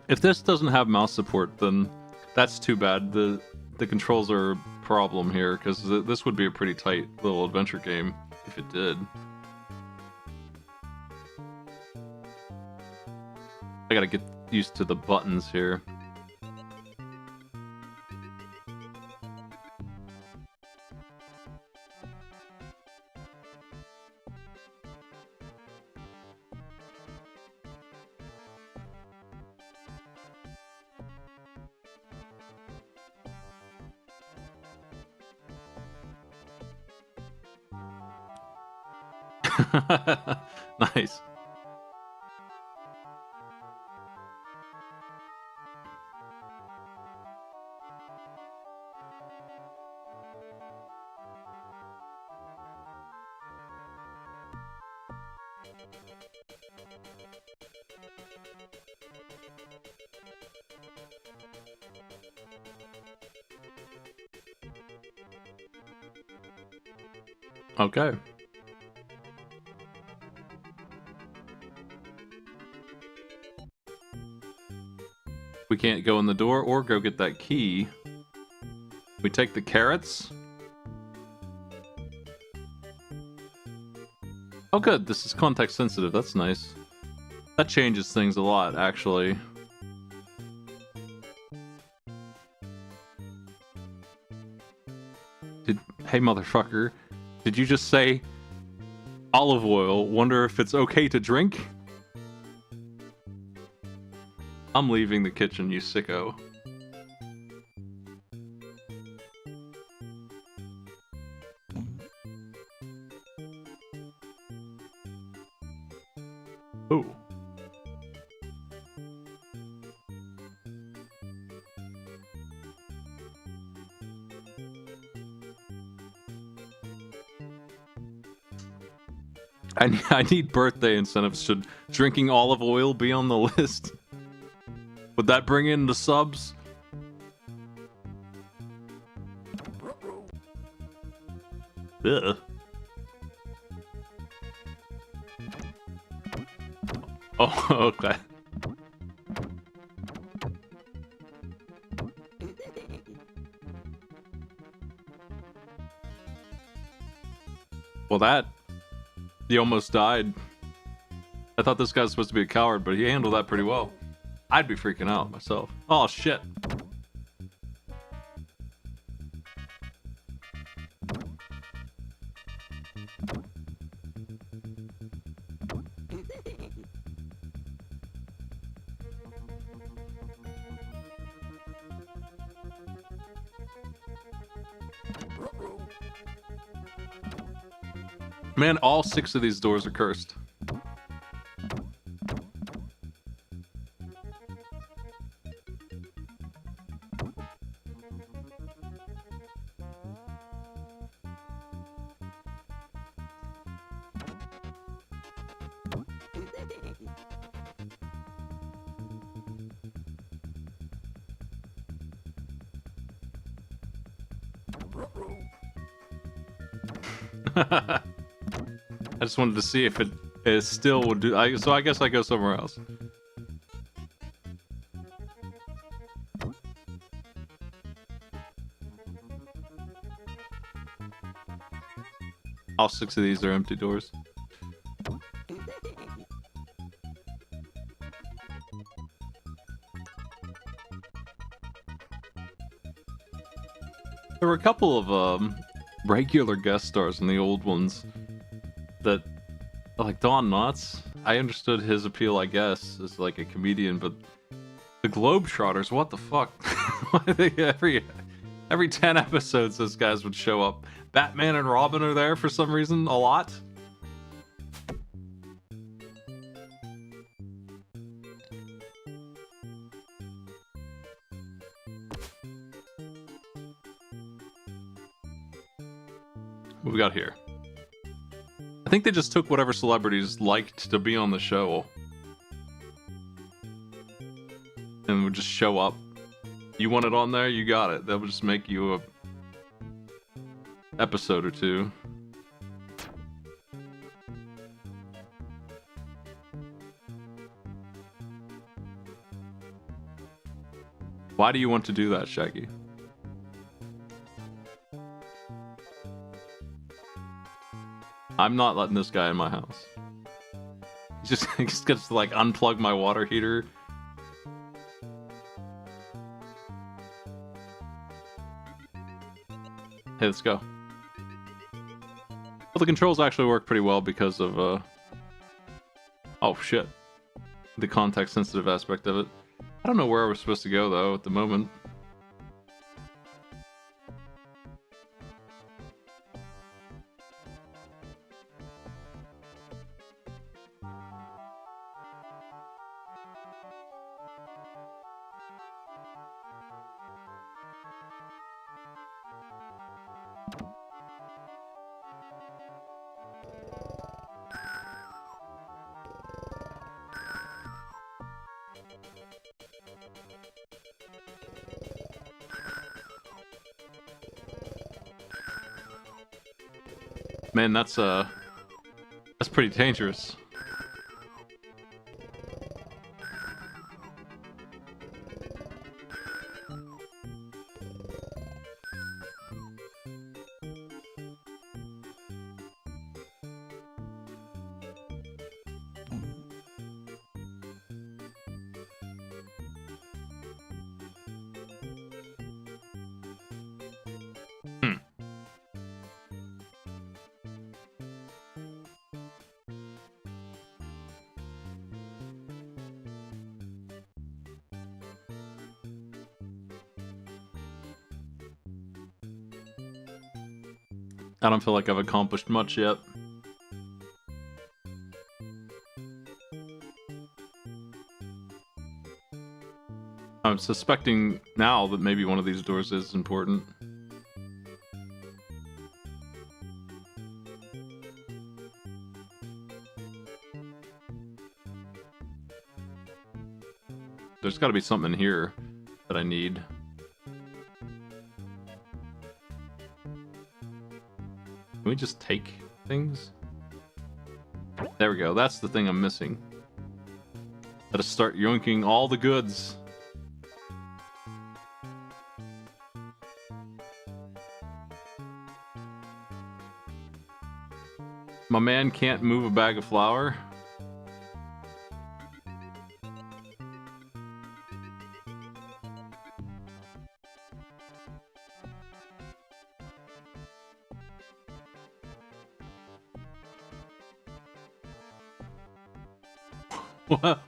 If this doesn't have mouse support, then that's too bad. The controls are a problem here, because this would be a pretty tight little adventure game if it did. I gotta get used to the buttons here. Nice. Okay. We can't go in the door or go get that key. We take the carrots. Oh good, this is context sensitive, that's nice. That changes things a lot, actually. Hey motherfucker, did you just say olive oil? Wonder if it's okay to drink? I'm leaving the kitchen, you sicko. Ooh. I need birthday incentives. Should drinking olive oil be on the list? Would that bring in the subs? Ugh. Oh, okay. Well, that... He almost died. I thought this guy was supposed to be a coward, but he handled that pretty well. I'd be freaking out myself. Oh, shit. Man, all 6 of these doors are cursed. I just wanted to see if it still would do. So I guess I go somewhere else. All 6 of these are empty doors. There were a couple of regular guest stars in the old ones that, like Don Knotts. I understood his appeal, I guess, as like a comedian, but the Globetrotters, what the fuck? I think every 10 episodes those guys would show up. Batman and Robin are there for some reason, a lot. What we got here? I think they just took whatever celebrities liked to be on the show and would just show up. You want it on there, you got it. That would just make you a episode or two. Why do you want to do that, Shaggy? I'm not letting this guy in my house. He just gets to like unplug my water heater. Hey, let's go. Well, the controls actually work pretty well because of oh shit, the context sensitive aspect of it. I don't know where we're supposed to go though at the moment. Man, that's pretty dangerous. I don't feel like I've accomplished much yet. I'm suspecting now that maybe one of these doors is important. There's got to be something in here that I need. Can we just take things? There we go. That's the thing I'm missing. Gotta start yoinking all the goods. My man can't move a bag of flour. What?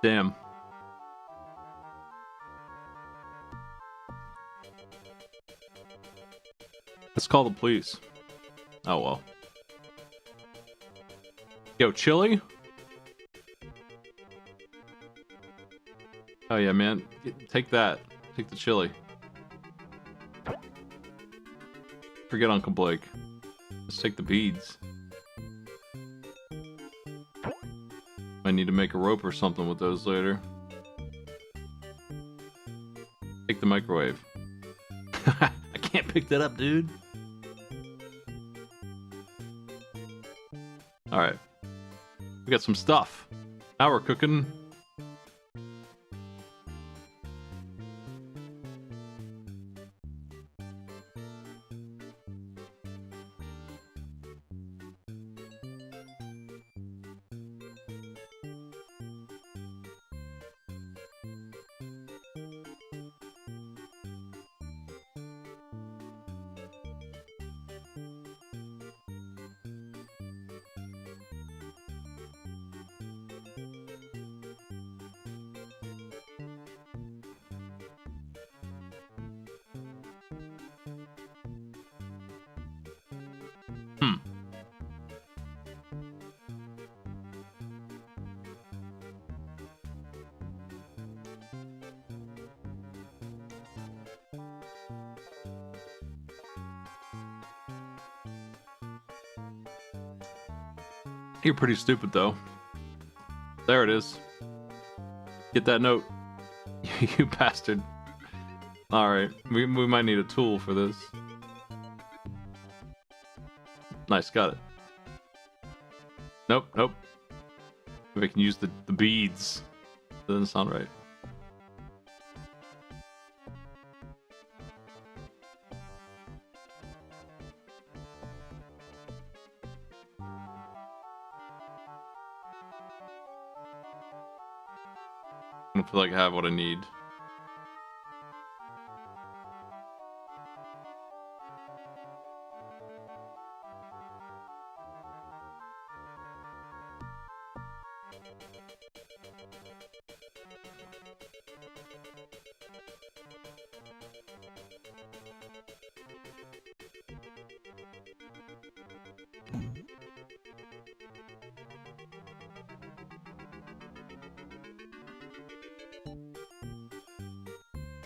Damn. Let's call the police. Oh well. Yo, chili? Oh yeah, man. Take that. Take the chili. Forget Uncle Blake. Let's take the beads. I need to make a rope or something with those later. Take the microwave. I can't pick that up, dude. Alright. We got some stuff. Now we're cooking. You're pretty stupid, though. There it is. Get that note. You bastard. Alright, we might need a tool for this. Nice, got it. Nope, nope. Maybe I can use the beads. Doesn't sound right. I don't feel like I have what I need.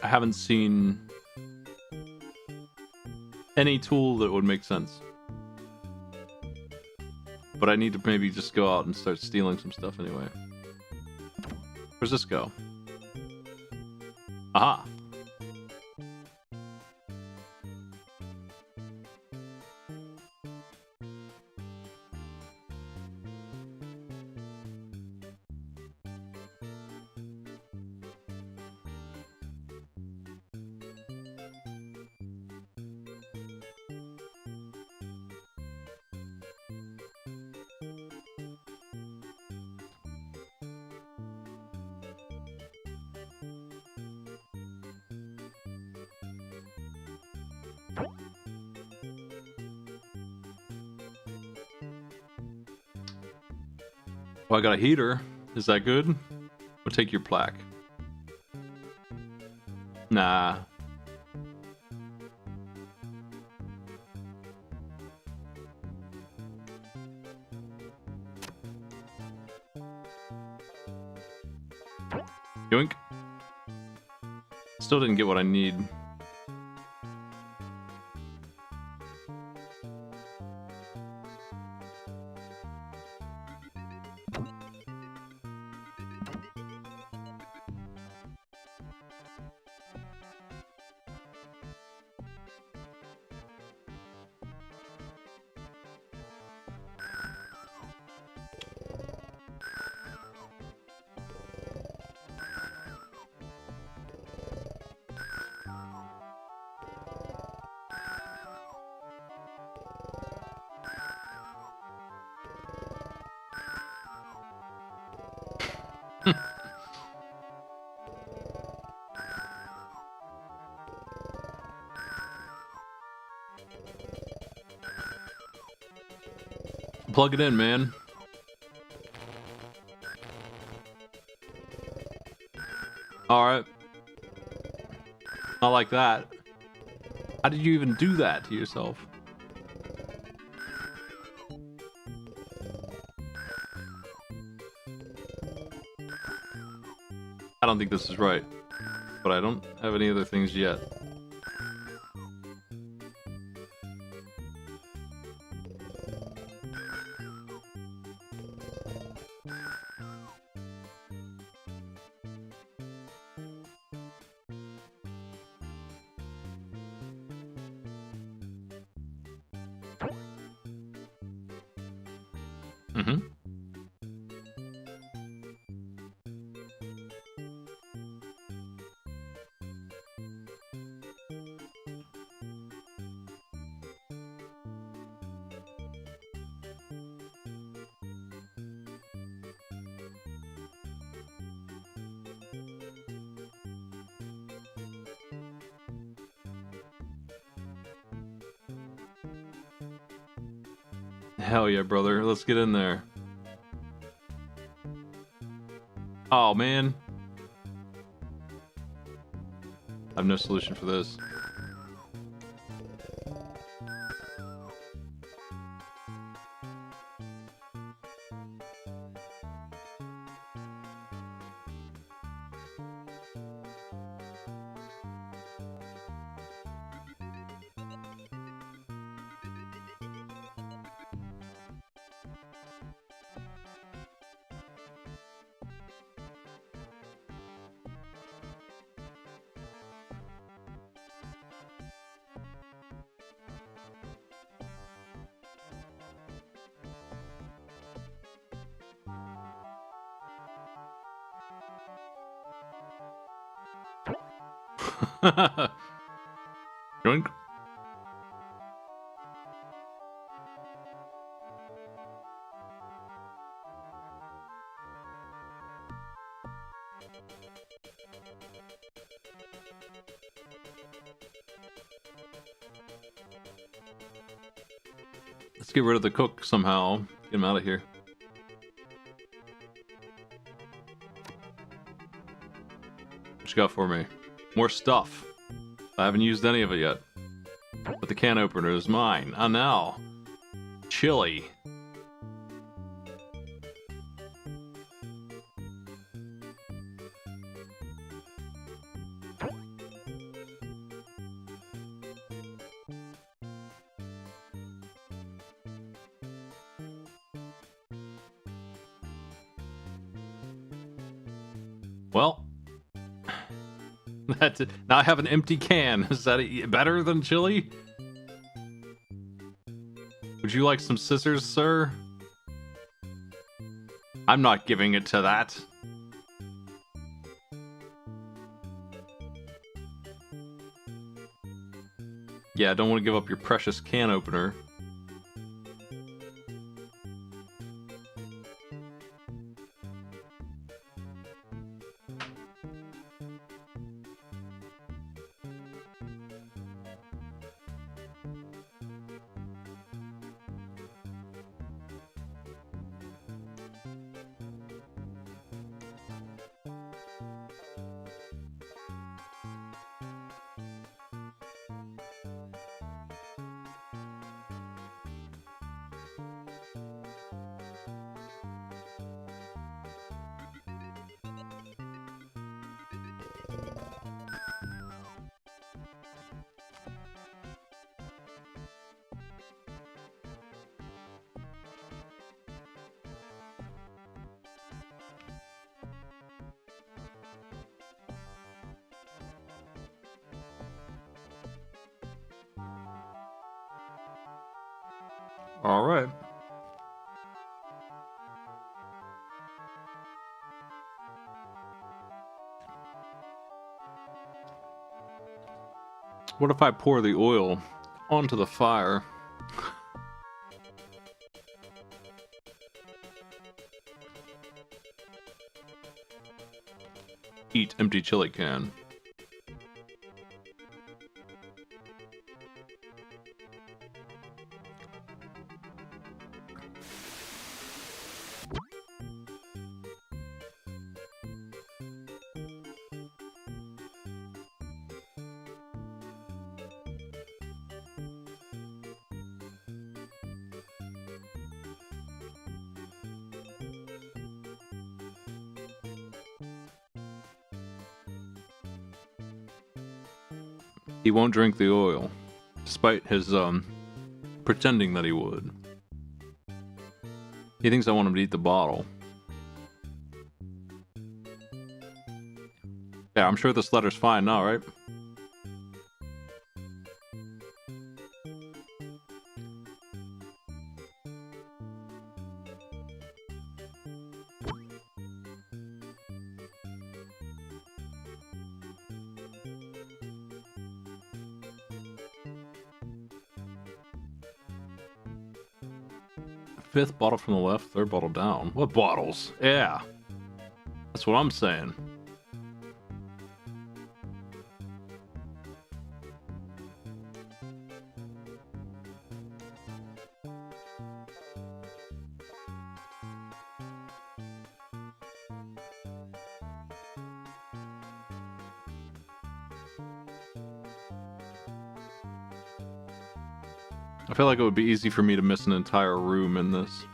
I haven't seen any tool that would make sense. But I need to maybe just go out and start stealing some stuff anyway. Where's this go? Aha! Oh, I got a heater. Is that good? We'll take your plaque. Nah. Yoink. Still didn't get what I need. Plug it in, man. Alright. Not like that. How did you even do that to yourself? I don't think this is right. But I don't have any other things yet. Mm-hmm. Hell yeah, brother. Let's get in there. Oh, man. I have no solution for this. Drink. Let's get rid of the cook somehow. Get him out of here. What you got for me? More stuff. I haven't used any of it yet. But the can opener is mine. Ah, now. chili. Well, that's it. Now I have an empty can. Is that better than chili? Would you like some scissors, sir? I'm not giving it to that. Yeah, I don't want to give up your precious can opener. All right. What if I pour the oil onto the fire? Eat empty chili can. He won't drink the oil, despite his, pretending that he would. He thinks I want him to eat the bottle. Yeah, I'm sure this letter's fine now, right? Fifth bottle from the left, third bottle down. What bottles? Yeah. That's what I'm saying. I feel like it would be easy for me to miss an entire room in this.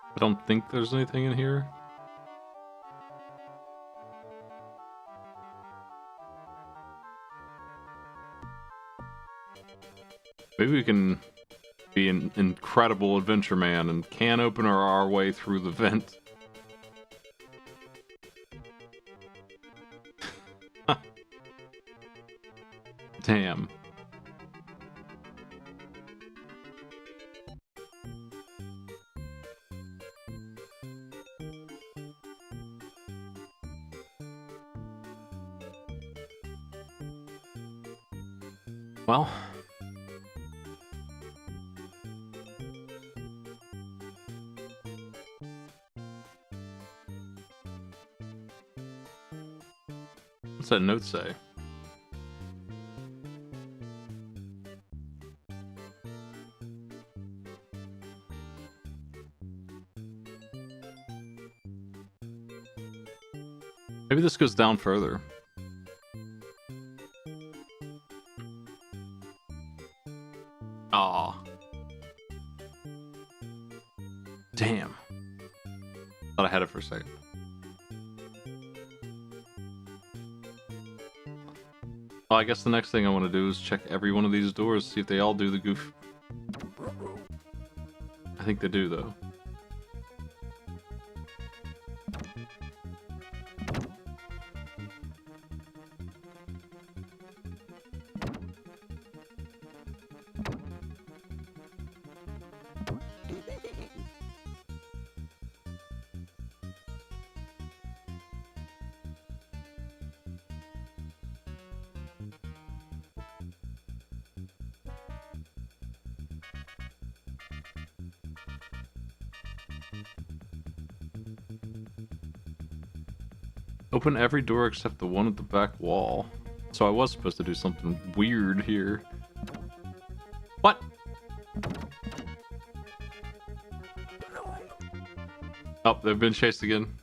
I don't think there's anything in here. Maybe we can be an incredible adventure man and can opener our way through the vent. Damn. Well, What's that note say? Maybe this goes down further. Aw. Damn. Thought I had it for a second. Well, I guess the next thing I want to do is check every one of these doors, see if they all do the goof. I think they do, though. Open every door except the one at the back wall. So I was supposed to do something weird here. What? Oh, they've been chased again.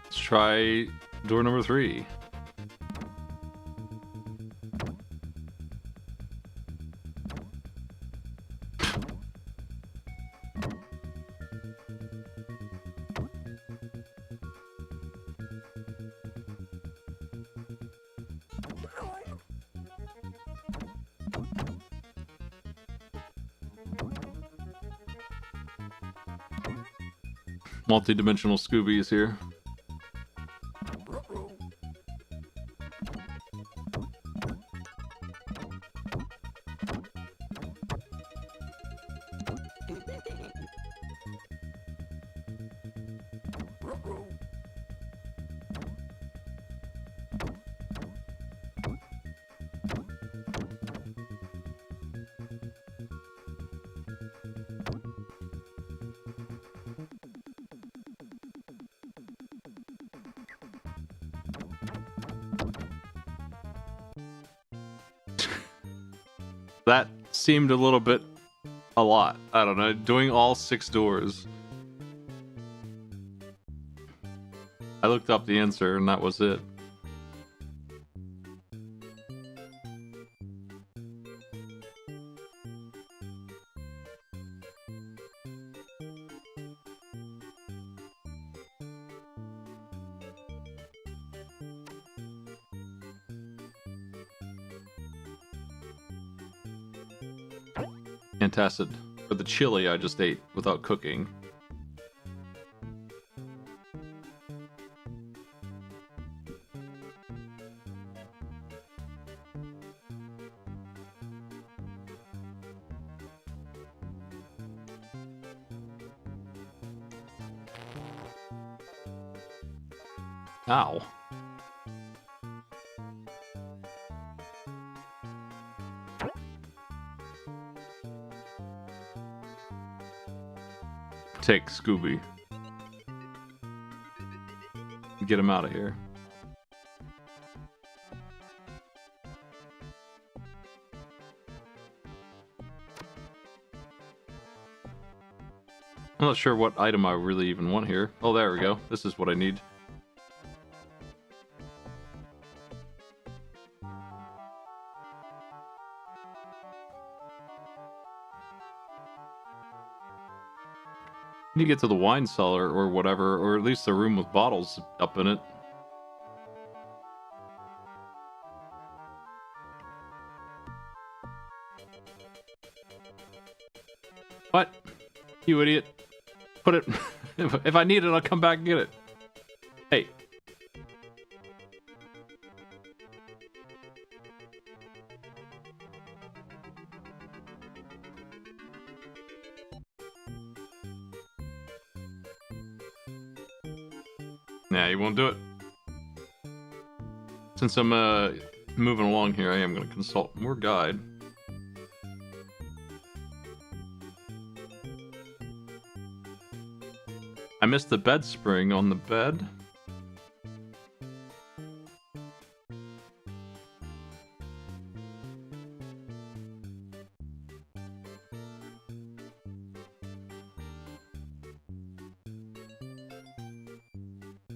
Let's try door number 3. Multi-dimensional Scooby is here. That seemed a little bit a lot. I don't know, doing all 6 doors. I looked up the answer and that was it. Antacid for the chili I just ate without cooking. Ow. Take Scooby. Get him out of here. I'm not sure what item I really even want here. Oh, there we go. This is what I need. Need to get to the wine cellar or whatever, or at least the room with bottles up in it. What? You idiot. Put it... if I need it, I'll come back and get it. Hey. Nah, you won't do it. Since I'm moving along here, I am going to consult more guide. I missed the bed spring on the bed.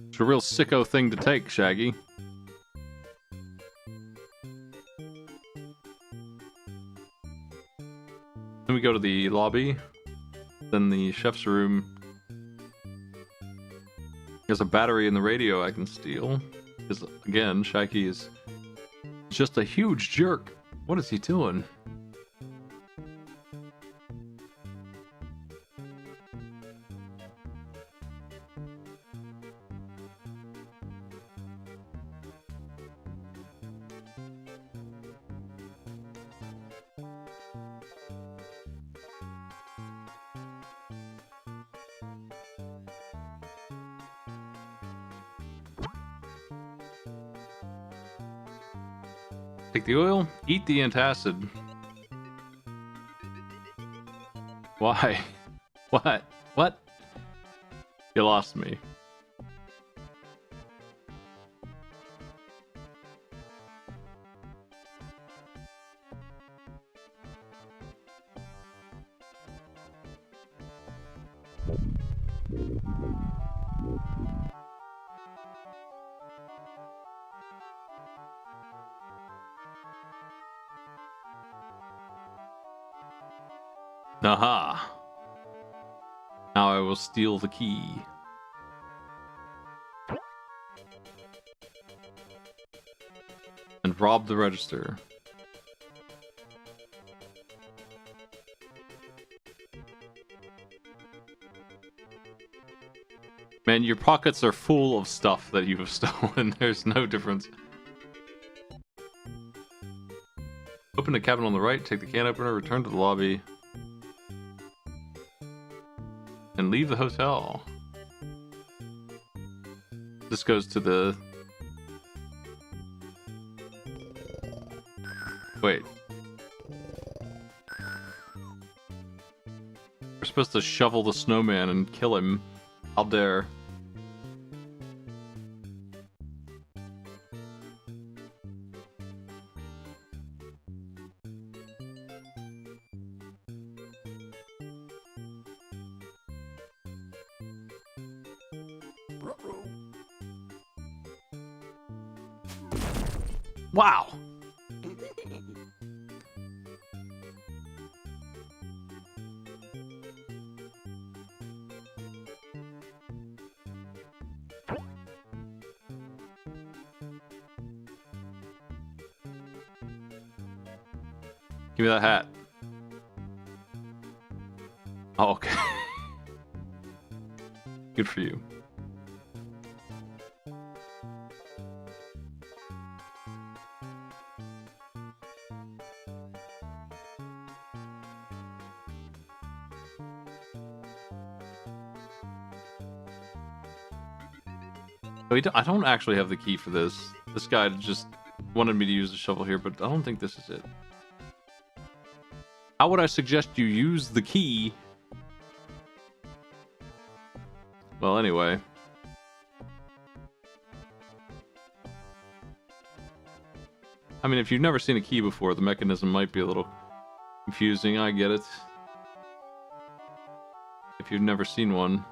It's a real sicko thing to take, Shaggy. Then we go to the lobby. Then the chef's room. There's a battery in the radio I can steal. Because, again, Shaggy is just a huge jerk. What is he doing? Take the oil, eat the antacid. Why? What? What? You lost me. Aha! Now I will steal the key. And rob the register. Man, your pockets are full of stuff that you have stolen. There's no difference. Open the cabin on the right, take the can opener, return to the lobby. And leave the hotel. This goes to the... Wait. We're supposed to shovel the snowman and kill him. How dare. Wow! Give me that hat. Oh, okay. Good for you. I don't actually have the key for this. This guy just wanted me to use the shovel here, but I don't think this is it. How would I suggest you use the key? Well, anyway. I mean, if you've never seen a key before, the mechanism might be a little confusing. I get it. If you've never seen one.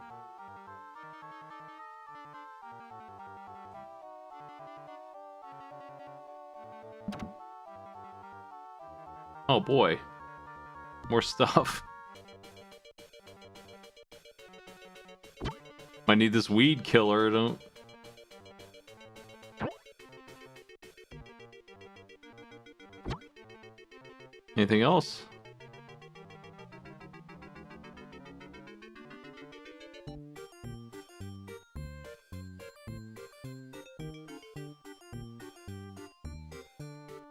Oh boy. More stuff. I need this weed killer, don't... Anything else?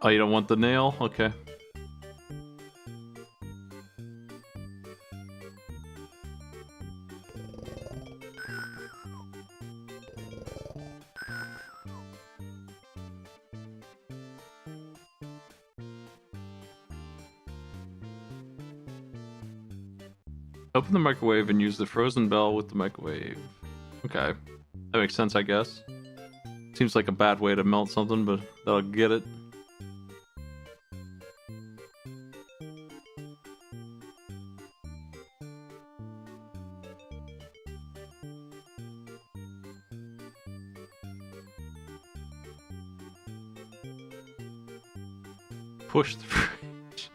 Oh, you don't want the nail? Okay. Open the microwave and use the frozen bell with the microwave. Okay. That makes sense, I guess. Seems like a bad way to melt something, but that'll get it. Push the fridge.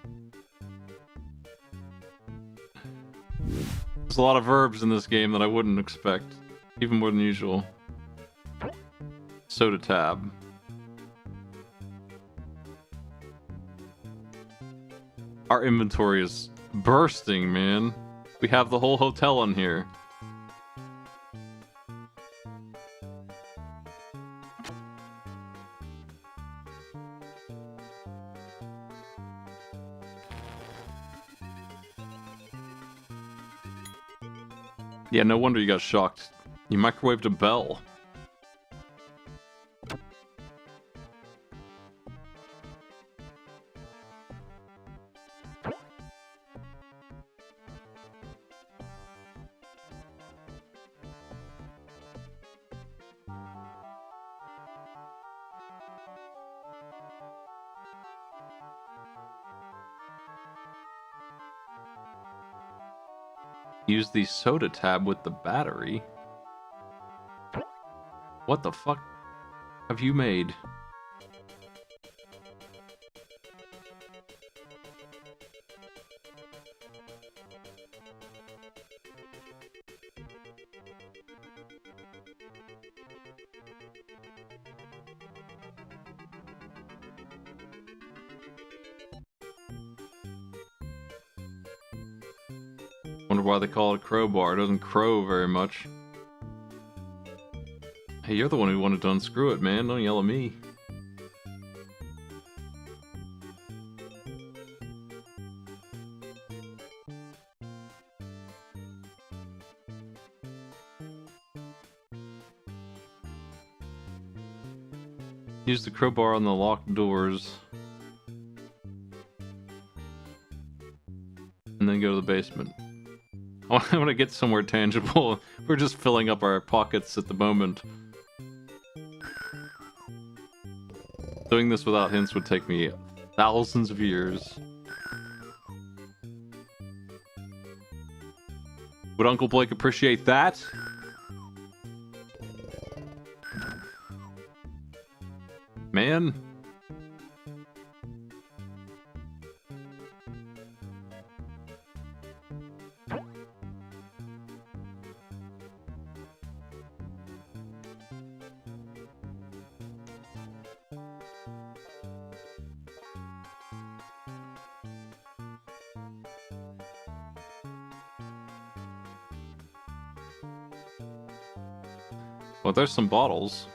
There's a lot of verbs in this game that I wouldn't expect. Even more than usual. Soda tab. Our inventory is bursting, man. We have the whole hotel on here. Yeah, no wonder you got shocked. You microwaved a bell. Use the soda tab with the battery. What the fuck have you made? Wonder why they call it a crowbar. It doesn't crow very much. Hey, you're the one who wanted to unscrew it, man. Don't yell at me. Use the crowbar on the locked doors. And then go to the basement. I want to get somewhere tangible. We're just filling up our pockets at the moment. Doing this without hints would take me thousands of years. Would Uncle Blake appreciate that? Man. Well, there's some bottles.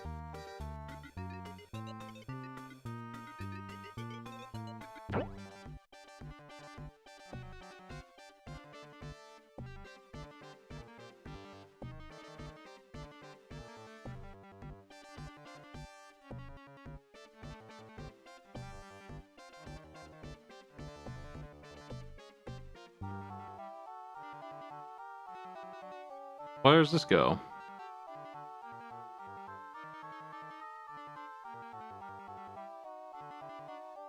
Where does this go?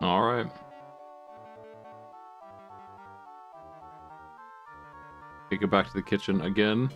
Alright. We go back to the kitchen again.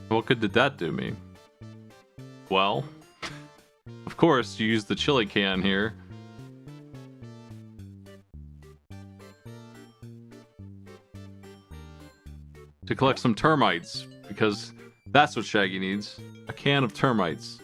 What good did that do me? Well, of course, you use the chili can here. To collect some termites, because that's what Shaggy needs. A can of termites.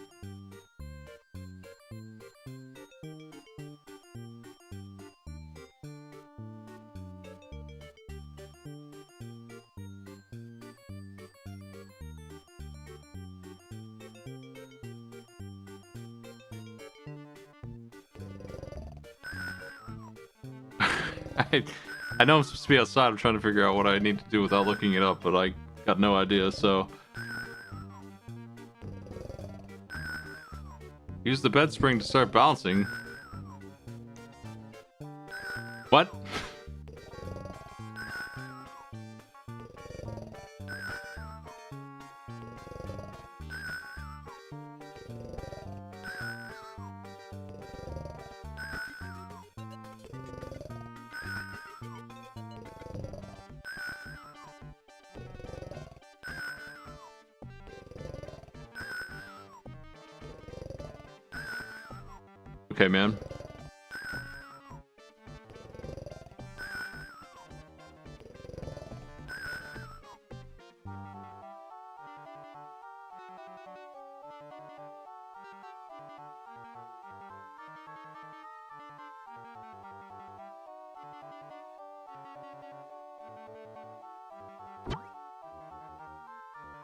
I know I'm supposed to be outside. I'm trying to figure out what I need to do without looking it up, but I got no idea, so... Use the bed spring to start bouncing. What? Okay, man.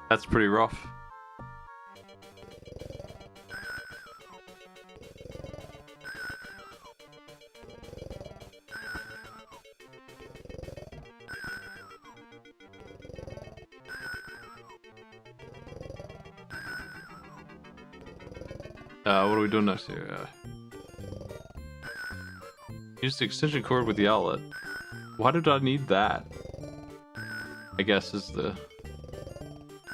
That's pretty rough. What are we doing next here? Use the extension cord with the outlet. Why did I need that? I guess is the...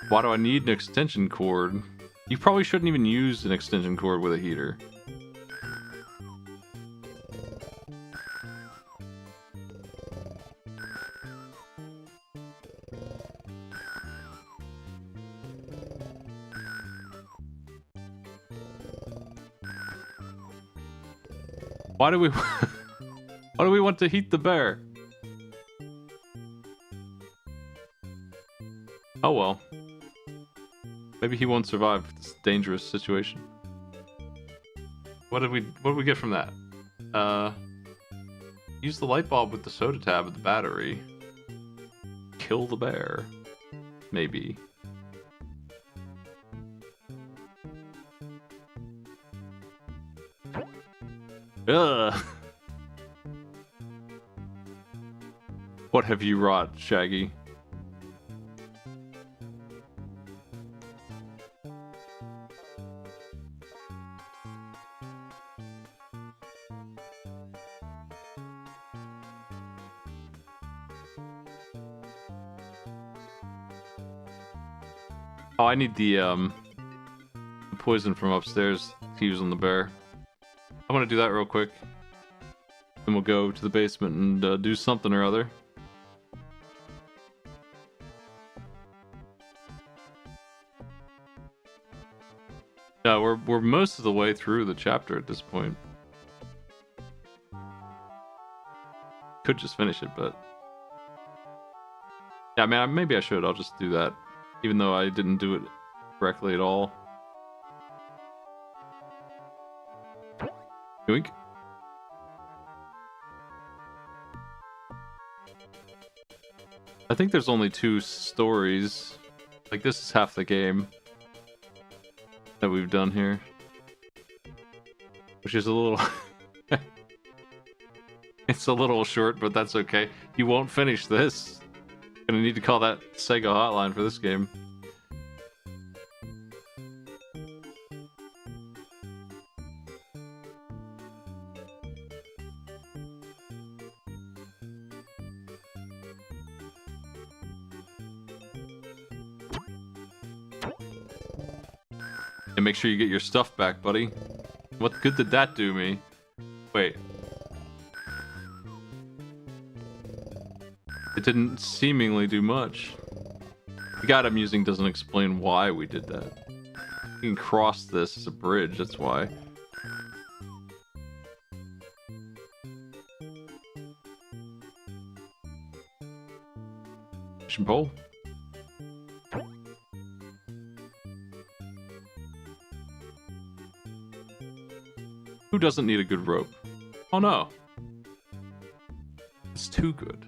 Why do I need an extension cord? You probably shouldn't even use an extension cord with a heater. Why do we... Why do we want to heat the bear? Oh well. Maybe he won't survive this dangerous situation. What did we get from that? Use the light bulb with the soda tab of the battery. Kill the bear. Maybe. Ugh. What have you wrought, Shaggy? Oh, I need the poison from upstairs to use on the bear. I'm gonna do that real quick. Then we'll go to the basement and do something or other. Yeah, we're most of the way through the chapter at this point. Could just finish it, but... Yeah, I mean, maybe I should. I'll just do that. Even though I didn't do it correctly at all. Yoink. I think there's only 2 stories. Like, this is half the game that we've done here. Which is a little... It's a little short, but that's okay. You won't finish this. Gonna need to call that Sega hotline for this game. And make sure you get your stuff back, buddy. What good did that do me? Wait. It didn't seemingly do much. The guide I'm using doesn't explain why we did that. You can cross this as a bridge, that's why. Fishing pole. Who doesn't need a good rope? Oh no. It's too good.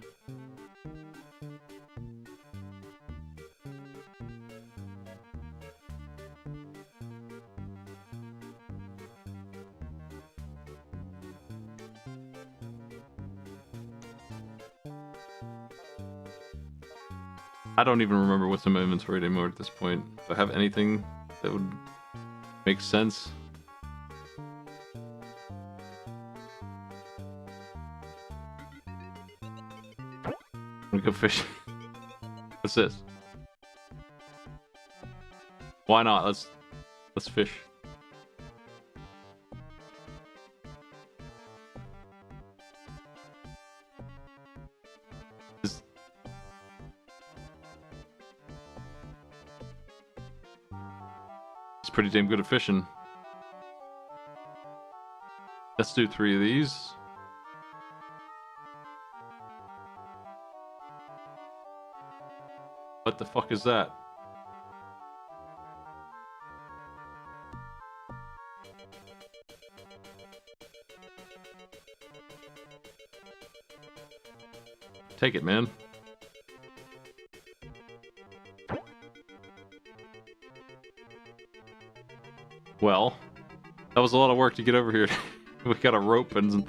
I don't even remember what's in my inventory anymore at this point. Do I have anything that would make sense? I'm gonna go fishing. What's this? Why not? Let's fish. It's pretty damn good at fishing. Let's do 3 of these. What the fuck is that? Take it, man. Well, that was a lot of work to get over here. We got a rope and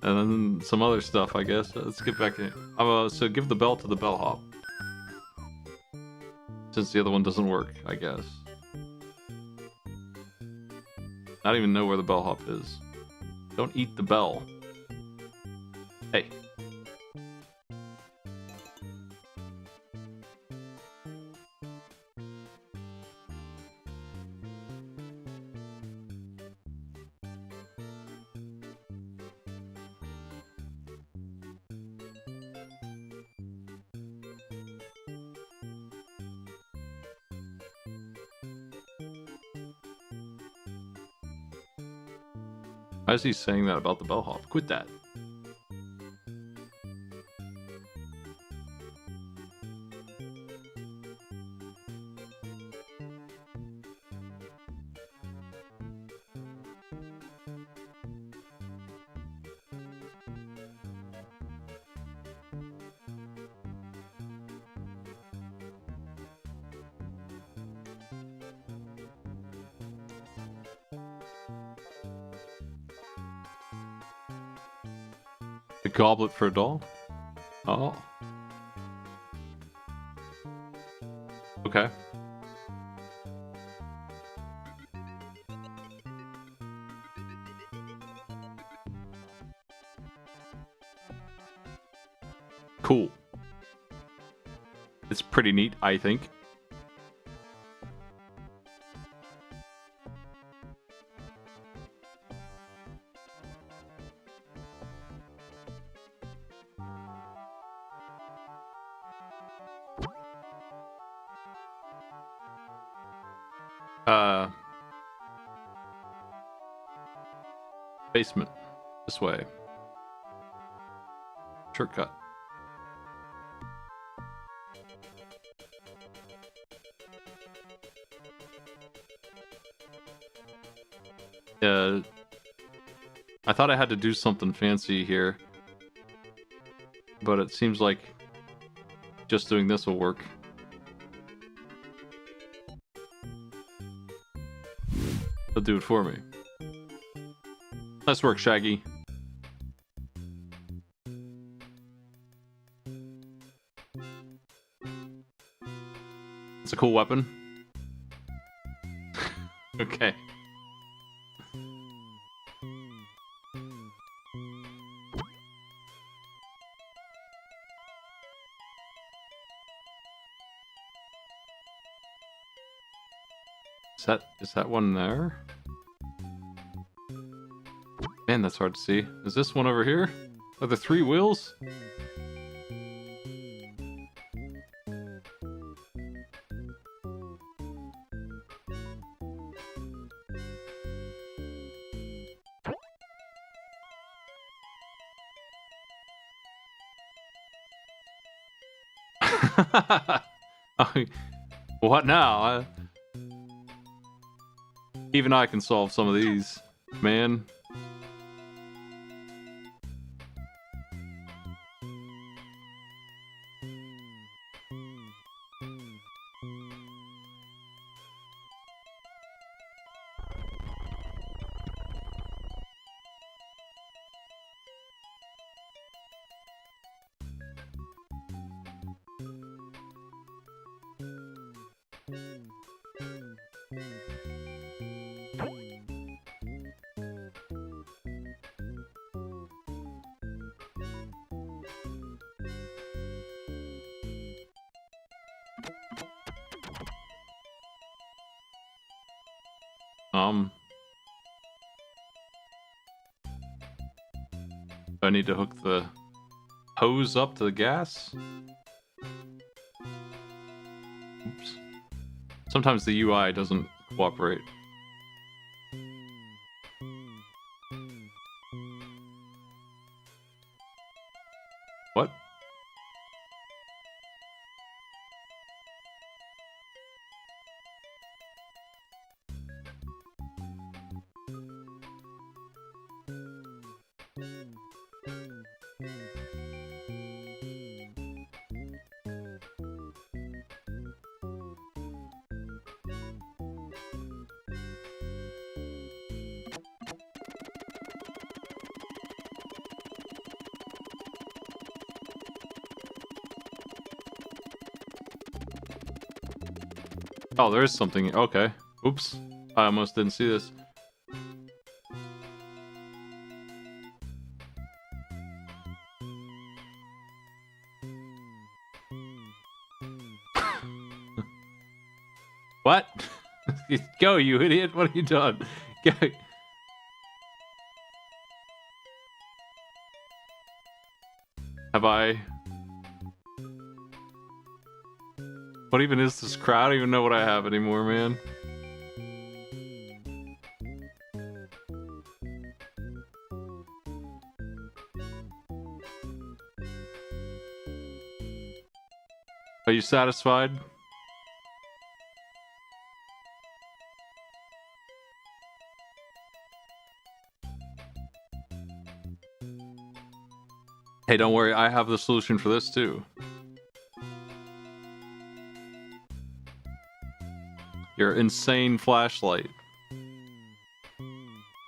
then some other stuff, I guess. Let's get back in. So give the bell to the bellhop. Since the other one doesn't work, I guess. I don't even know where the bellhop is. Don't eat the bell. Hey. Why is he saying that about the bellhop? Quit that. The goblet for a doll? Oh. Okay. Cool. It's pretty neat, I think. Basement. This way. Shortcut. I thought I had to do something fancy here, but it seems like just doing this will work. They'll do it for me. Nice work, Shaggy. It's a cool weapon. Okay. Is that one there? Man, that's hard to see. Is this one over here? Are there 3 wheels? What now? Even I can solve some of these, man. Do I need to hook the hose up to the gas? Oops. Sometimes the UI doesn't cooperate. What? Oh, there is something. Okay. Oops. I almost didn't see this. What? Go, you idiot. What have you done? Go. Have I... What even is this crowd? I don't even know what I have anymore, man. Are you satisfied? Hey, don't worry. I have the solution for this, too. Your insane flashlight.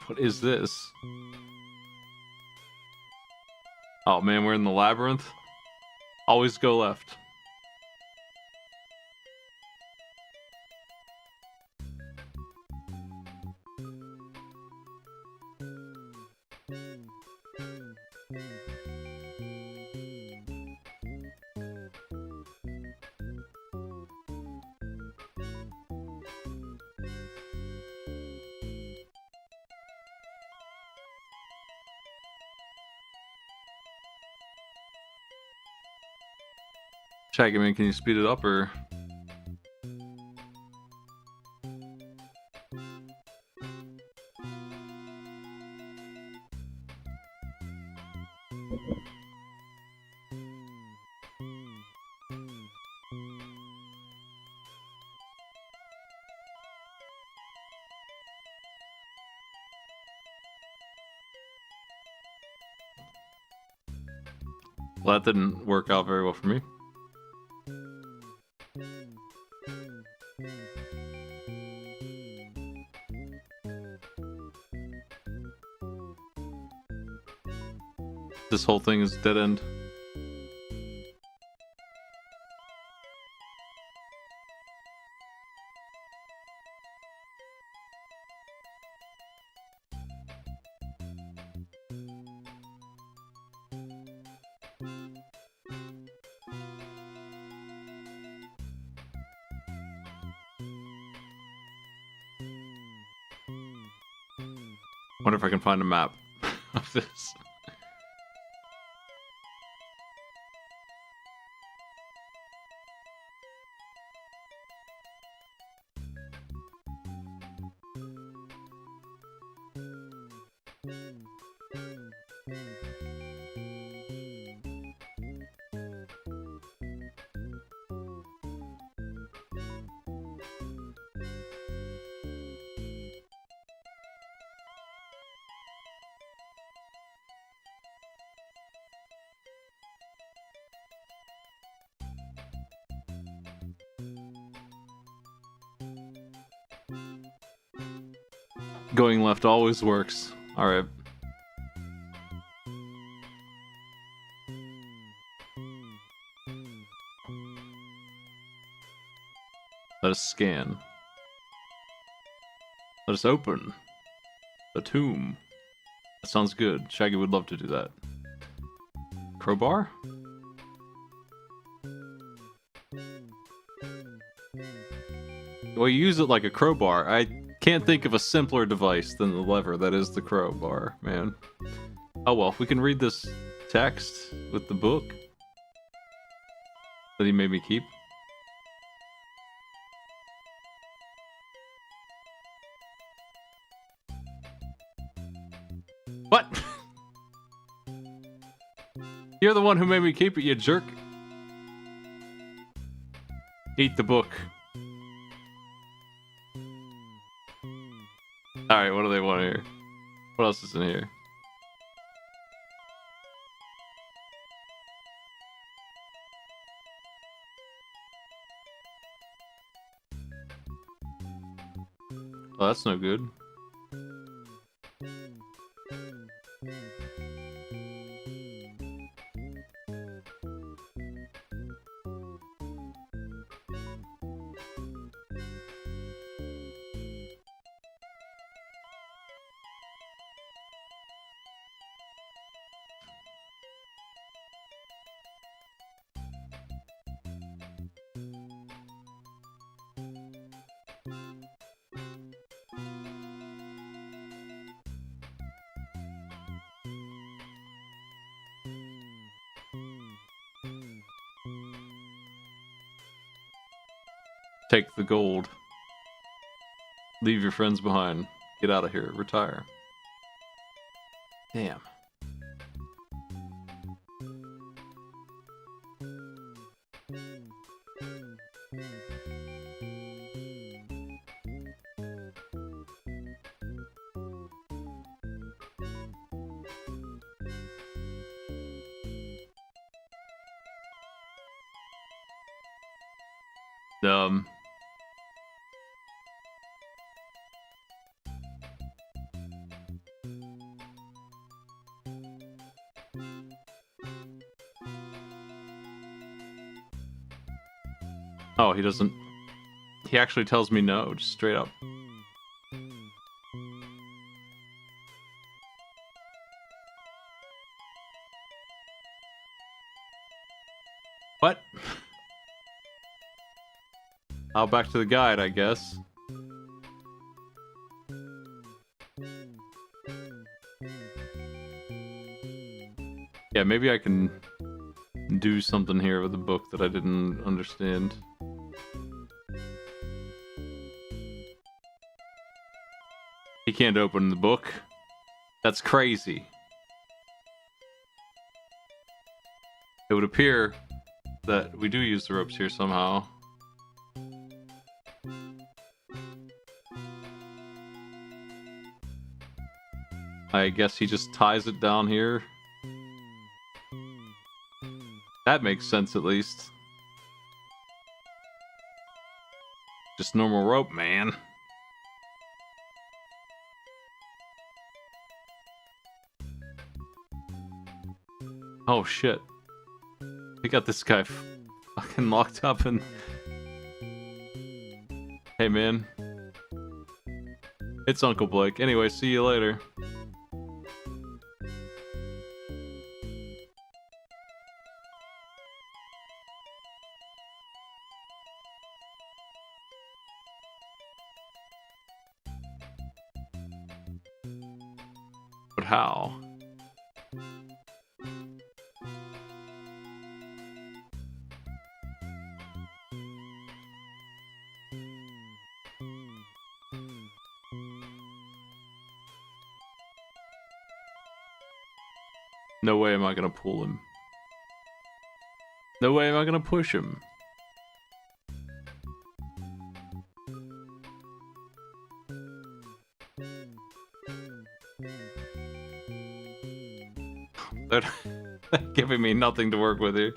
What is this? Oh man, we're in the labyrinth. Always go left. Shaggy Man, can you speed it up or? Well, that didn't work out very well for me. This whole thing is dead end. Wonder if I can find a map of this. Going left always works. Alright. That Let us scan. Let us open the tomb. That sounds good. Shaggy would love to do that. Crowbar? Well, you use it like a crowbar. I can't think of a simpler device than the lever that is the crowbar, man. Oh well, we can read this text with the book that he made me keep. What? You're the one who made me keep it, you jerk. Eat the book. Alright, what do they want here? What else is in here? Oh, that's no good. Take the gold. Leave your friends behind. Get out of here. Retire. Damn. Oh, he doesn't... He actually tells me no, just straight up. What? I'll back to the guide, I guess. Yeah, maybe I can do something here with the book that I didn't understand. He can't open the book. That's crazy. It would appear that we do use the ropes here somehow. I guess he just ties it down here. That makes sense, at least. Just normal rope, man. Oh shit. We got this guy fucking locked up and... Hey man. It's Uncle Blake. Anyway, see you later. But how? No way am I gonna pull him. No way am I gonna push him. They're giving me nothing to work with here.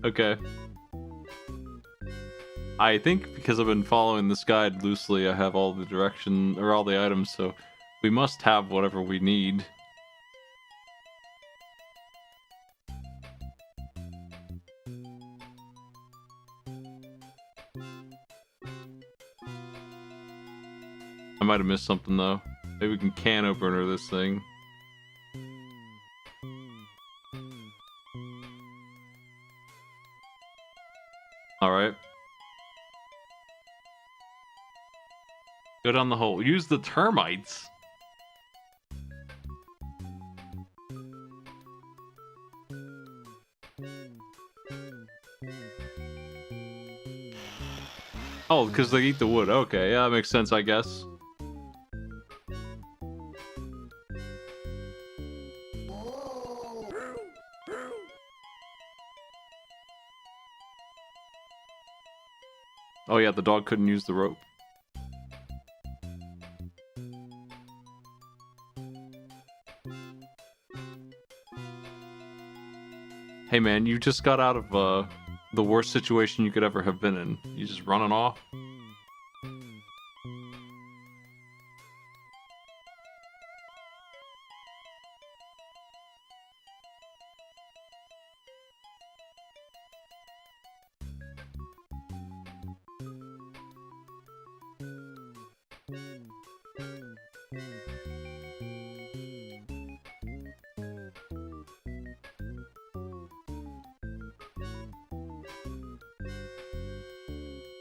Okay. I think because I've been following this guide loosely, I have all the direction, or all the items, so we must have whatever we need. might have missed something though. Maybe we can opener this thing. Alright. Go down the hole. Use the termites. Oh, because they eat the wood. Okay, yeah, that makes sense, I guess. Oh yeah, the dog couldn't use the rope. Hey man, you just got out of the worst situation you could ever have been in. You just running off?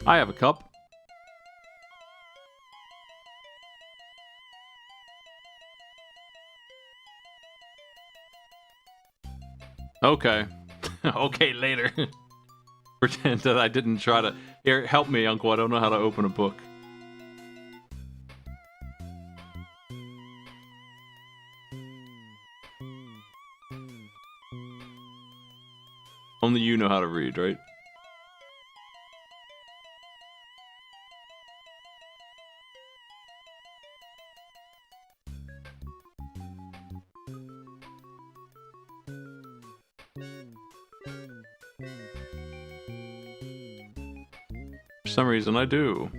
I have a cup. Okay. Okay, later. Pretend that I didn't try to... Here, help me, Uncle. I don't know how to open a book. Only you know how to read, right? For some reason, I do.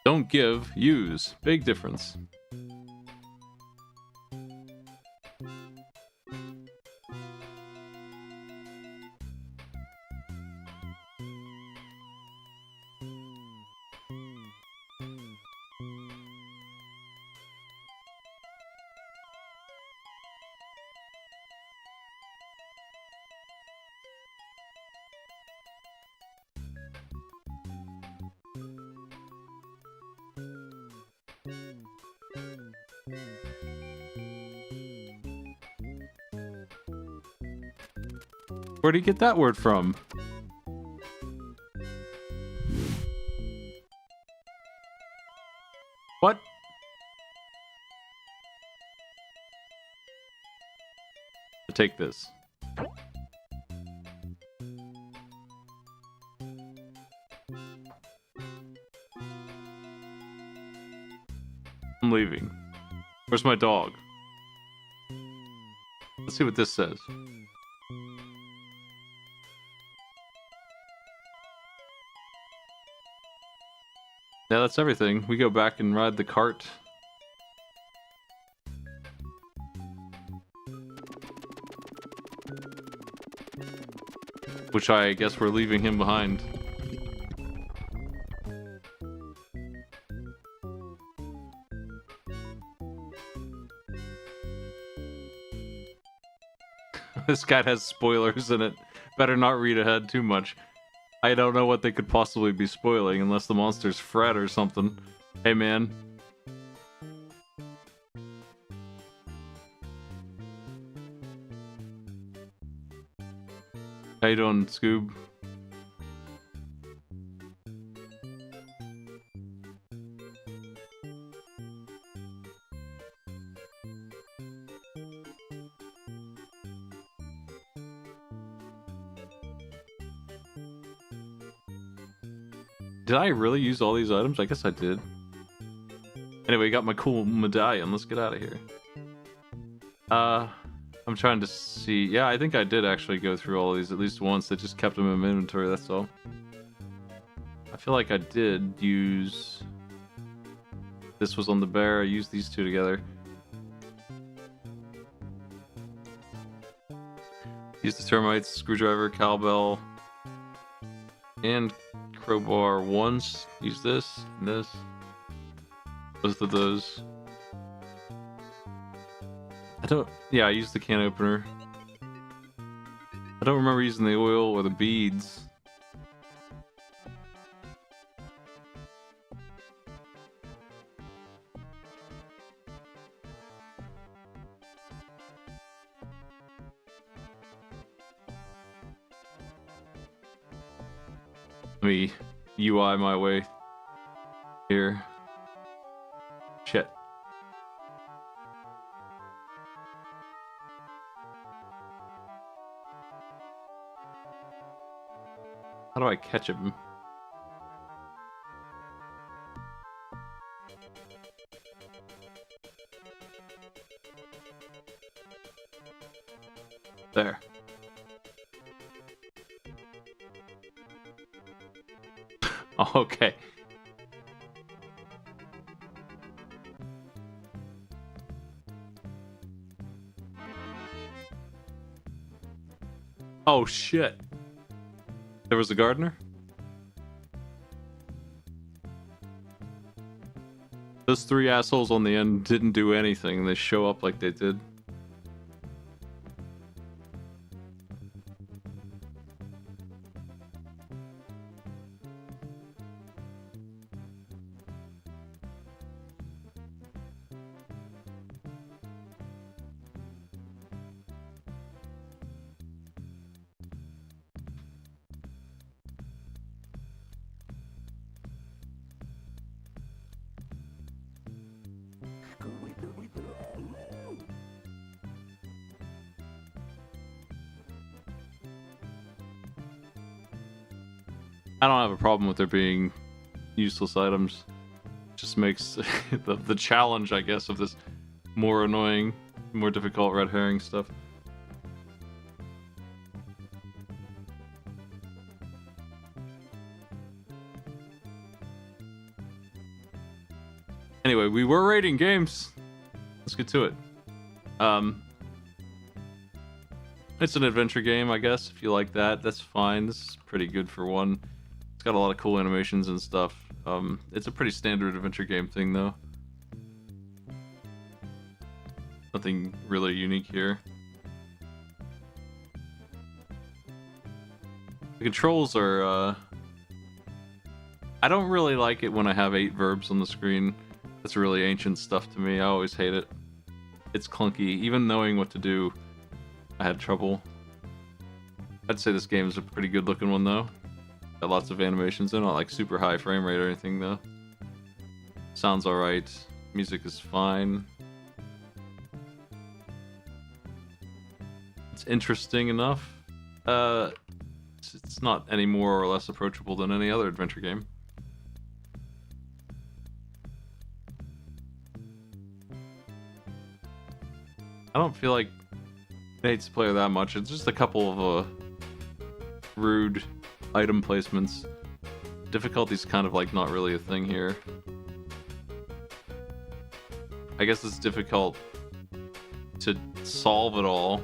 Don't give, use. Big difference. Where'd he get that word from? What? Take this. I'm leaving. Where's my dog? Let's see what this says. Yeah, that's everything. We go back and ride the cart. Which I guess we're leaving him behind. This guide has spoilers in it. Better not read ahead too much. I don't know what they could possibly be spoiling unless the monsters fret or something. Hey man. How you doing, Scoob? Did I really use all these items? I guess I did. Anyway, got my cool medallion. Let's get out of here. I'm trying to see. Yeah, I think I did actually go through all of these at least once. I just kept them in my inventory, that's all. I feel like I did use... This was on the bear. I used these two together. Use the termites, screwdriver, cowbell, and crowbar once. Use this and this. Both of those. Yeah, I used the can opener. I don't remember using the oil or the beads. Let me UI my way here. Shit. How do I catch him? There. Oh, okay. Oh shit. There was a gardener? Those three assholes on the end didn't do anything. They show up like they did. I don't have a problem with there being useless items. It just makes the challenge, I guess, of this more annoying, more difficult red herring stuff. Anyway, we were rating games. Let's get to it. It's an adventure game, I guess. If you like that, that's fine. This is pretty good for one. It's got a lot of cool animations and stuff. It's a pretty standard adventure game thing, though. Nothing really unique here. The controls are, I don't really like it when I have 8 verbs on the screen. That's really ancient stuff to me. I always hate it. It's clunky. Even knowing what to do, I had trouble. I'd say this game is a pretty good looking one, though. Got lots of animations. They're not like super high frame rate or anything, though. Sounds alright. Music is fine. It's interesting enough. It's not any more or less approachable than any other adventure game. I don't feel like Nate's player that much. It's just a couple of rude item placements. Difficulty's kind of like not really a thing here. I guess it's difficult to solve it all.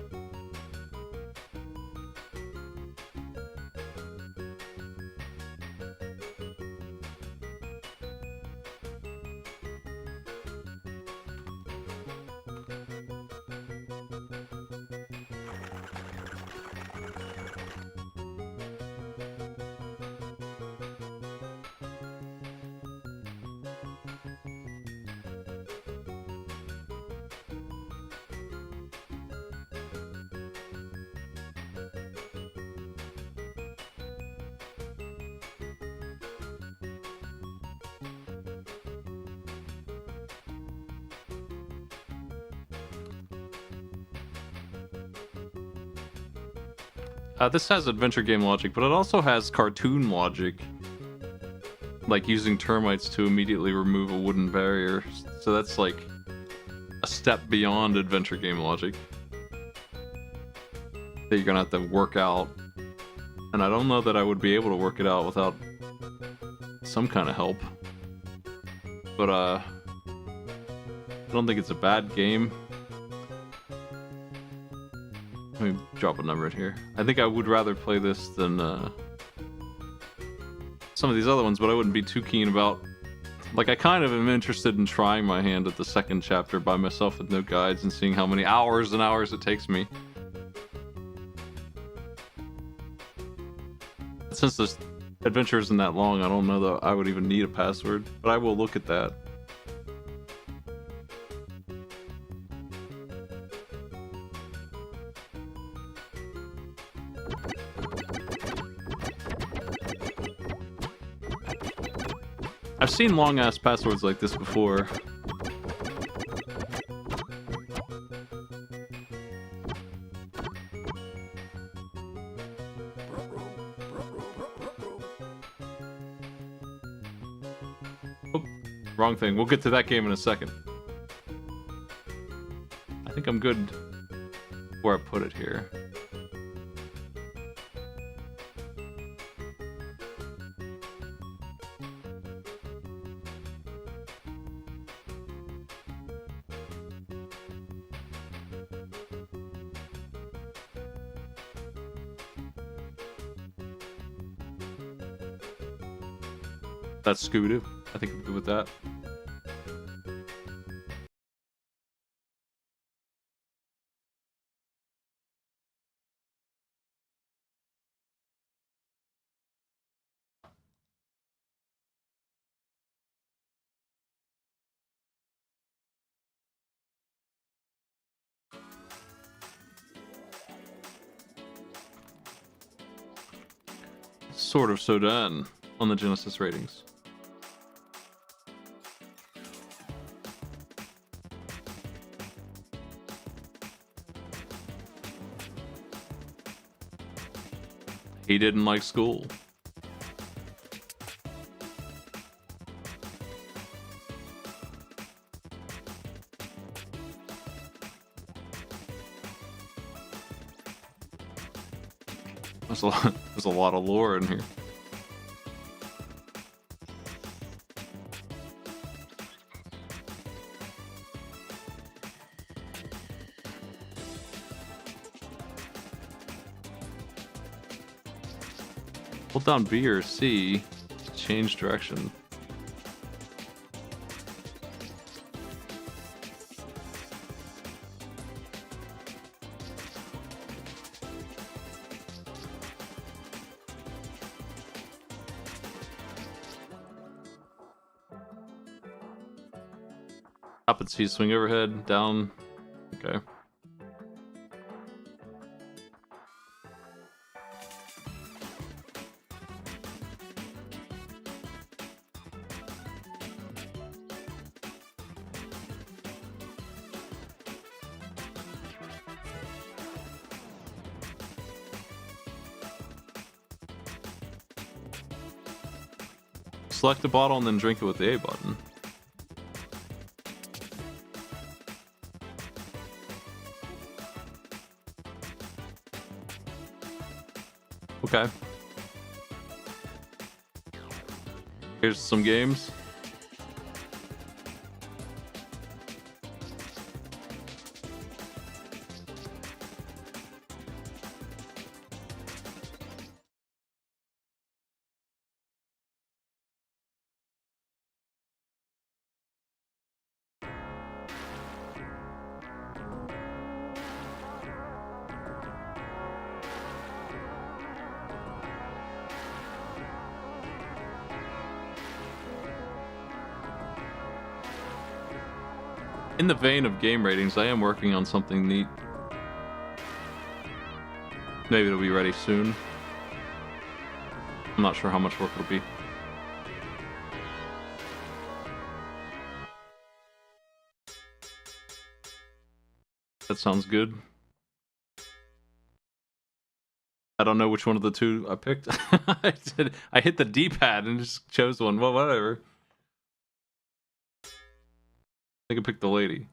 This has adventure game logic, but it also has cartoon logic. Like using termites to immediately remove a wooden barrier. So that's like a step beyond adventure game logic that you're gonna have to work out. And I don't know that I would be able to work it out without some kind of help. But I don't think it's a bad game. Let me drop a number in here. I think I would rather play this than some of these other ones, but I wouldn't be too keen about. Like, I kind of am interested in trying my hand at the second chapter by myself with no guides and seeing how many hours and hours it takes me. Since this adventure isn't that long, I don't know that I would even need a password, but I will look at that. I've seen long-ass passwords like this before. Oh, wrong thing. We'll get to that game in a second. I think I'm good where I put it here. That's Scooby-Doo. I think I'm good with that. Sort of Sodan on the Genesis ratings. He didn't like school. There's a lot of lore in here. Hold down B or C to change direction. Up and C, swing overhead, down. Okay. Select the bottle and then drink it with the A button. Okay. Here's some games. In the vein of game ratings, I am working on something neat. Maybe it'll be ready soon. I'm not sure how much work it'll be. That sounds good. I don't know which one of the two I picked. I hit the D-pad and just chose one. Well, whatever. I think I picked the lady.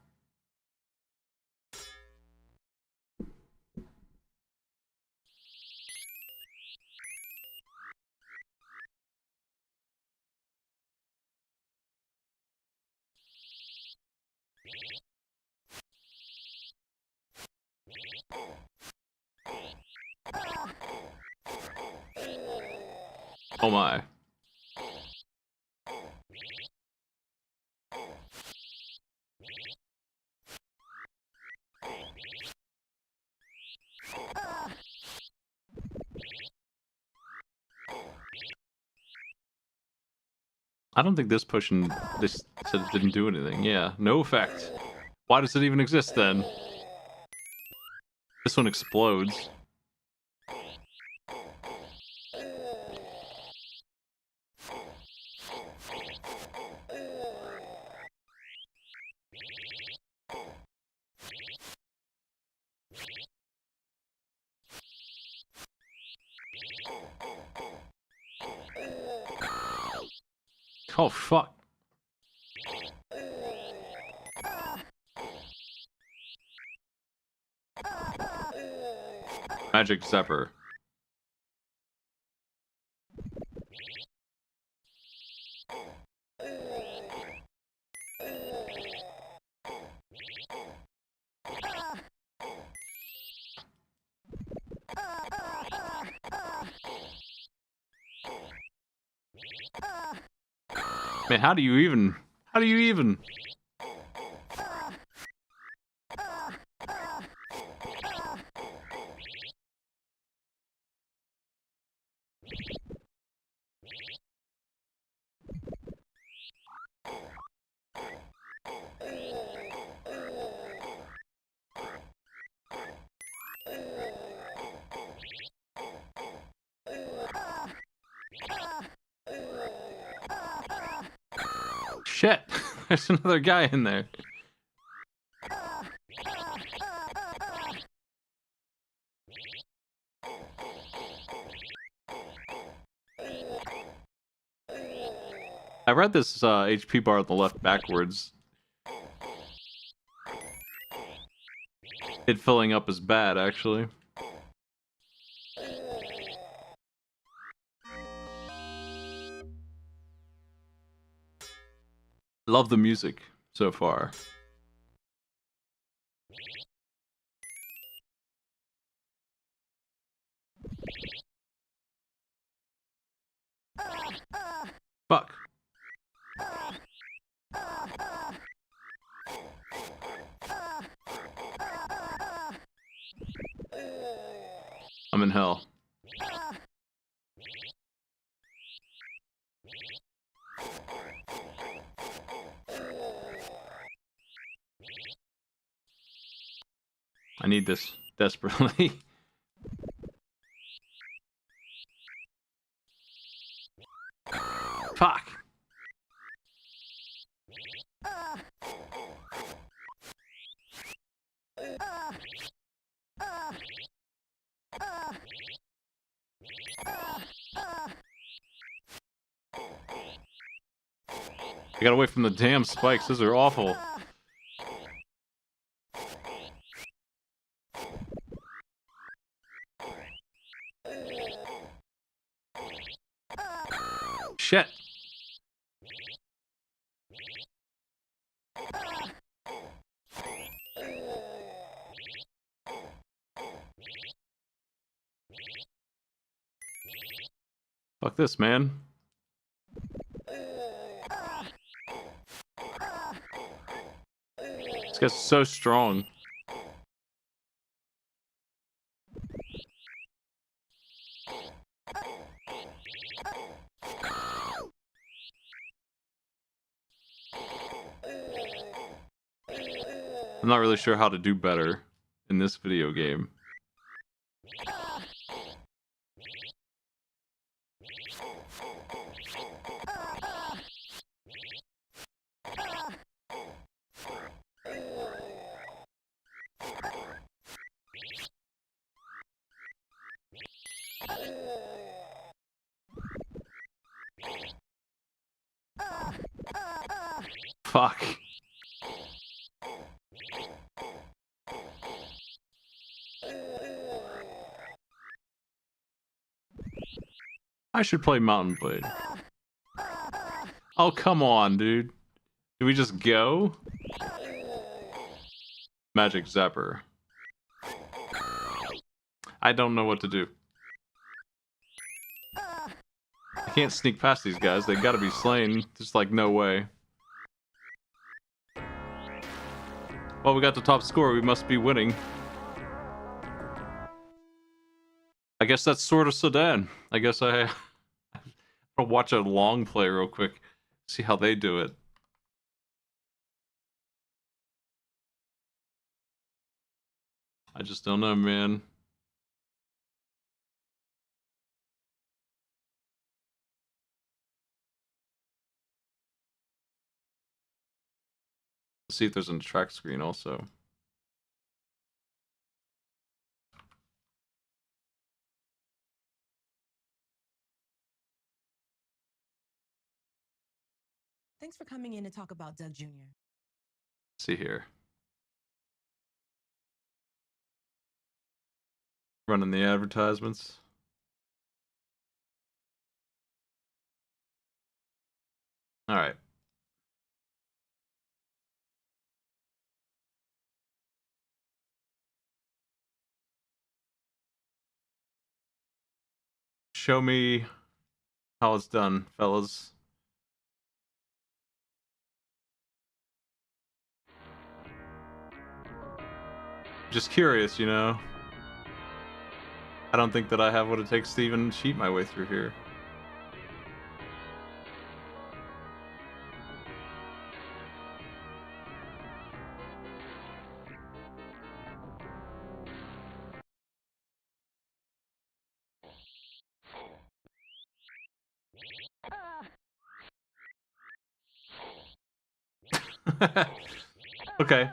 Oh my. I don't think this pushing this said it didn't do anything. Yeah, no effect. Why does it even exist then? This one explodes. Oh fuck. Magic Zephyr. Man, how do you even? Shit! There's another guy in there. I read this HP bar on the left backwards. It filling up is bad, actually. Love the music so far. Fuck. I'm in hell. I need this desperately. Fuck. I got away from the damn spikes. Those are awful. Shit. Fuck this, man. This guy's so strong. I'm not really sure how to do better in this video game. Fuck. I should play Mountain Blade. Oh, come on, dude. Did we just go? Magic Zapper. I don't know what to do. I can't sneak past these guys. They gotta be slain. Just like, no way. Well, we got the top score. We must be winning. I guess that's sort of Sodan. I guess I'll watch a long play real quick. See how they do it. I just don't know, man. Let's see if there's a track screen also. Thanks for coming in to talk about Doug Jr. Let's see here. Running the advertisements. All right. Show me how it's done, fellas. Just curious, you know. I don't think that I have what it takes to even cheat my way through here. Okay.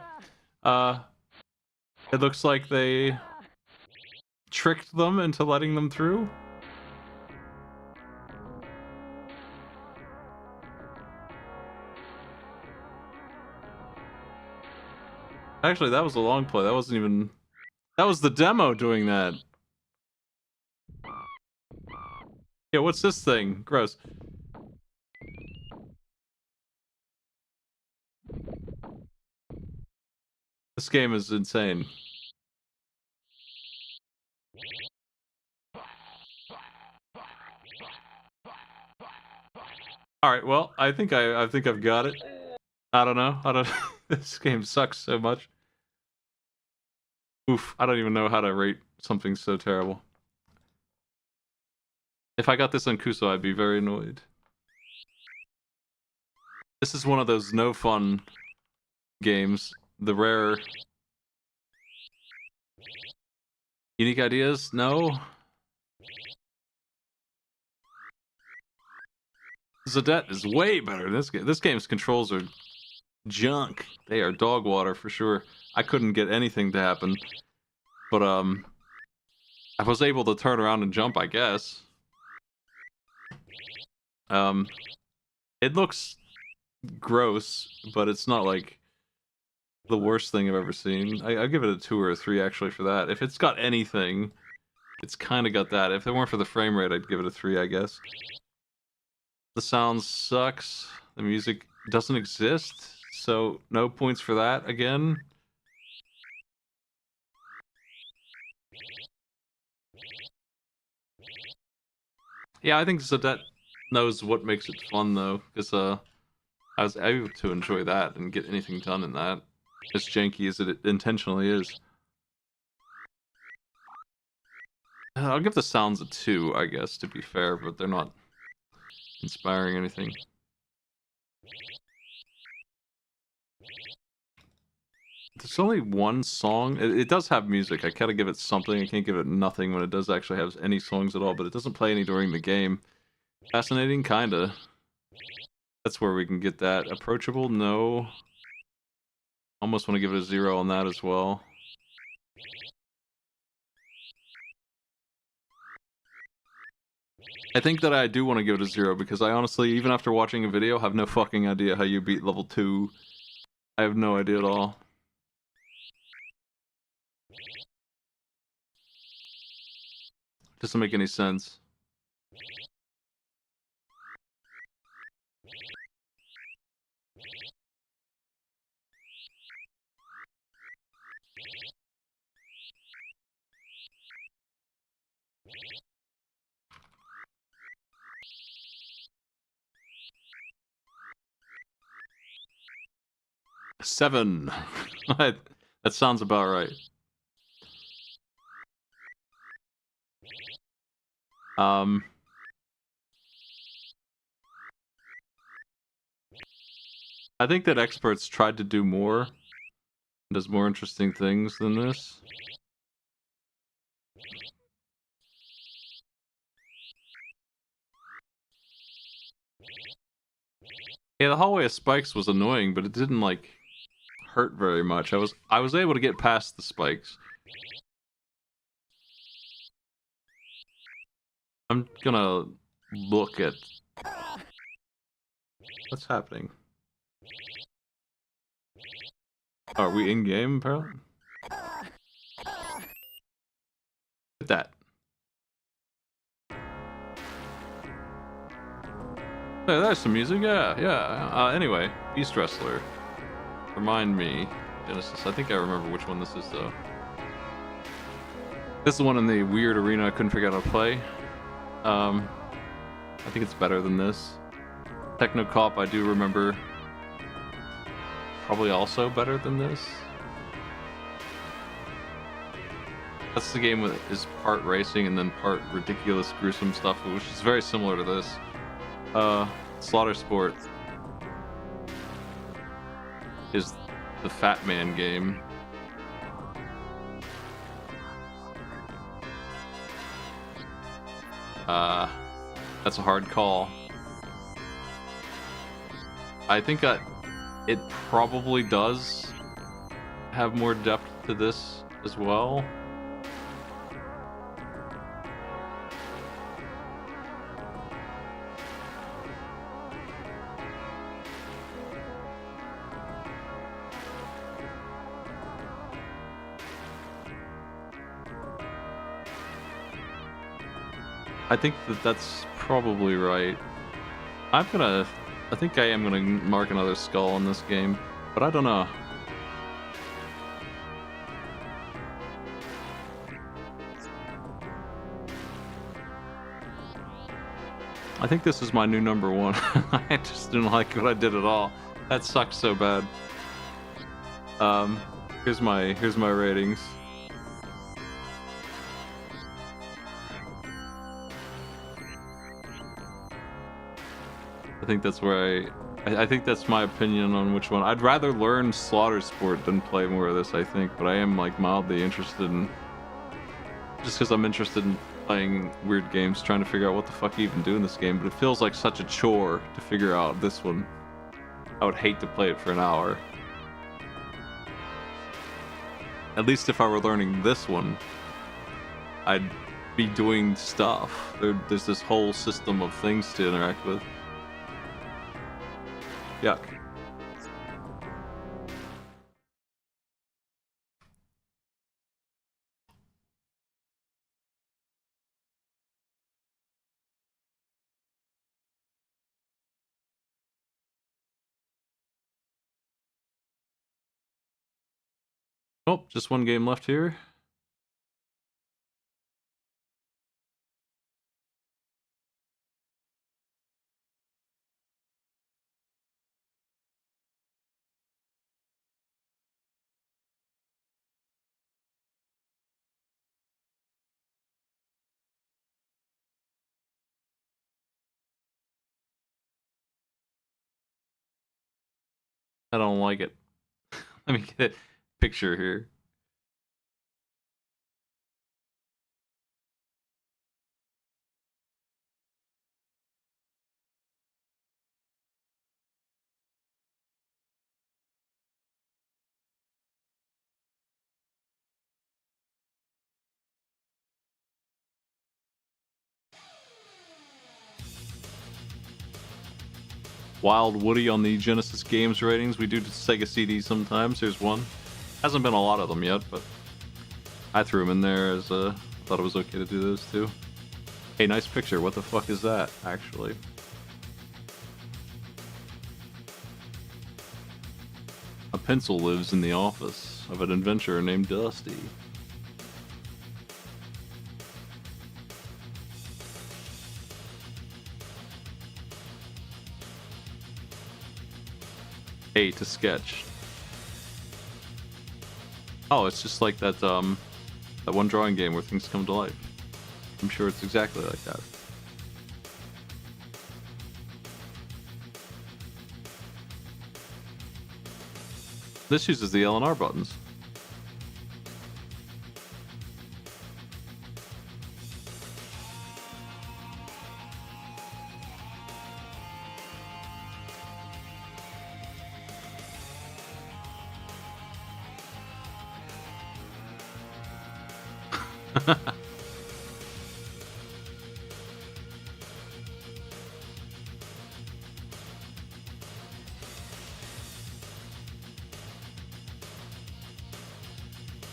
It looks like they tricked them into letting them through. Actually, that was a long play. That wasn't even... That was the demo doing that. Yeah, what's this thing? Gross. This game is insane. All right, well, I think I've got it. I don't know. I don't. This game sucks so much. Oof! I don't even know how to rate something so terrible. If I got this on Kuso, I'd be very annoyed. This is one of those no fun games. The rare unique ideas. No. Zadette is way better than this game. This game's controls are junk. They are dog water for sure. I couldn't get anything to happen. But I was able to turn around and jump, I guess. It looks gross, but it's not like the worst thing I've ever seen. I'll give it a 2 or a 3 actually for that. If it's got anything, it's kind of got that. If it weren't for the frame rate, I'd give it a 3, I guess. The sound sucks. The music doesn't exist, so no points for that again. Yeah, I think Zadette knows what makes it fun though, because I was able to enjoy that and get anything done in that. As janky as it intentionally is. I'll give the sounds a 2, I guess, to be fair, but they're not inspiring anything. There's only one song. It does have music. I gotta give it something. I can't give it nothing when it does actually have any songs at all, but it doesn't play any during the game. Fascinating? Kinda. That's where we can get that. Approachable? No. Almost want to give it a 0 on that as well. I think that I do want to give it a 0 because I honestly, even after watching a video, have no fucking idea how you beat level 2. I have no idea at all. Doesn't make any sense. 7. That sounds about right. I think that experts tried to do more, does more interesting things than this. Yeah, the hallway of spikes was annoying, but it didn't like hurt very much. I was able to get past the spikes. I'm gonna look at what's happening. Are we in game, apparently? Look at that. Hey, there's some music. Yeah. Anyway, Beast Wrestler. Remind me, Genesis. I think I remember which one this is, though. This is the one in the weird arena I couldn't figure out how to play. I think it's better than this. Techno Cop, I do remember. Probably also better than this. That's the game with is part racing and then part ridiculous, gruesome stuff, which is very similar to this. Slaughter Sport is the Fat Man game. That's a hard call. I think that it probably does have more depth to this as well. I think that's probably right. I think I am gonna mark another skull in this game, but I don't know. I think this is my new number 1. I just didn't like what I did at all. That sucked so bad. Here's my ratings. I think that's where I think that's my opinion on which one. I'd rather learn Slaughter Sport than play more of this, I think, but I am like mildly interested in, just because I'm interested in playing weird games, trying to figure out what the fuck you even do in this game, but it feels like such a chore to figure out this one. I would hate to play it for an hour. At least if I were learning this one, I'd be doing stuff. There's this whole system of things to interact with. Yuck. Oh, just one game left here. I don't like it. Let me get a picture here. Wild Woody on the Genesis Games ratings. We do Sega CDs sometimes. Here's one. Hasn't been a lot of them yet, but I threw them in there as thought it was okay to do those too. Hey, nice picture. What the fuck is that, actually? A pencil lives in the office of an adventurer named Dusty. A to sketch. Oh, it's just like that that one drawing game where things come to life. I'm sure it's exactly like that. This uses the L and R buttons.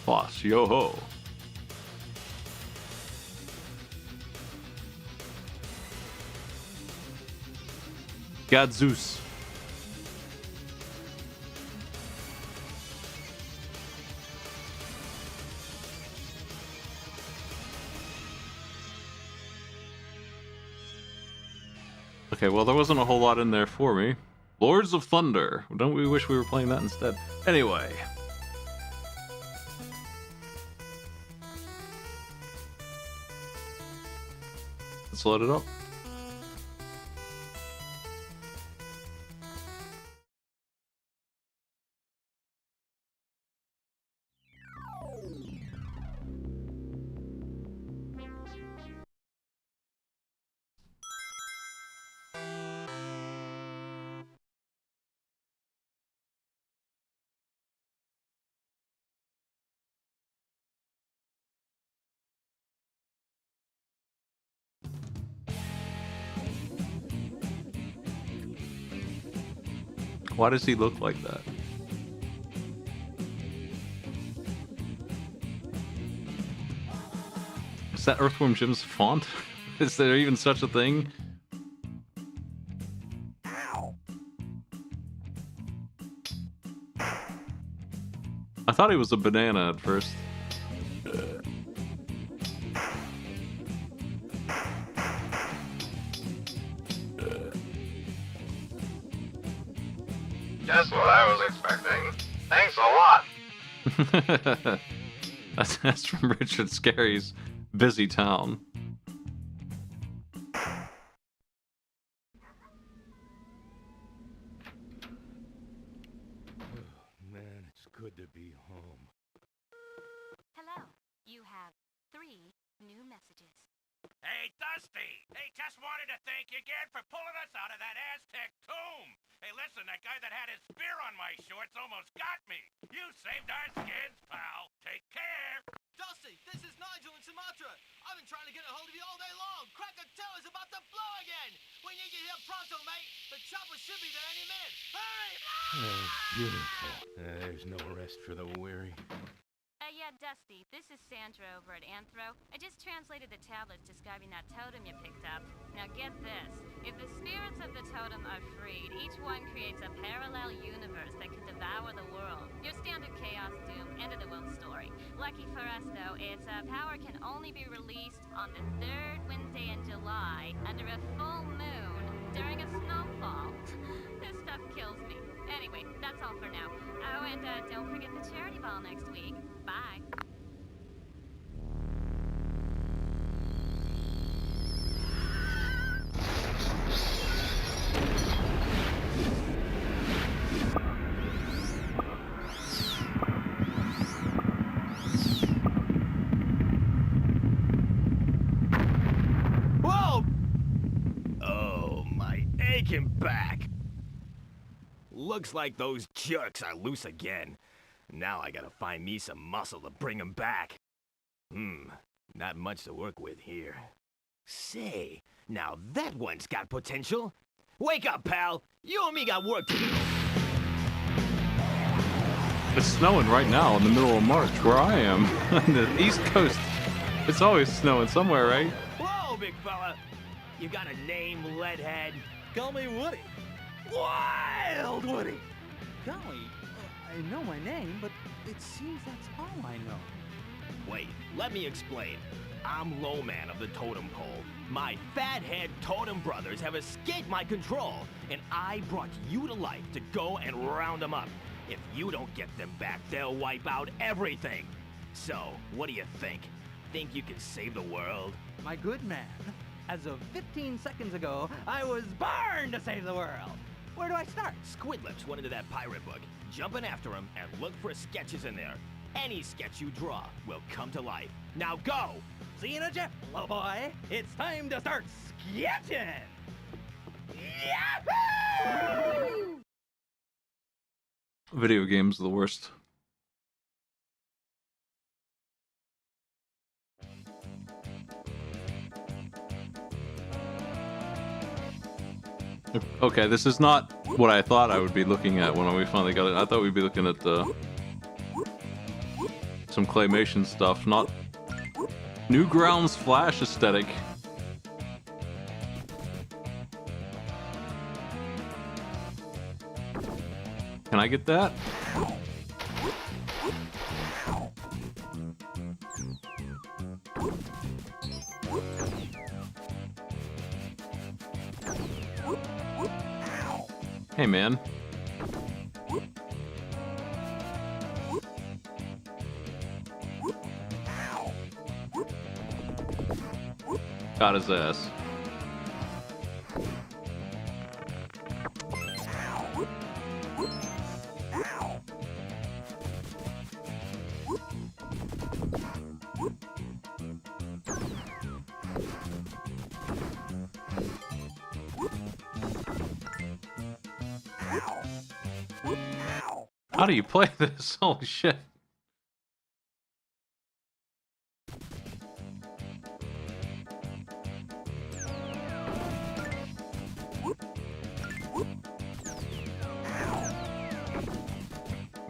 Boss, yo ho. God Zeus. Okay, well, there wasn't a whole lot in there for me. Lords of Thunder. Don't we wish we were playing that instead? Anyway. Let's load it up. Why does he look like that? Is that Earthworm Jim's font? Is there even such a thing? Ow! I thought he was a banana at first. Just what I was expecting. Thanks a lot. That's from Richard Scarry's Busytown. Man, it's good to be home. Hello. You have 3 new messages. Hey, Dusty! Hey, just wanted to thank you again for pulling us out of that Aztec tomb. Hey, listen, that guy that had his spear on my shorts almost got me. You saved our skins, pal. Take care. Dusty, this is Nigel in Sumatra. I've been trying to get a hold of you all day long. Krakatoa is about to blow again. We need you here pronto, mate. The chopper should be there any minute. Hurry! Oh, beautiful. There's no rest for the weary. Yeah, Dusty, this is Sandra over at Anthro. I just translated the tablets describing that totem you picked up. Now get this. If the spirits of the totem are freed, each one creates a parallel universe that could devour the world. Your standard chaos, doom, end of the world story. Lucky for us, though, its power can only be released on the 3rd Wednesday in July under a full moon during a snowfall. This stuff kills me. Anyway, that's all for now. Oh, and don't forget the charity ball next week. Bye. Whoa! Oh, my aching back. Looks like those jerks are loose again. Now I gotta find me some muscle to bring them back. Not much to work with here. Say, now that one's got potential. Wake up, pal! You and me got work to do. It's snowing right now in the middle of March where I am. On the East Coast. It's always snowing somewhere, right? Whoa, big fella! You got a name, leadhead? Call me Woody. Wild Woody! Golly, I know my name, but it seems that's all I know. Wait, let me explain. I'm Lowman of the Totem Pole. My fathead totem brothers have escaped my control, and I brought you to life to go and round them up. If you don't get them back, they'll wipe out everything. So, what do you think? Think you can save the world? My good man, as of 15 seconds ago, I was born to save the world. Where do I start? Squid Lips went into that pirate book. Jump in after him and look for sketches in there. Any sketch you draw will come to life. Now go! See you in a jiff, little boy. It's time to start sketching! Yahoo! Video games are the worst. Okay, this is not what I thought I would be looking at when we finally got it. I thought we'd be looking at some claymation stuff, not Newgrounds Flash aesthetic. Can I get that? Hey, man. Got his ass. How do you play this? Holy shit.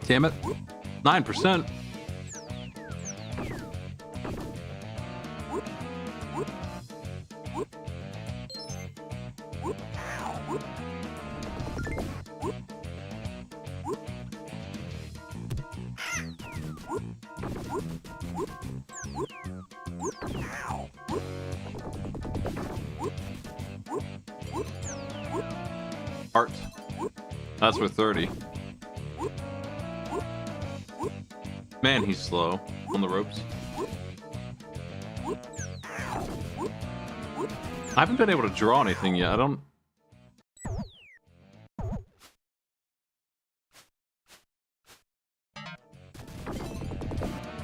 Damn it. 9%. Art. That's for 30. Man, he's slow on the ropes. I haven't been able to draw anything yet. I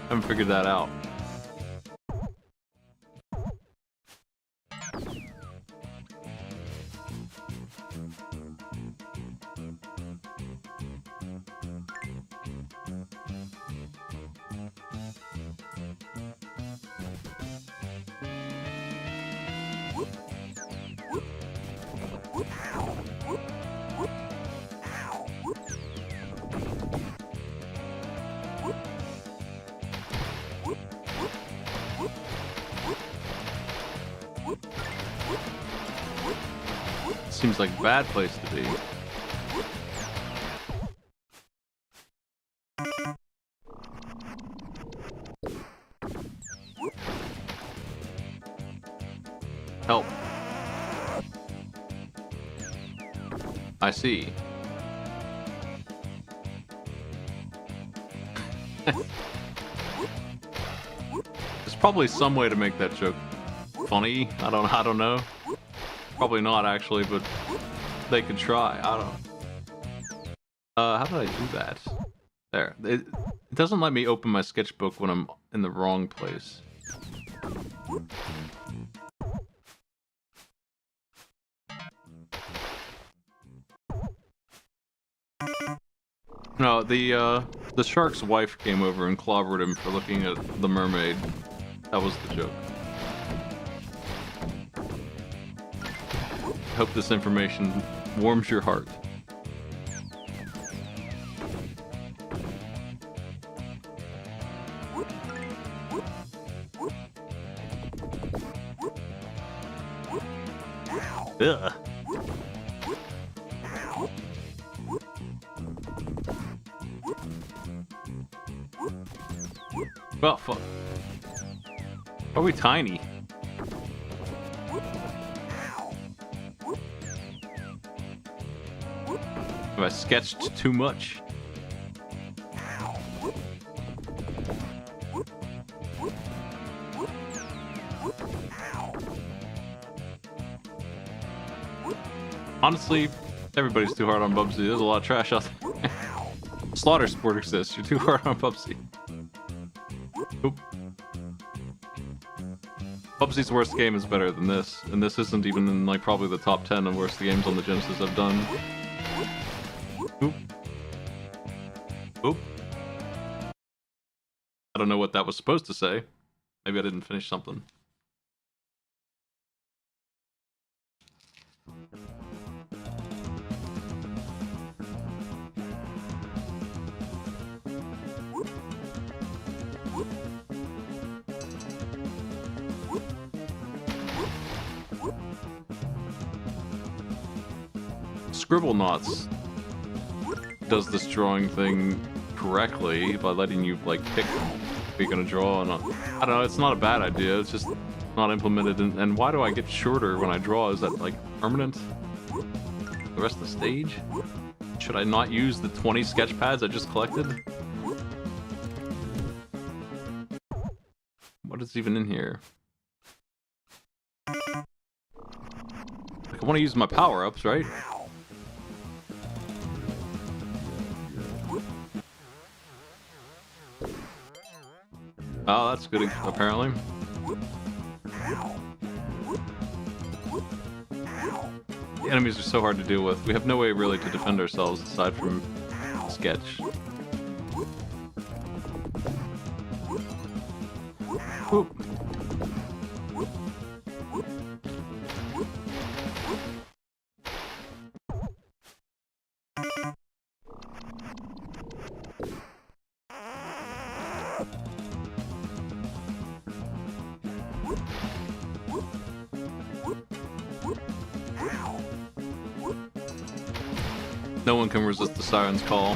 haven't figured that out. Seems like a bad place to be. Help. I see. There's probably some way to make that joke funny. I don't know. Probably not actually, but they could try. I don't know. How did I do that? There. It doesn't let me open my sketchbook when I'm in the wrong place. No, the shark's wife came over and clobbered him for looking at the mermaid. That was the joke. Hope this information warms your heart. Ugh. Oh, fuck. Are we tiny? Have I sketched too much? Honestly, everybody's too hard on Bubsy. There's a lot of trash out there. Slaughter Sport exists. You're too hard on Bubsy. Oop. Bubsy's worst game is better than this, and this isn't even in like probably the top 10 of worst games on the Genesis I've done. Oop. Oop. I don't know what that was supposed to say. Maybe I didn't finish something. Scribble Knots does this drawing thing correctly by letting you like pick what you're gonna draw, and I don't know, it's not a bad idea, it's just not implemented. And why do I get shorter when I draw? Is that like permanent? The rest of the stage? Should I not use the 20 sketch pads I just collected? What is even in here? Like, I want to use my power-ups, right? Oh, that's good, apparently. The enemies are so hard to deal with. We have no way really to defend ourselves aside from sketch. Oop. No one can resist the siren's call.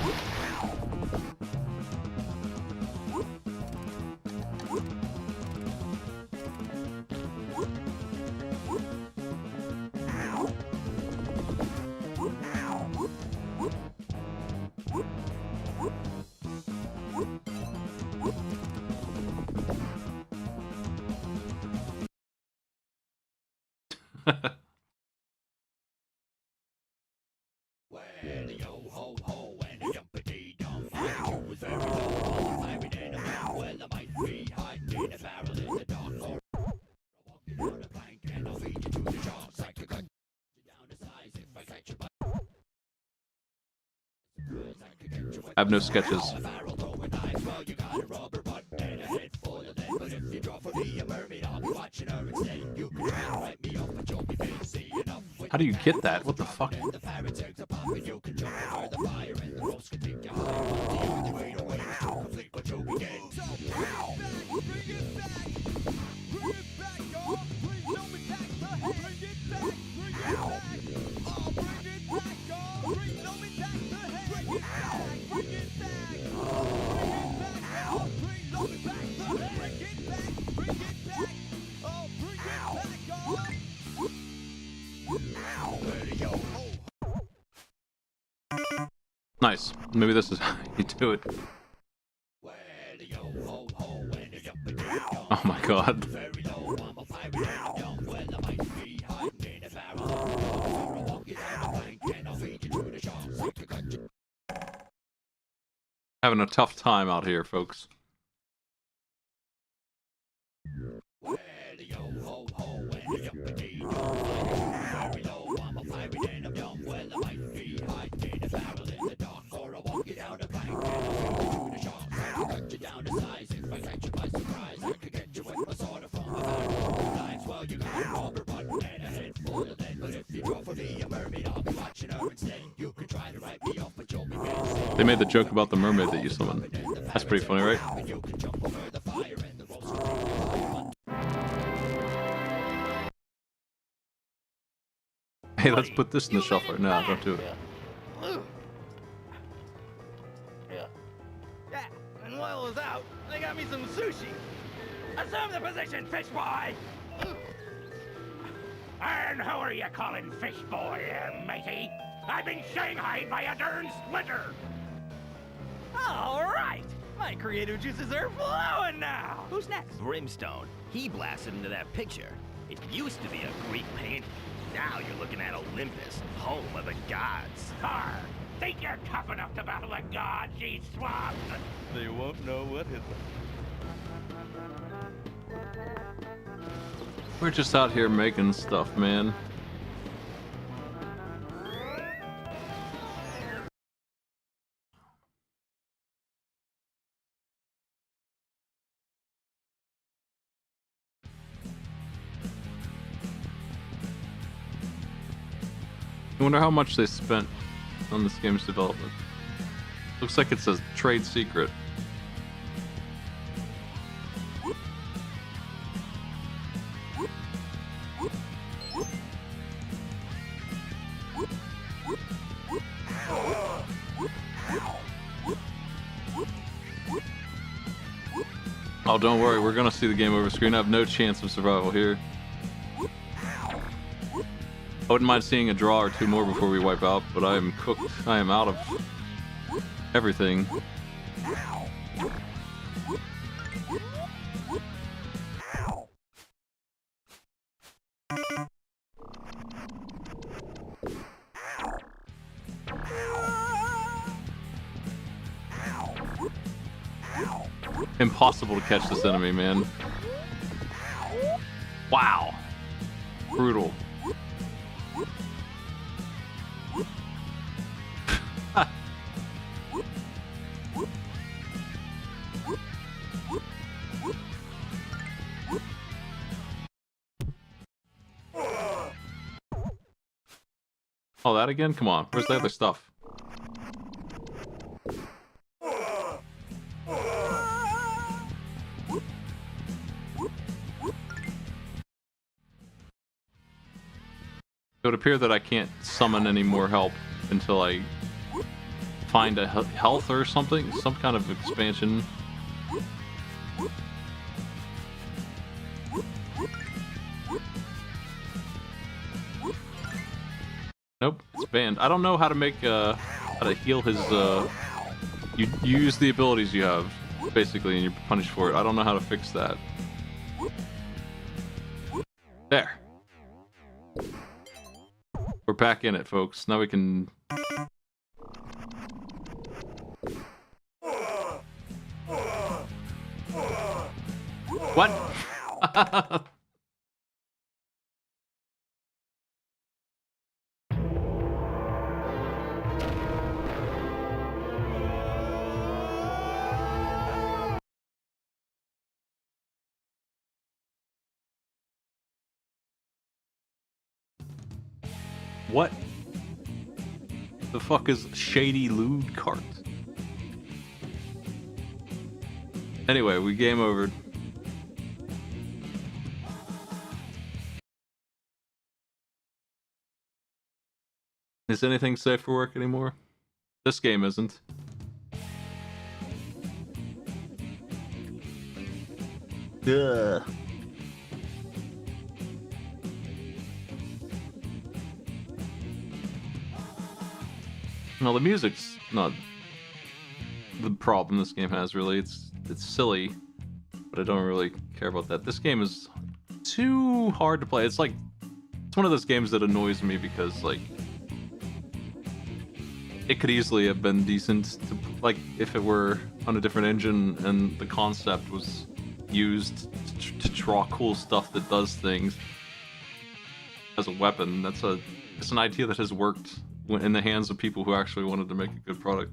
I have no sketches. How do you get that? What the fuck? Nice. Maybe this is how you do it. Oh my god. Having a tough time out here, folks. They made the joke about the mermaid that you summoned. That's pretty funny, right? Hey, let's put this in the shelf right now. Don't do it. Yeah, and while I was out, they got me some sushi. Assume the position, fish boy! And who are you calling fish boy, matey? I've been shanghaied by a darn splinter! All right! My creative juices are flowing now! Who's next? Brimstone. He blasted into that picture. It used to be a Greek paint. Now you're looking at Olympus, home of the gods. Car! Think you're tough enough to battle the gods, ye swabs? They won't know what hit them. We're just out here making stuff, man. I wonder how much they spent on this game's development. Looks like it's a trade secret. Oh, don't worry, we're gonna see the game over screen. I have no chance of survival here. I wouldn't mind seeing a draw or two more before we wipe out, but I am cooked. I am out of everything. Impossible to catch this enemy, man. Wow. Brutal. Oh, that again? Come on. Where's the other stuff? It would appear that I can't summon any more help until I find a health or something, some kind of expansion. Nope, it's banned. I don't know how to make how to heal his you use the abilities you have basically and you're punished for it. I don't know how to fix that. There. We're back in it, folks. Now we can... What? What the fuck is Shady Lewd Cart? Anyway, we game over. Is anything safe for work anymore? This game isn't. Ugh. No, the music's not the problem this game has, really. It's silly, but I don't really care about that. This game is too hard to play. It's like, it's one of those games that annoys me because, like, it could easily have been decent to, like, if it were on a different engine and the concept was used to draw cool stuff that does things as a weapon. It's an idea that has worked in the hands of people who actually wanted to make a good product.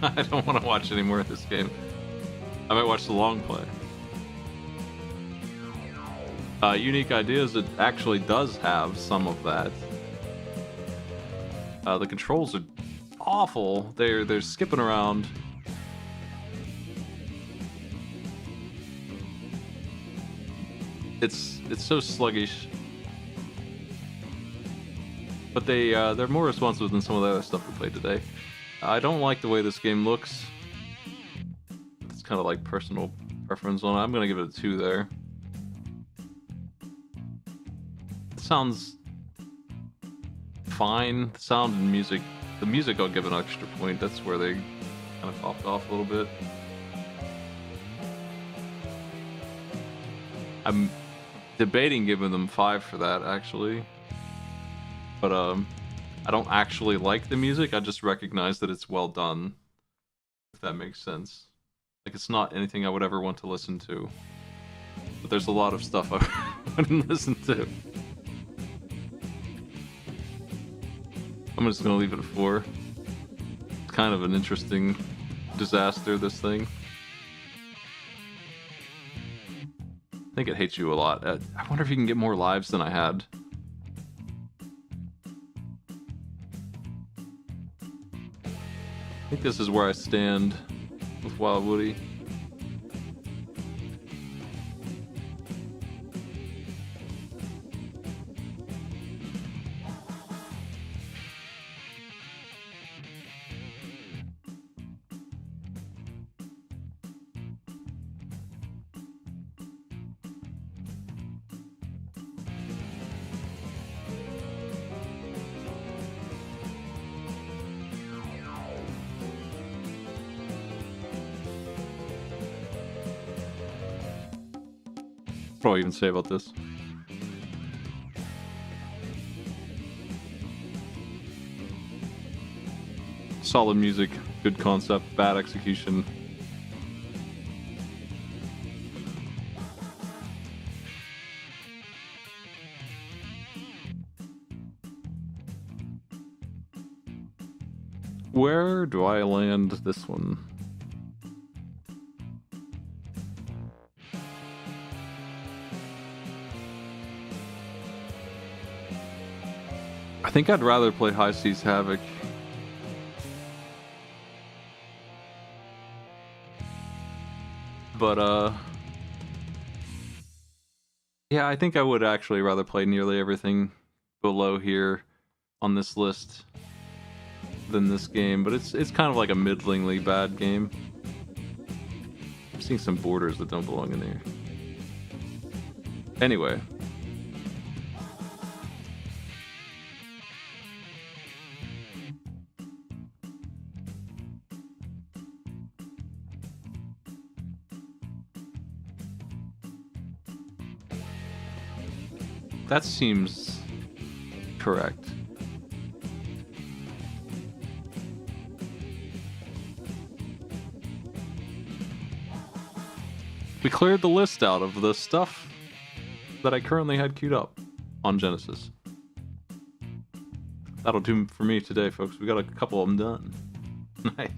I don't want to watch any more of this game. I might watch the long play. Unique Ideas, it actually does have some of that. The controls are awful. They're skipping around. It's so sluggish. But they're more responsive than some of the other stuff we played today. I don't like the way this game looks. It's kind of like personal preference on it. I'm gonna give it a 2 there. It sounds fine. The sound and music. The music I'll give an extra point. That's where they kind of popped off a little bit. I'm debating giving them 5 for that, actually. But, I don't actually like the music, I just recognize that it's well done. If that makes sense. Like, it's not anything I would ever want to listen to. But there's a lot of stuff I wouldn't listen to. I'm just gonna leave it at 4. It's kind of an interesting disaster, this thing. I think it hates you a lot. I wonder if you can get more lives than I had. I think this is where I stand with Wild Woody. What do I even say about this? Solid music, good concept, bad execution. Where do I land this one? I think I'd rather play High Seas Havoc. But, yeah, I think I would actually rather play nearly everything below here on this list than this game, but it's kind of like a middlingly bad game. I'm seeing some borders that don't belong in there. Anyway. That seems correct. We cleared the list out of the stuff that I currently had queued up on Genesis. That'll do for me today, folks. We got a couple of them done. Nice.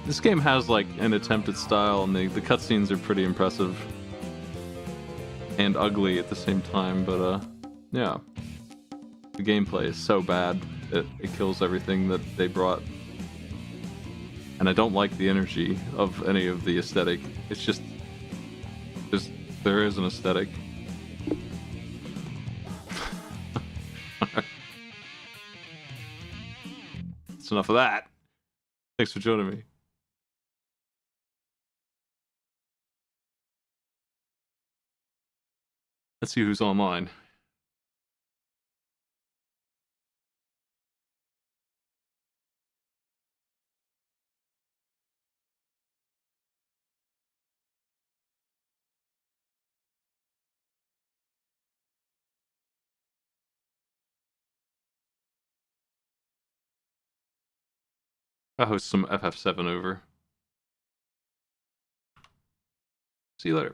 This game has like an attempted style, and the cutscenes are pretty impressive and ugly at the same time. But yeah, the gameplay is so bad it kills everything that they brought, and I don't like the energy of any of the aesthetic. It's just there is an aesthetic. That's enough of that. Thanks for joining me. Let's see who's online. I'll host some FF7 over. See you later.